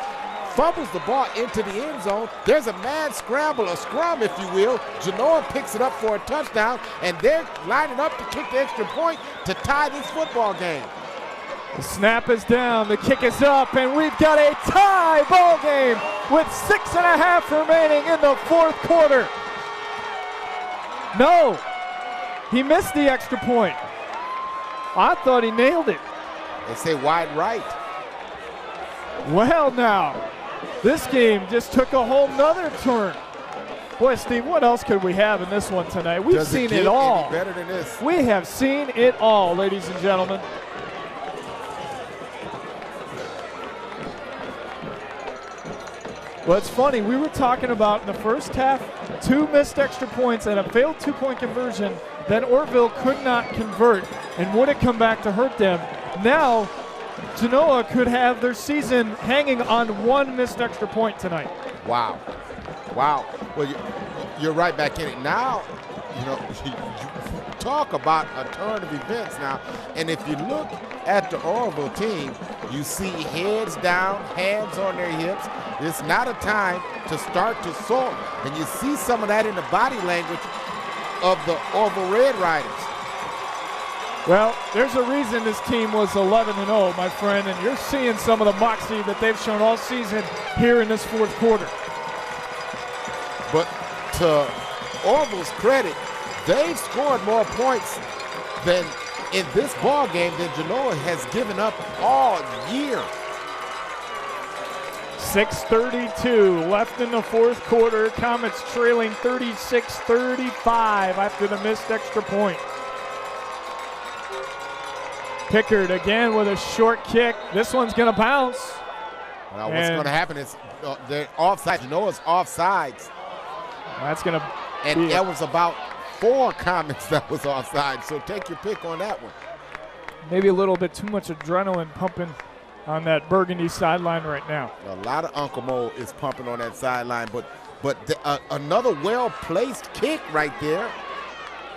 fumbles the ball into the end zone. There's a mad scramble, a scrum, if you will. Genoa picks it up for a touchdown, and they're lining up to kick the extra point to tie this football game. The snap is down, the kick is up, and we've got a tie ball game with 6.5 remaining in the fourth quarter. No, he missed the extra point. I thought he nailed it. They say wide right. Well now, this game just took a whole nother turn. Boy, Steve, what else could we have in this one tonight? We've seen it all. Any better than this? We have seen it all, ladies and gentlemen. Well, it's funny. We were talking about in the first half, 2 missed extra points and a failed 2-point conversion. Then Orville could not convert, and would it come back to hurt them? Now, Genoa could have their season hanging on 1 missed extra point tonight. Wow. Well, you're right back in it. Now, you talk about a turn of events now. And if you look at the Orville team, you see heads down, hands on their hips. It's not a time to start to sulk. And you see some of that in the body language of the Orville Red Riders. Well, there's a reason this team was 11-0, my friend, and you're seeing some of the moxie that they've shown all season here in this fourth quarter. But to Orville's credit, they've scored more points than in this ball game than Genoa has given up all year. 6:32 left in the fourth quarter. Comets trailing 36-35 after the missed extra point. Pickard again with a short kick. This one's going to bounce. Well, what's going to happen is they're offside. Genoa's offsides. That's going to And there was about 4 Comets that was offside, so take your pick on that one. Maybe a little bit too much adrenaline pumping on that burgundy sideline right now. A lot of Uncle Mo is pumping on that sideline, but another well-placed kick right there.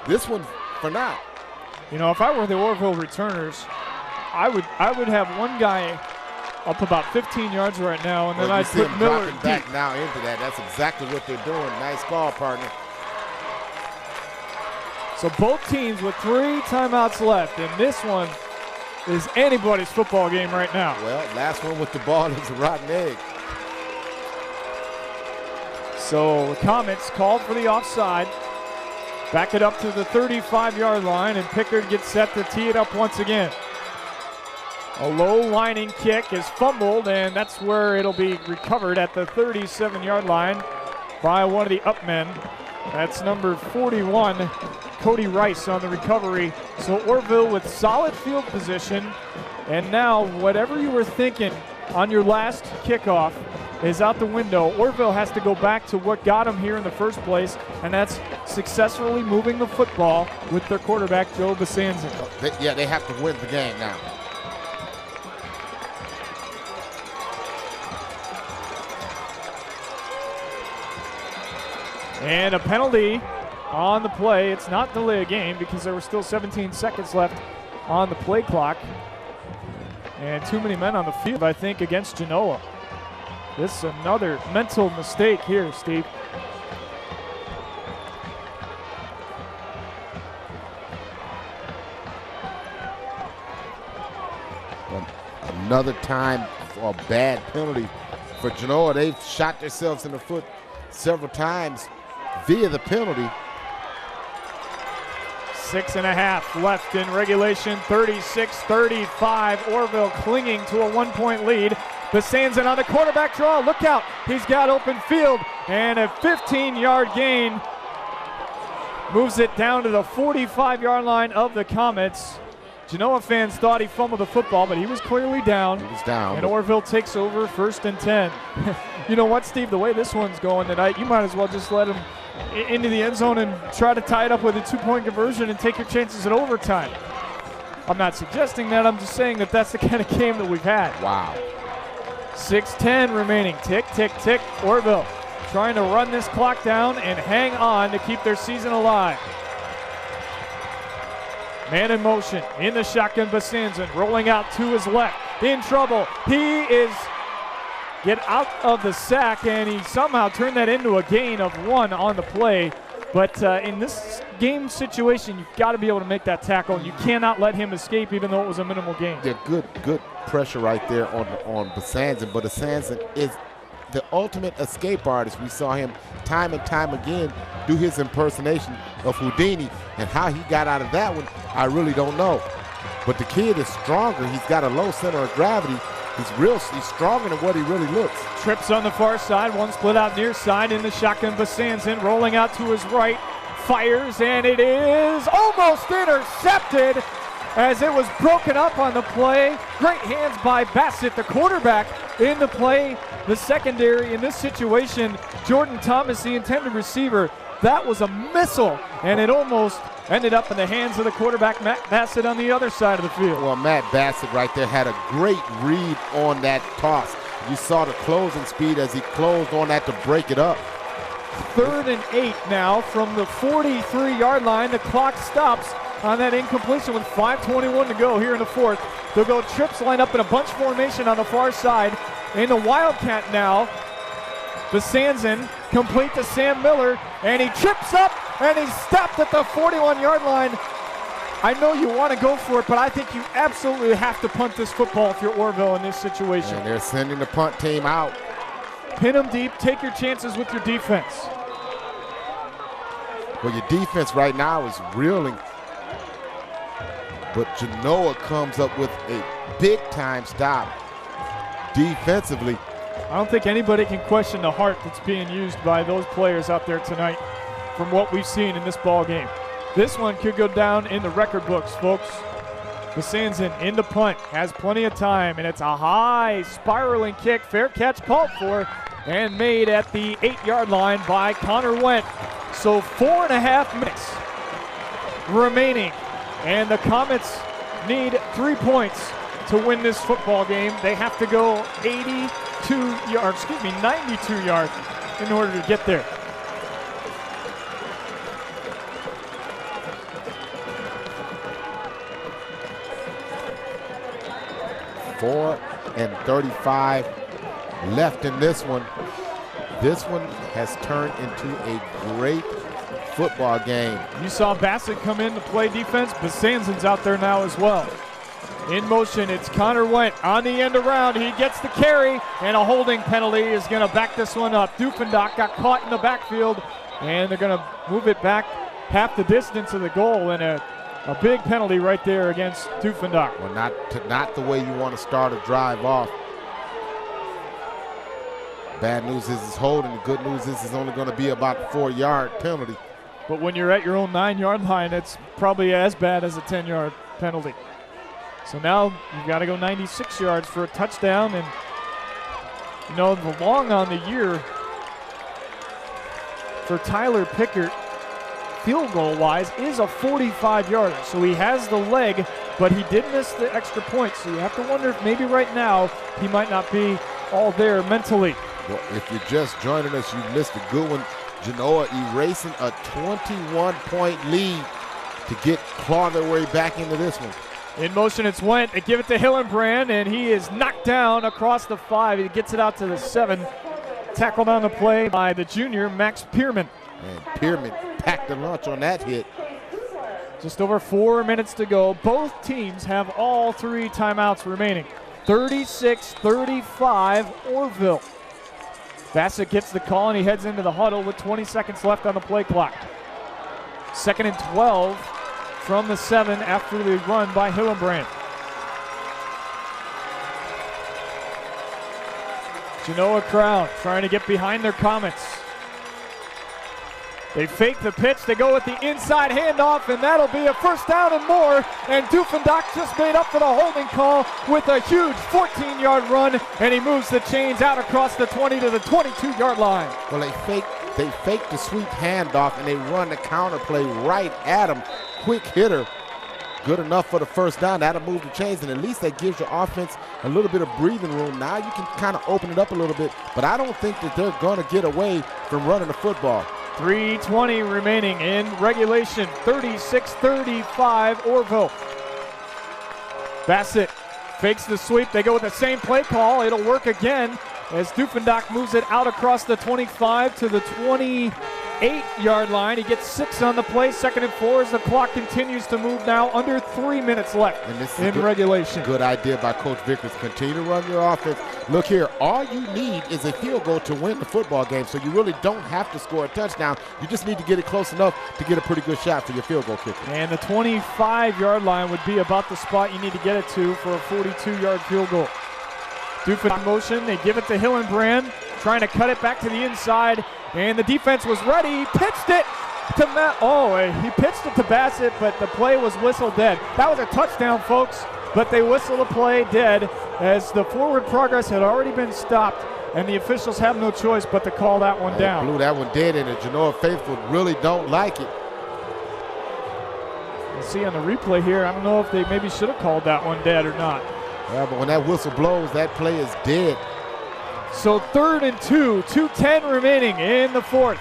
This one for now. You know, if I were the Orville returners, I would have one guy up about 15 yards right now, and then I'd put Miller dropping back now into that. That's exactly what they're doing. Nice call, partner. So both teams with 3 timeouts left, and this one is anybody's football game right now. Well, last one with the ball is a rotten egg. So the Comets called for the offside. Back it up to the 35-yard line, and Pickard gets set to tee it up once again. A low lining kick is fumbled, and that's where it'll be recovered at the 37-yard line by one of the up men. That's number 41, Cody Rice, on the recovery. So Orville with solid field position, and now whatever you were thinking on your last kickoff is out the window. Orville has to go back to what got him here in the first place, and that's successfully moving the football with their quarterback, Joe Basanzin. They have to win the game now. And a penalty on the play. It's not delay a game because there were still 17 seconds left on the play clock. And too many men on the field, I think, against Genoa. This is another mental mistake here, Steve. Another time for a bad penalty for Genoa. They've shot themselves in the foot several times via the penalty. 6.5 left in regulation, 36-35. Orville clinging to a 1-point lead. Basanzin on the quarterback draw. Look out. He's got open field. And a 15-yard gain moves it down to the 45-yard line of the Comets. Genoa fans thought he fumbled the football, but he was clearly down. He was down. And Orville takes over 1st and 10. You know what, Steve? The way this one's going tonight, you might as well just let him into the end zone and try to tie it up with a 2-point conversion and take your chances at overtime. I'm not suggesting that. I'm just saying that that's the kind of game that we've had. Wow. 6:10 remaining. Tick, tick, tick. Orville trying to run this clock down and hang on to keep their season alive. Man in motion in the shotgun. Basanzin rolling out to his left. In trouble. He is get out of the sack, and he somehow turned that into a gain of 1 on the play. But in this game situation, you've got to be able to make that tackle, and you cannot let him escape even though it was a minimal gain. Yeah, good pressure right there on Basanzin, but Basanzin is the ultimate escape artist. We saw him time and time again do his impersonation of Houdini, and how he got out of that one, I really don't know. But the kid is stronger. He's got a low center of gravity. He's stronger than what he really looks. Trips on the far side, one split out near side in the shotgun. Basanzin rolling out to his right, fires, and it is almost intercepted as it was broken up on the play. Great hands by Bassett, the quarterback, in the play. The secondary in this situation, Jordan Thomas, the intended receiver. That was a missile, and it almost ended up in the hands of the quarterback, Matt Bassett, on the other side of the field. Well, Matt Bassett right there had a great read on that toss. You saw the closing speed as he closed on that to break it up. 3rd and 8 now from the 43-yard line. The clock stops on that incompletion with 5:21 to go here in the fourth. They'll go trips line up in a bunch formation on the far side. In the Wildcat now, Basanzin complete to Sam Miller, and he trips up, and he's stopped at the 41-yard line. I know you want to go for it, but I think you absolutely have to punt this football if you're Orville in this situation. And they're sending the punt team out. Pin them deep, take your chances with your defense. Well, your defense right now is reeling. But Genoa comes up with a big-time stop defensively. I don't think anybody can question the heart that's being used by those players out there tonight from what we've seen in this ball game. This one could go down in the record books, folks. Besanzin in the punt, has plenty of time, and it's a high spiraling kick. Fair catch called for and made at the 8-yard line by Connor Went. So 4.5 minutes remaining, and the Comets need 3 points to win this football game. They have to go 92 yards, 92 yards in order to get there. Four and 35 left in this one. This one has turned into a great football game. You saw Bassett come in to play defense. Besanzin's out there now as well. In motion, it's Connor Went on the end around. He gets the carry, and a holding penalty is going to back this one up. Dufendock got caught in the backfield, and they're going to move it back half the distance of the goal, and a big penalty right there against Dufendock. Well, not the way you want to start a drive off. Bad news is it's holding. The good news is it's only going to be about a 4-yard penalty. But when you're at your own 9-yard line, it's probably as bad as a 10-yard penalty. So now you've got to go 96 yards for a touchdown. And, you know, the long on the year for Tyler Pickert, field goal-wise, is a 45-yarder. So he has the leg, but he did miss the extra point. So you have to wonder if maybe right now he might not be all there mentally. Well, if you're just joining us, you missed a good one. Genoa erasing a 21-point lead to claw their way back into this one. In motion, it's Went. They give it to Hillenbrand, and he is knocked down across the 5. He gets it out to the 7. Tackled on the play by the junior, Max Pierman. And Pierman packed the lunch on that hit. Just over 4 minutes to go. Both teams have all 3 timeouts remaining. 36-35 Orville. Bassett gets the call, and he heads into the huddle with 20 seconds left on the play clock. 2nd and 12 from the 7 after the run by Hillenbrand. Genoa crowd trying to get behind their Comets. They fake the pitch, they go with the inside handoff, and that'll be a first down and more. And Dufendock just made up for the holding call with a huge 14-yard run, and he moves the chains out across the 20 to the 22-yard line. Well, they fake the sweep handoff, and they run the counter play right at him. Quick hitter, good enough for the first down. That'll move the chains, and at least that gives your offense a little bit of breathing room. Now you can kind of open it up a little bit, but I don't think that they're going to get away from running the football. 3:20 remaining in regulation. 36-35 Orville. Bassett fakes the sweep. They go with the same play call. It'll work again as Dufendock moves it out across the 25 to the 28-yard line. He gets 6 on the play. 2nd and 4 as the clock continues to move now. Under 3 minutes left in regulation. Good idea by Coach Vickers. Continue to run your offense. Look here, all you need is a field goal to win the football game, so you really don't have to score a touchdown. You just need to get it close enough to get a pretty good shot for your field goal kicker. And the 25-yard line would be about the spot you need to get it to for a 42-yard field goal. Dufendock motion, they give it to Hillenbrand, trying to cut it back to the inside, and the defense was ready. He pitched it to he pitched it to Bassett, but the play was whistled dead. That was a touchdown, folks, but they whistled the play dead as the forward progress had already been stopped, and the officials have no choice but to call that one down. Blew that one dead, and the Genoa faithful really don't like it. We'll see on the replay here. I don't know if they maybe should have called that one dead or not. Yeah, but when that whistle blows, that play is dead. So 3rd and 2, 2:10 remaining in the 4th.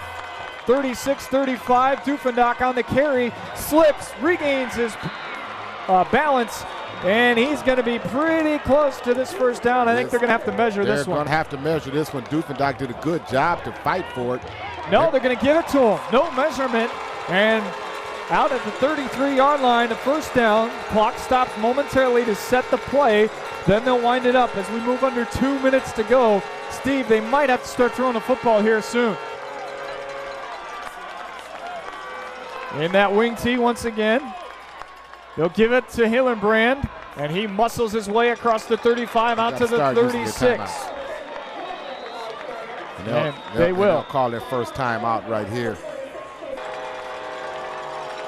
36-35, Dufendock on the carry, slips, regains his balance, and he's going to be pretty close to this first down. I think they're going to have to measure this one. They're going to have to measure this one. Dufendock did a good job to fight for it. No, they're going to give it to him. No measurement, and out at the 33-yard line, a first down. Clock stops momentarily to set the play. Then they'll wind it up as we move under 2 minutes to go. Steve, they might have to start throwing the football here soon. In that wing tee once again. They'll give it to Hillenbrand, and he muscles his way across the 35 out to the 36. And they will. They'll call their first timeout right here.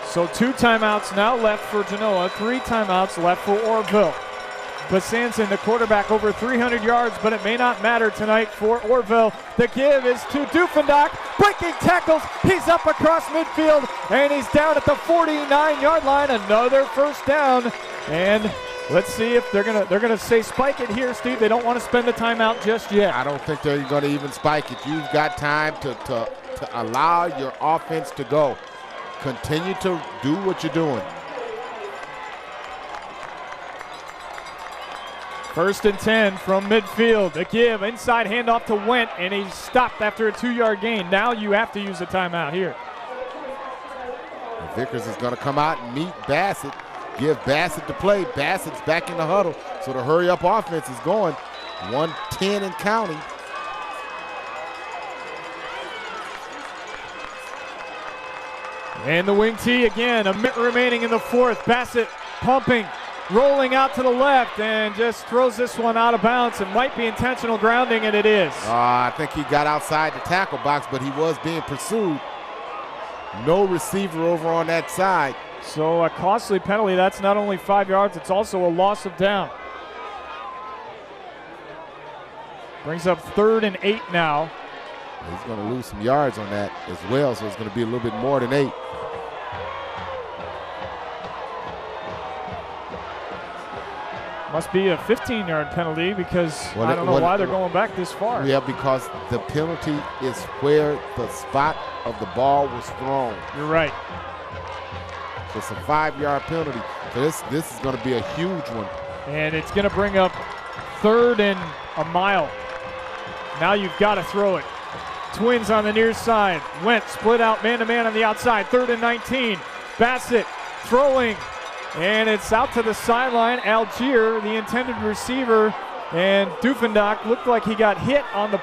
So 2 timeouts now left for Genoa, 3 timeouts left for Orville. Basanson, the quarterback, over 300 yards, but it may not matter tonight for Orville. The give is to Dufendak, breaking tackles. He's up across midfield, and he's down at the 49-yard line. Another first down, and let's see if they're gonna say spike it here, Steve. They don't want to spend the timeout just yet. I don't think they're going to even spike it. You've got time to allow your offense to go. Continue to do what you're doing. First and 10 from midfield. A give, inside handoff to Went, and he's stopped after a 2-yard gain. Now you have to use a timeout here. Vickers is going to come out and meet Bassett. Give Bassett the play. Bassett's back in the huddle, so the hurry-up offense is going. 1:10 and counting. And the wing tee again, a minute remaining in the fourth. Bassett pumping, rolling out to the left, and just throws this one out of bounds. It might be intentional grounding, and it is. I think he got outside the tackle box, but he was being pursued. No receiver over on that side. So a costly penalty. That's not only 5 yards, it's also a loss of down. Brings up 3rd and 8 now. He's going to lose some yards on that as well, so it's going to be a little bit more than 8. Must be a 15-yard penalty because I don't know why they're going back this far. Yeah, because the penalty is where the spot of the ball was thrown. You're right. So it's a 5-yard penalty. So this is going to be a huge one. And it's going to bring up 3rd and a mile. Now you've got to throw it. Twins on the near side. Went split out man-to-man on the outside. 3rd and 19. Bassett throwing. And it's out to the sideline. Algier, the intended receiver, and Dufendak looked like he got hit on the